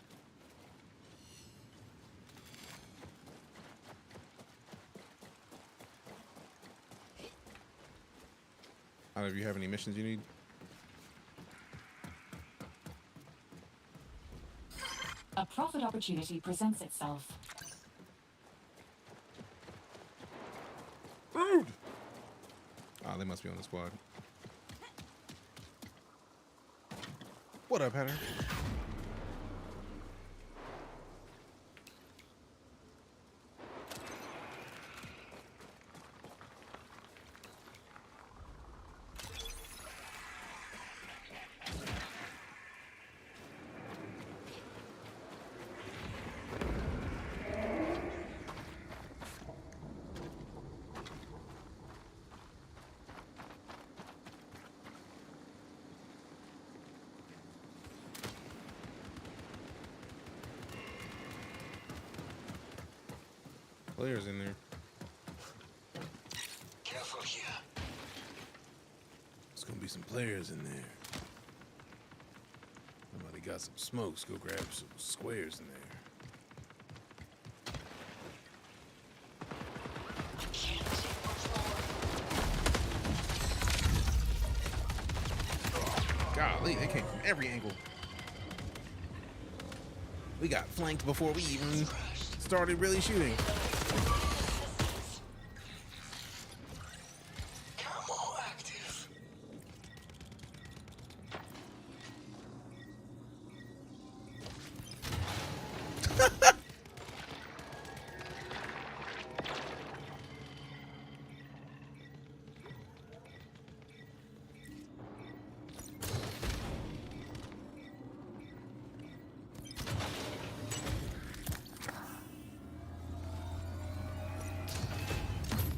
Either of you have any missions you need? A profit opportunity presents itself. Rude! Oh, they must be on the squad. What up, Hatter? Players in there. Careful here. There's gonna be some players in there. Somebody got some smokes. Go grab some squares in there. Golly, they came from every angle. We got flanked before we even started really shooting. Camo active.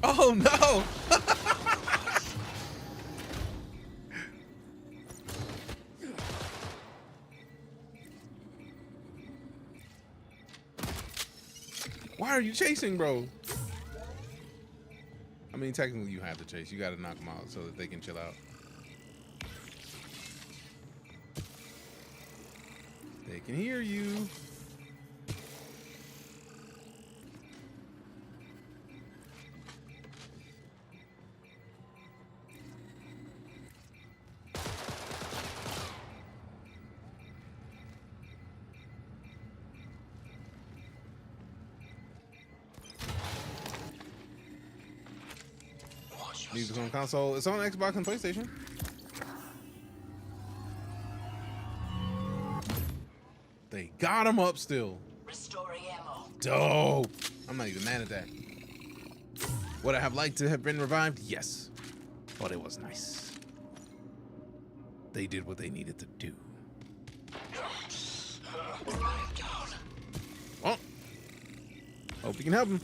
Oh no! Why are you chasing, bro? I mean, technically you have to chase. You gotta knock them out so that they can chill out. They can hear you. Music on console. It's on Xbox and PlayStation. They got him up still. Restoring ammo. Dope. I'm not even mad at that. Would I have liked to have been revived? Yes. But it was nice. They did what they needed to do. Oh. Hope you can help him.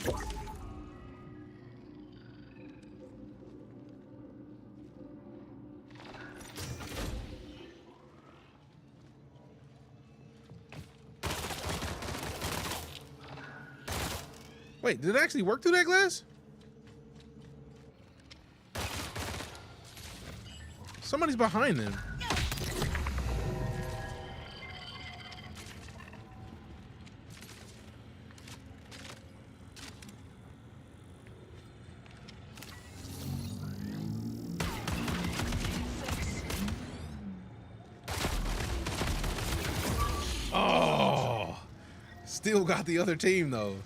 Wait, did it actually work through that glass? Somebody's behind them. Oh, still got the other team though.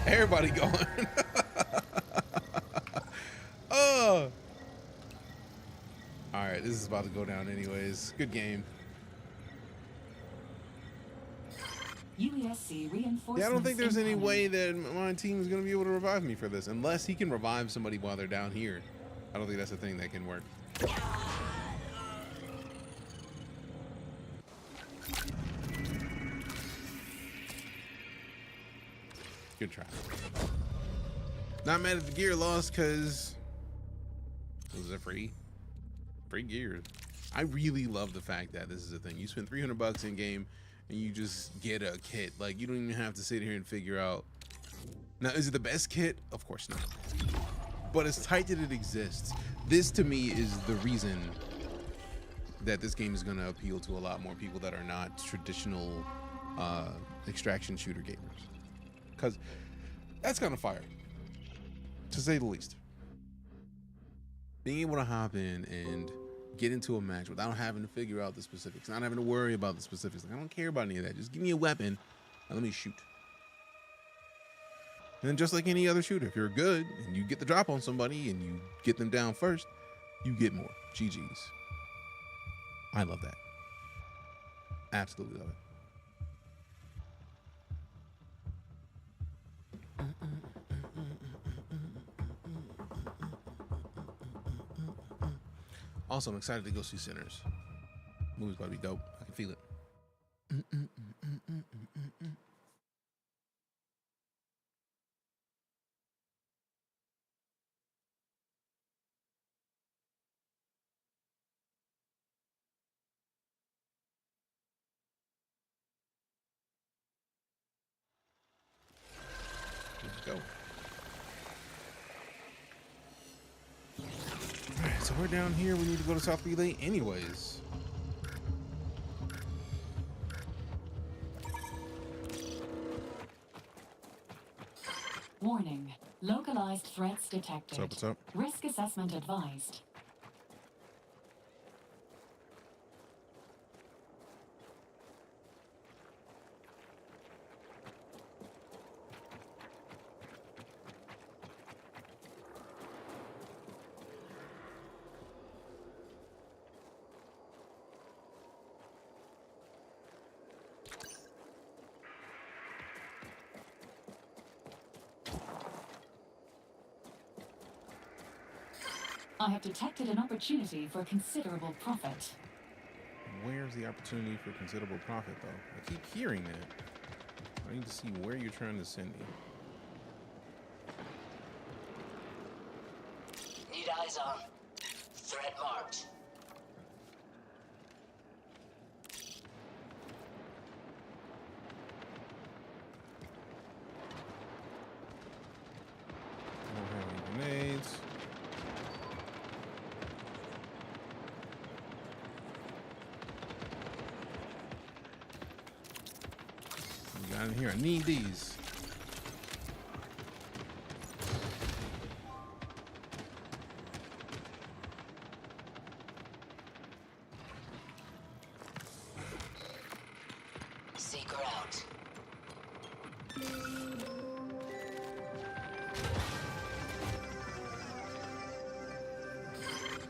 Everybody going. Oh. All right, this is about to go down anyways. Good game. UESC reinforcements. Yeah, I don't think there's any way that my team is going to be able to revive me for this, unless he can revive somebody while they're down here. I don't think that's a thing that can work. Good try. Not mad at the gear loss because it was a free gear. I really love the fact that this is a thing. You spend $300 in game and you just get a kit. Like, you don't even have to sit here and figure out. Now, is it the best kit? Of course not. But it's tight that it exists. This to me is the reason that this game is going to appeal to a lot more people that are not traditional extraction shooter gamers. Because that's kind of fire, to say the least. Being able to hop in and get into a match without having to figure out the specifics, not having to worry about the specifics. Like, I don't care about any of that. Just give me a weapon and let me shoot. And then just like any other shooter, if you're good and you get the drop on somebody and you get them down first, you get more. GG's. I love that. Absolutely love it. Also, I'm excited to go see Sinners. Movie's about to be dope. I can feel it. we're down here. We need to go to South Relay anyways. Warning. Localized threats detected. What's up? Risk assessment advised. I have detected an opportunity for considerable profit. Where's the opportunity for considerable profit, though? I keep hearing that. I need to see where you're trying to send me. Need eyes on. Threat marked. I don't have any grenades. We got in here. I need these. Seeker out.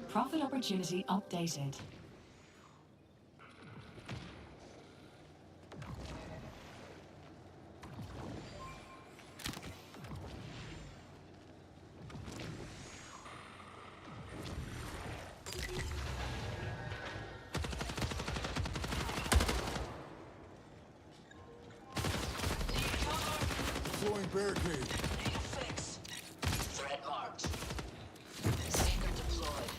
Profit opportunity updated. Deploying barricade. Need a fix. Threat marked. Seeker deployed.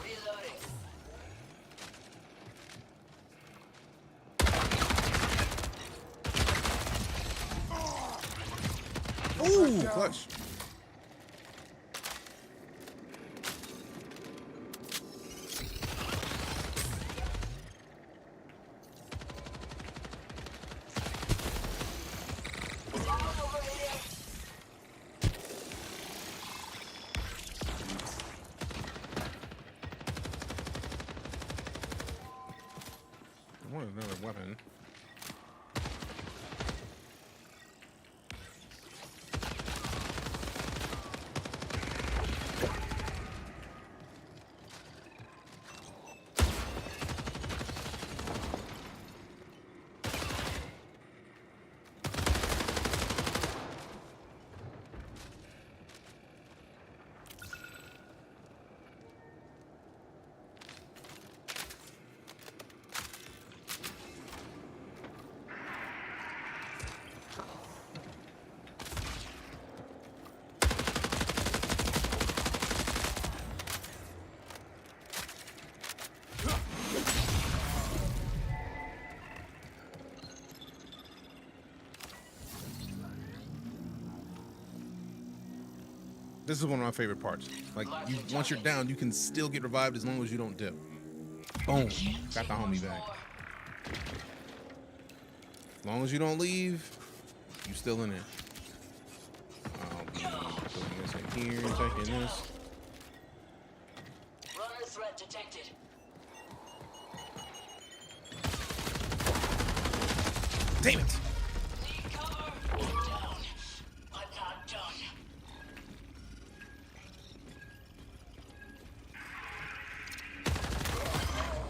Reloading. Ooh, clutch. Down over here. I want another weapon. This is one of my favorite parts. Like, once you're down, you can still get revived as long as you don't dip. Boom. Got the homie back. As long as you don't leave, you still in it. I'll be putting this in here, taking this. Runner threat detected. Damn it! Need cover. Down. I'm not done.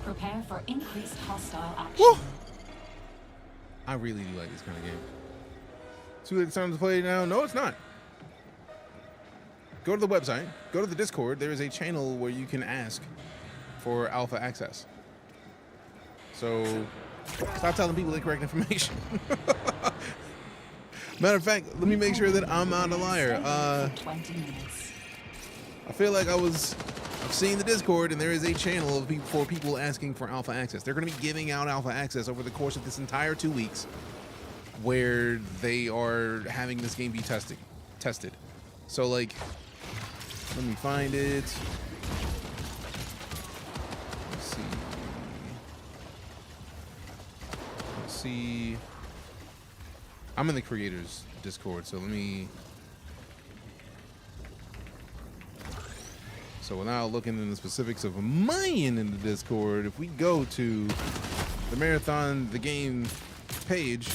Prepare for increased hostile action. Woo! I really do like this kind of game. Too late time to play now? No, it's not. Go to the website, go to the Discord. There is a channel where you can ask for alpha access. So Stop telling people incorrect information. Matter of fact, let me make sure that I'm not a liar. I feel like I've seen the Discord, and there is a channel of for people asking for alpha access. They're going to be giving out alpha access over the course of this entire 2 weeks, where they are having this game be tested. So, like, let me find it. Let's see. I'm in the creators Discord, so let me. So without looking into the specifics of mine in the Discord, if we go to the Marathon the Game page,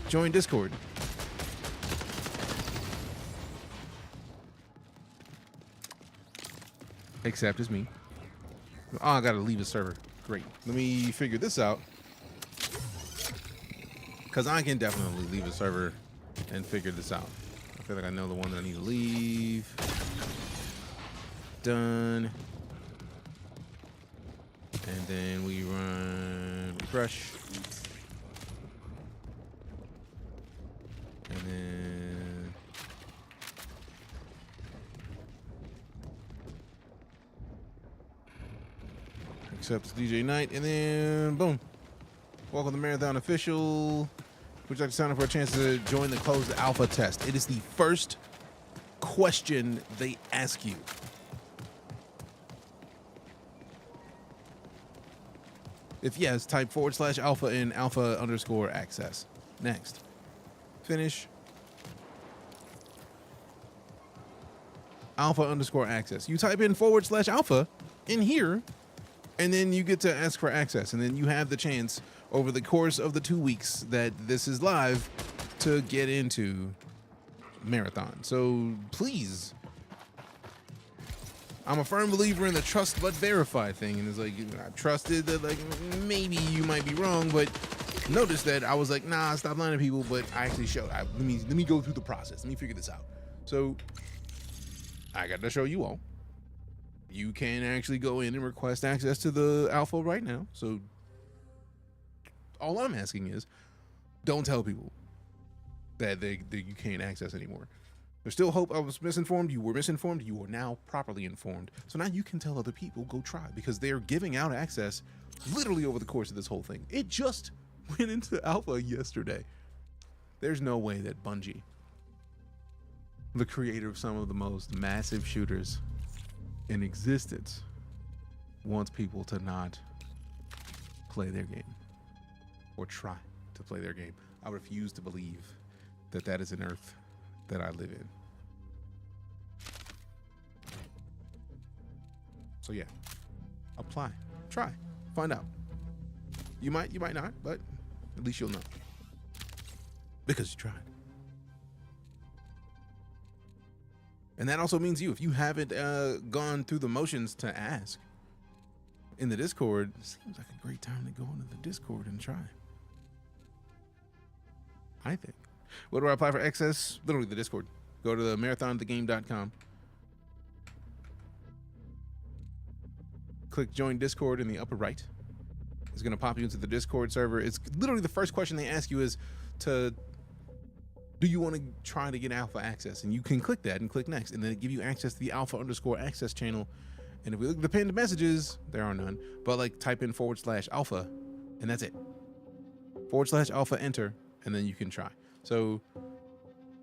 join Discord. Accept as me. Oh, I gotta leave a server. Great. Let me figure this out. Because I can definitely leave a server and figure this out. I feel like I know the one that I need to leave. Done. And then we run refresh. And then accept DeejayKnight, and then boom. Welcome to Marathon Official. Would you like to sign up for a chance to join the closed alpha test? It is the first question they ask you. If yes, type /alpha in alpha_access. Next. Finish. Alpha_access. You type in /alpha in here, and then you get to ask for access. And then you have the chance over the course of the 2 weeks that this is live to get into Marathon. So please. I'm a firm believer in the trust but verify thing, and it's like I trusted that like maybe you might be wrong, but notice that I was like, nah, stop lying to people, but I actually showed. Let me go through the process. Let me figure this out. So I got to show you all. You can actually go in and request access to the alpha right now. So all I'm asking is, don't tell people that you can't access anymore. There's still hope. I was misinformed. You were misinformed. You are now properly informed. So now you can tell other people, go try, because they're giving out access literally over the course of this whole thing. It just went into alpha yesterday. There's no way that Bungie, the creator of some of the most massive shooters in existence, wants people to not play their game or try to play their game. I refuse to believe that that is an earth that I live in. So yeah, apply, try, find out. You might not, but at least you'll know because you tried. And that also means if you haven't gone through the motions to ask in the Discord, it seems like a great time to go into the Discord and try. I think. Where do I apply for access? Literally the Discord. Go to the marathonthegame.com. Click join Discord in the upper right. It's going to pop you into the Discord server. It's literally the first question they ask you is do you want to try to get alpha access? And you can click that and click next, and then it give you access to the alpha_access channel. And if we look at the pinned messages, there are none, but like type in /alpha, and that's it. /alpha, enter, and then you can try. So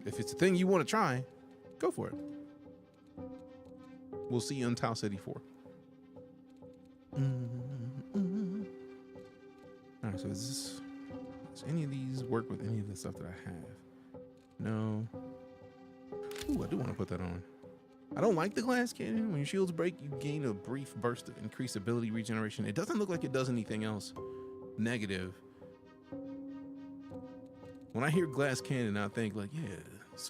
if it's a thing you want to try, go for it. We'll see you on Tau Ceti IV. All right, so does any of these work with any of the stuff that I have? No. Ooh, I do want to put that on. I don't like the glass cannon. When your shields break, you gain a brief burst of increased ability regeneration. It doesn't look like it does anything else negative. When I hear glass cannon, I think like, yeah, it's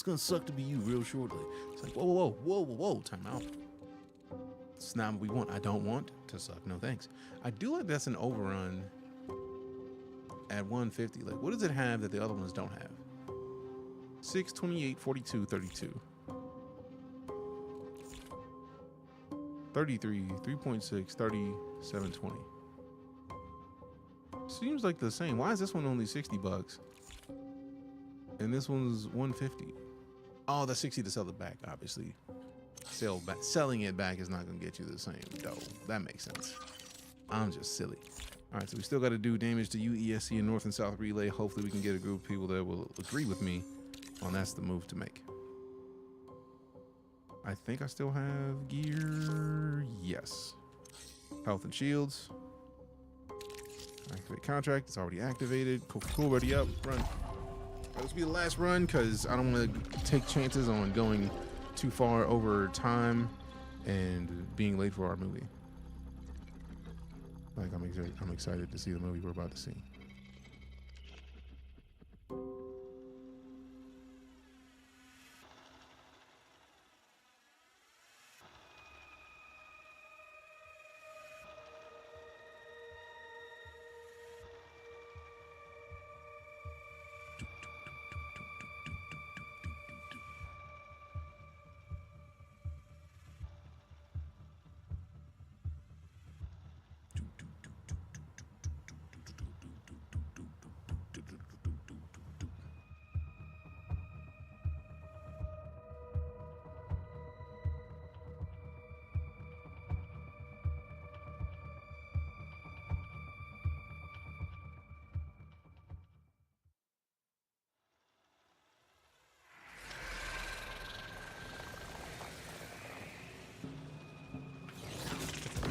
gonna suck to be you real shortly. It's like, whoa, time out. It's not what we want. I don't want to suck. No thanks. I do like that's an overrun at 150. Like, what does it have that the other ones don't have? 6, 28, 42, 32. 33, 3.6, 37, 20. seems like the same. Why is this one only 60 bucks? And this one's 150. Oh, that's 60 to sell it back, obviously. Selling it back is not gonna get you the same dough. That makes sense. I'm just silly. All right, so we still got to do damage to UESC and North and South Relay. Hopefully we can get a group of people that will agree with me on that's the move to make. I think I still have gear. Yes. Health and shields. Activate contract. It's already activated. Cool, ready up. Run. All right, this will be the last run because I don't want to take chances on going too far over time and being late for our movie. Like, I'm excited to see the movie we're about to see.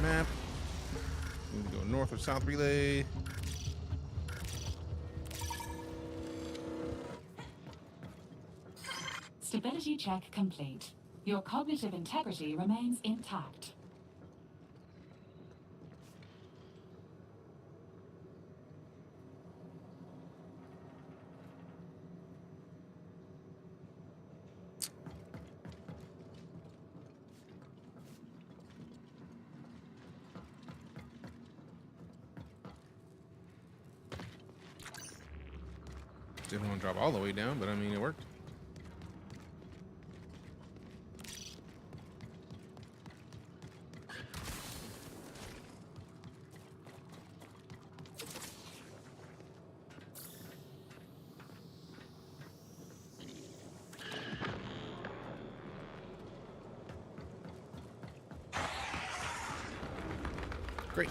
Map. We can go North or South Relay. Stability check complete. Your cognitive integrity remains intact. Didn't want to drop all the way down, but I mean, it worked. Great.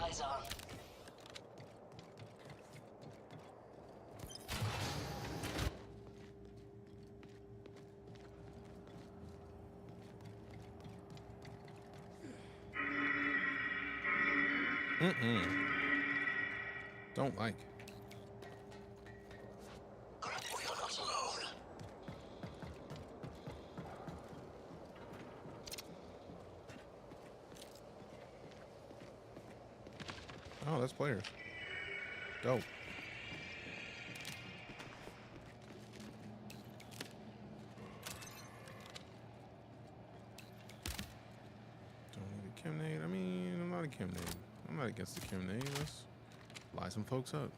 Eyes on. Don't like. We are not alone. Oh, that's players. Dope. Don't need a chem nade. I mean, I'm not a chem nade. I'm not against the chem nade. Let's lie some folks up.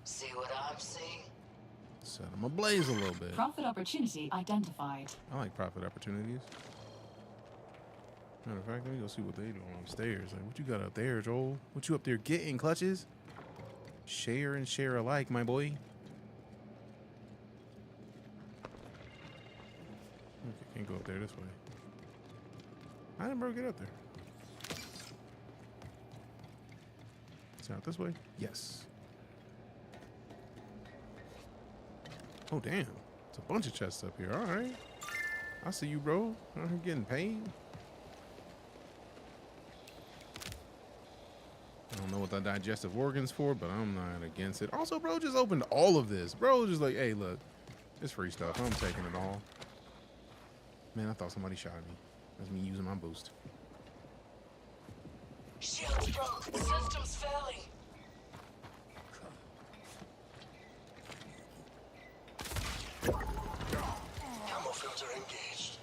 See what I'm seeing? Set them ablaze a little bit. Profit opportunity identified. I like profit opportunities. Matter of fact, let me go see what they do on stairs. Like, what you got up there, Joel? What you up there getting, clutches? Share and share alike, my boy. Okay, can't go up there this way. How did bro get up there? It's out this way? Yes. Oh, damn. It's a bunch of chests up here. All right. I see you, bro. I'm getting paid. what the digestive organs for, but I'm not against it. Also, bro just opened all of this. Bro just like, hey, look, it's free stuff. I'm taking it all. Man, I thought somebody shot at me. That's me using my boost. Shields broke. Systems failing. Camo filter engaged.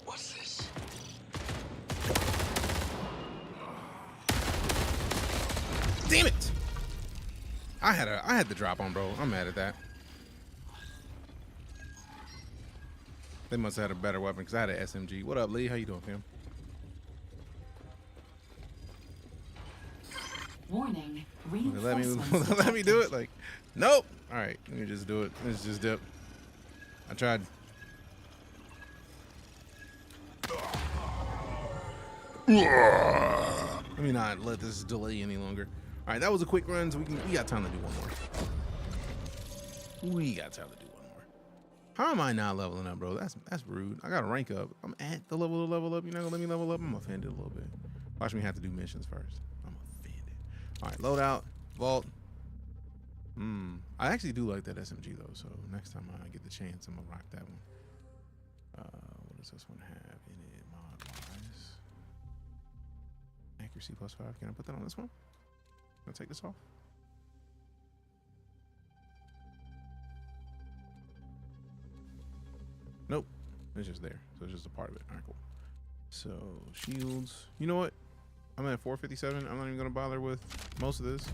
What's this? Damn it! I had the drop on, bro. I'm mad at that. They must have had a better weapon because I had an SMG. What up, Lee? How you doing, fam? Warning. Let Reinforcements. me let me do it. Like, nope. All right, let me just do it. Let's just dip. I tried. Let me not let this delay any longer. All right, that was a quick run, so we got time to do one more. We got time to do one more. How am I not leveling up, bro? That's rude. I gotta rank up. I'm at the level to level up. You're not gonna let me level up? I'm offended a little bit. Watch me have to do missions first. I'm offended. All right, loadout, vault. I actually do like that SMG though, so next time I get the chance, I'm gonna rock that one. What does this one have in it mod-wise? Accuracy +5. Can I put that on this one? Can I take this off? Nope. It's just there. So it's just a part of it. All right, cool. So shields. You know what? I'm at 457. I'm not even gonna bother with most of this.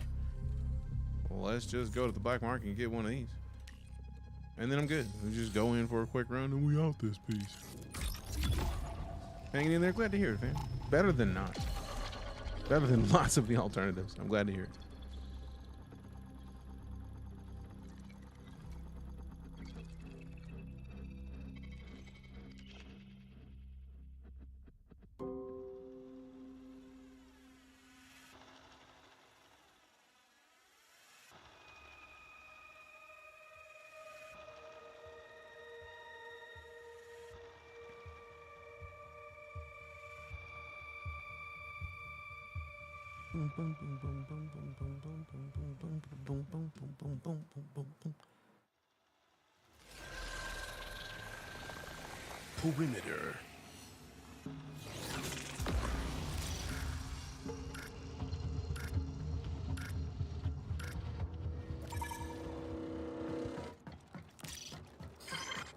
Let's just go to the black market and get one of these. And then I'm good. We just go in for a quick run and we out this piece. Hanging in there. Glad to hear it, man. Better than not. Better than lots of the alternatives. I'm glad to hear it. Perimeter.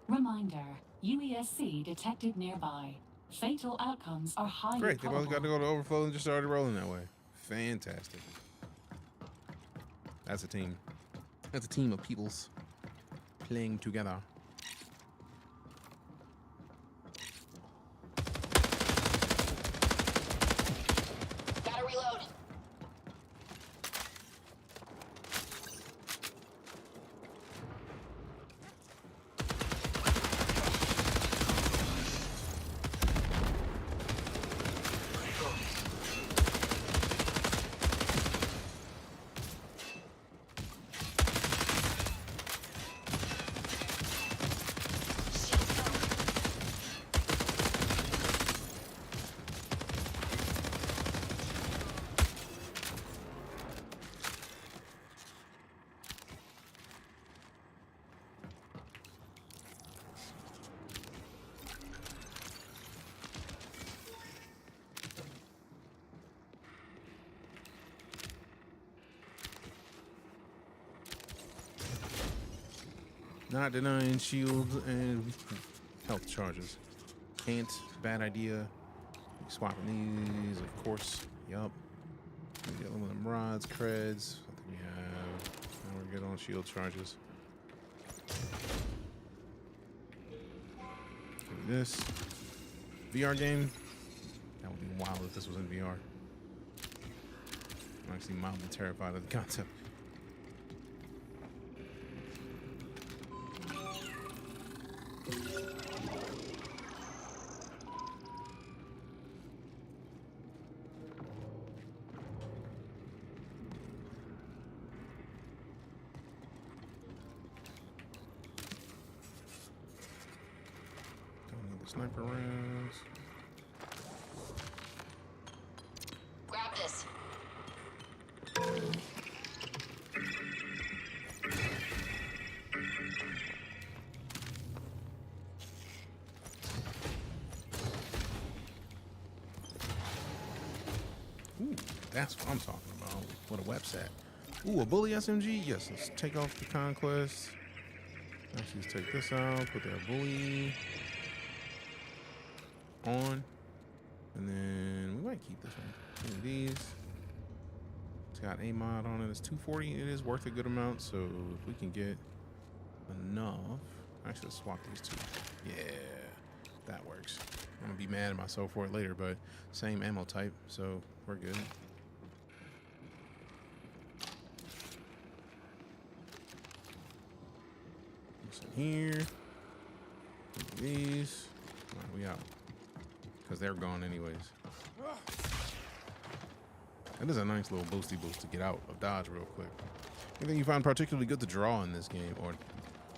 Reminder. UESC detected nearby. Fatal outcomes are highly Great. They both probable. got to go to overflow and just started rolling that way. Fantastic. That's a team. That's a team of peoples playing together. Gotta reload. Not denying shields and health charges. Can't. Bad idea. Swapping these, of course. Yup. We get aluminum rods, creds. I think we have. Now we're good on shield charges. Give me this. VR game. That would be wild if this was in VR. I'm actually mildly terrified of the concept. sniper rounds. Grab this. Ooh, that's what I'm talking about. What a website. Ooh, a bully SMG? Yes, let's take off the conquest. Actually, let's take this out, put that bully on. And then we might keep this one. One of these. It's got a mod on it. It's 240. It is worth a good amount. So if we can get enough. Actually, let's swap these two. Yeah, that works. I'm gonna be mad at myself for it later, but same ammo type, so we're good. This in here. These. All right, we out. Because they're gone anyways. That is a nice little boosty boost to get out of dodge real quick. Anything you find particularly good to draw in this game, or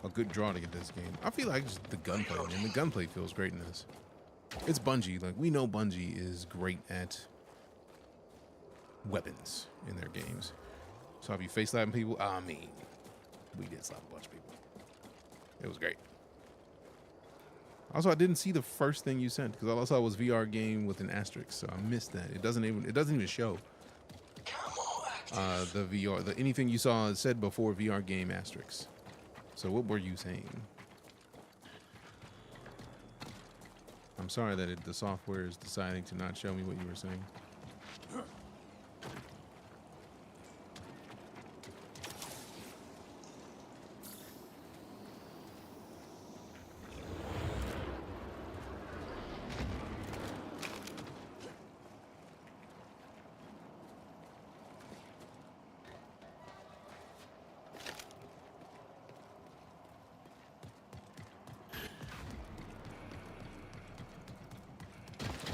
a good draw to get this game? I feel like just the gunplay, man. The gunplay feels great in this. It's Bungie. Like, we know Bungie is great at weapons in their games. So if you face slapping people, I mean, we did slap a bunch of people. It was great. Also, I didn't see the first thing you sent because all I saw was VR game with an asterisk, so I missed that. It doesn't even show anything you saw said before VR game asterisk. So what were you saying? I'm sorry that the software is deciding to not show me what you were saying.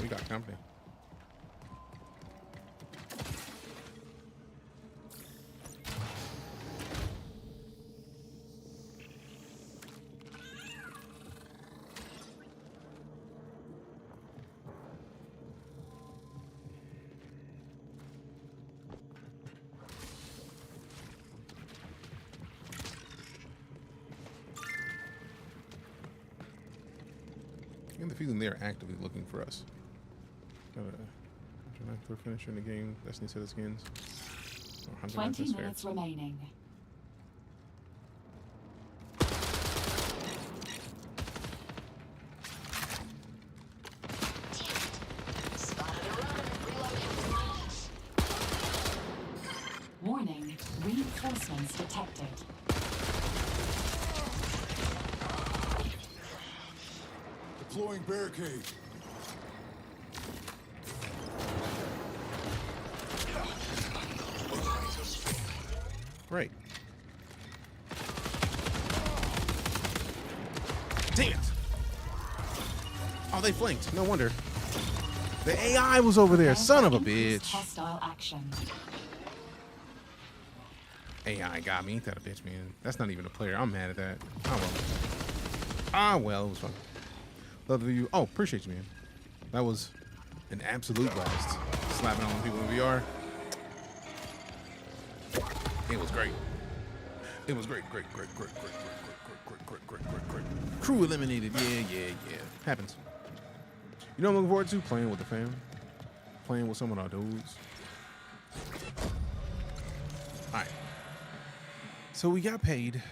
We got company. I get the feeling they're actively looking for us. They're finishing the game. Destiny set of skins. 20 minutes remaining. Warning, reinforcements detected. Deploying barricade. Right. Damn it! Oh, they flanked. No wonder. The AI was over there. Son of a bitch. Hostile action. AI got me. Ain't that a bitch, man? That's not even a player. I'm mad at that. Oh, well. Ah, well, it was fun. Love the view. Oh, appreciate you, man. That was an absolute blast. Slapping on people in VR. It was great. It was great. Great. Crew eliminated. Yeah. Happens. You know what I'm looking forward to? Playing with the fam. Playing with some of our dudes. Alright. So we got paid.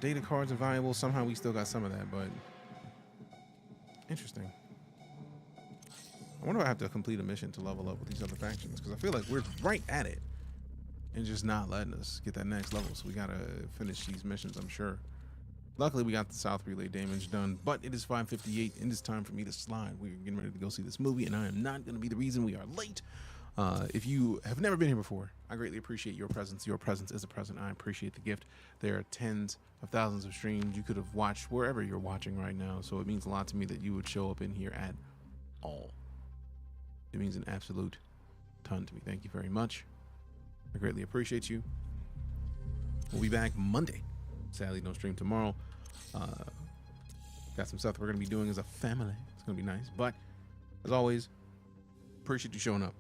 Data cards are valuable. Somehow we still got some of that, but interesting. I wonder if I have to complete a mission to level up with these other factions, because I feel like we're right at it and just not letting us get that next level. So we gotta finish these missions, I'm sure. Luckily, we got the South Relay damage done, but it is 5:58 and it's time for me to slide. We're getting ready to go see this movie, and I am not going to be the reason we are late. If you have never been here before, I greatly appreciate your presence. Your presence is a present. I appreciate the gift. There are tens of thousands of streams you could have watched wherever you're watching right now, so it means a lot to me that you would show up in here at all. It means an absolute ton to me. Thank you very much. I greatly appreciate you. We'll be back Monday. Sadly, no stream tomorrow. Got some stuff we're going to be doing as a family, It's gonna be nice. But as always, appreciate you showing up.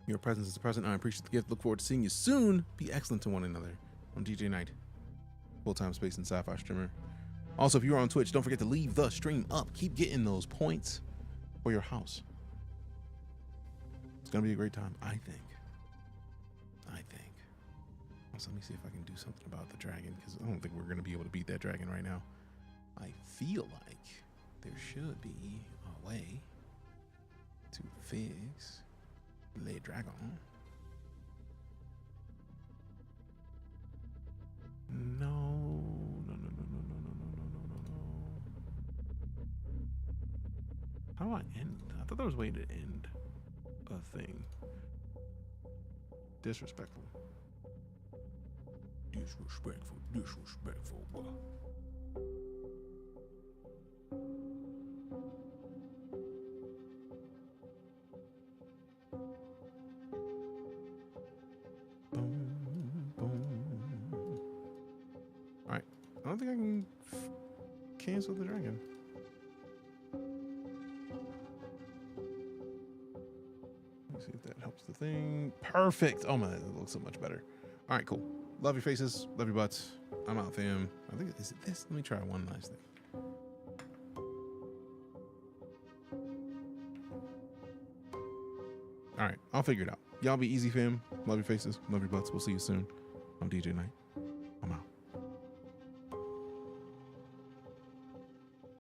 Your presence is a present. I appreciate the gift. Look forward to seeing you soon. Be excellent to one another. I'm DeejayKnight, full-time space and sci-fi streamer. Also, if you're on Twitch, don't forget to leave the stream up. Keep getting those points for your house. It's gonna be a great time, I think. Also, let me see if I can do something about the dragon, because I don't think we're gonna be able to beat that dragon right now. I feel like there should be a way to fix Le Dragon. No. How do I end? I thought there was a way to end a thing. Disrespectful. Disrespectful. Alright. I don't think I can cancel the dragon. Let's see if that helps the thing. Perfect. Oh my, it looks so much better. Alright, cool. Love your faces. Love your butts. I'm out, fam. I think, is it this? Let me try one last thing. Alright, I'll figure it out. Y'all be easy, fam. Love your faces. Love your butts. We'll see you soon. I'm DeejayKnight.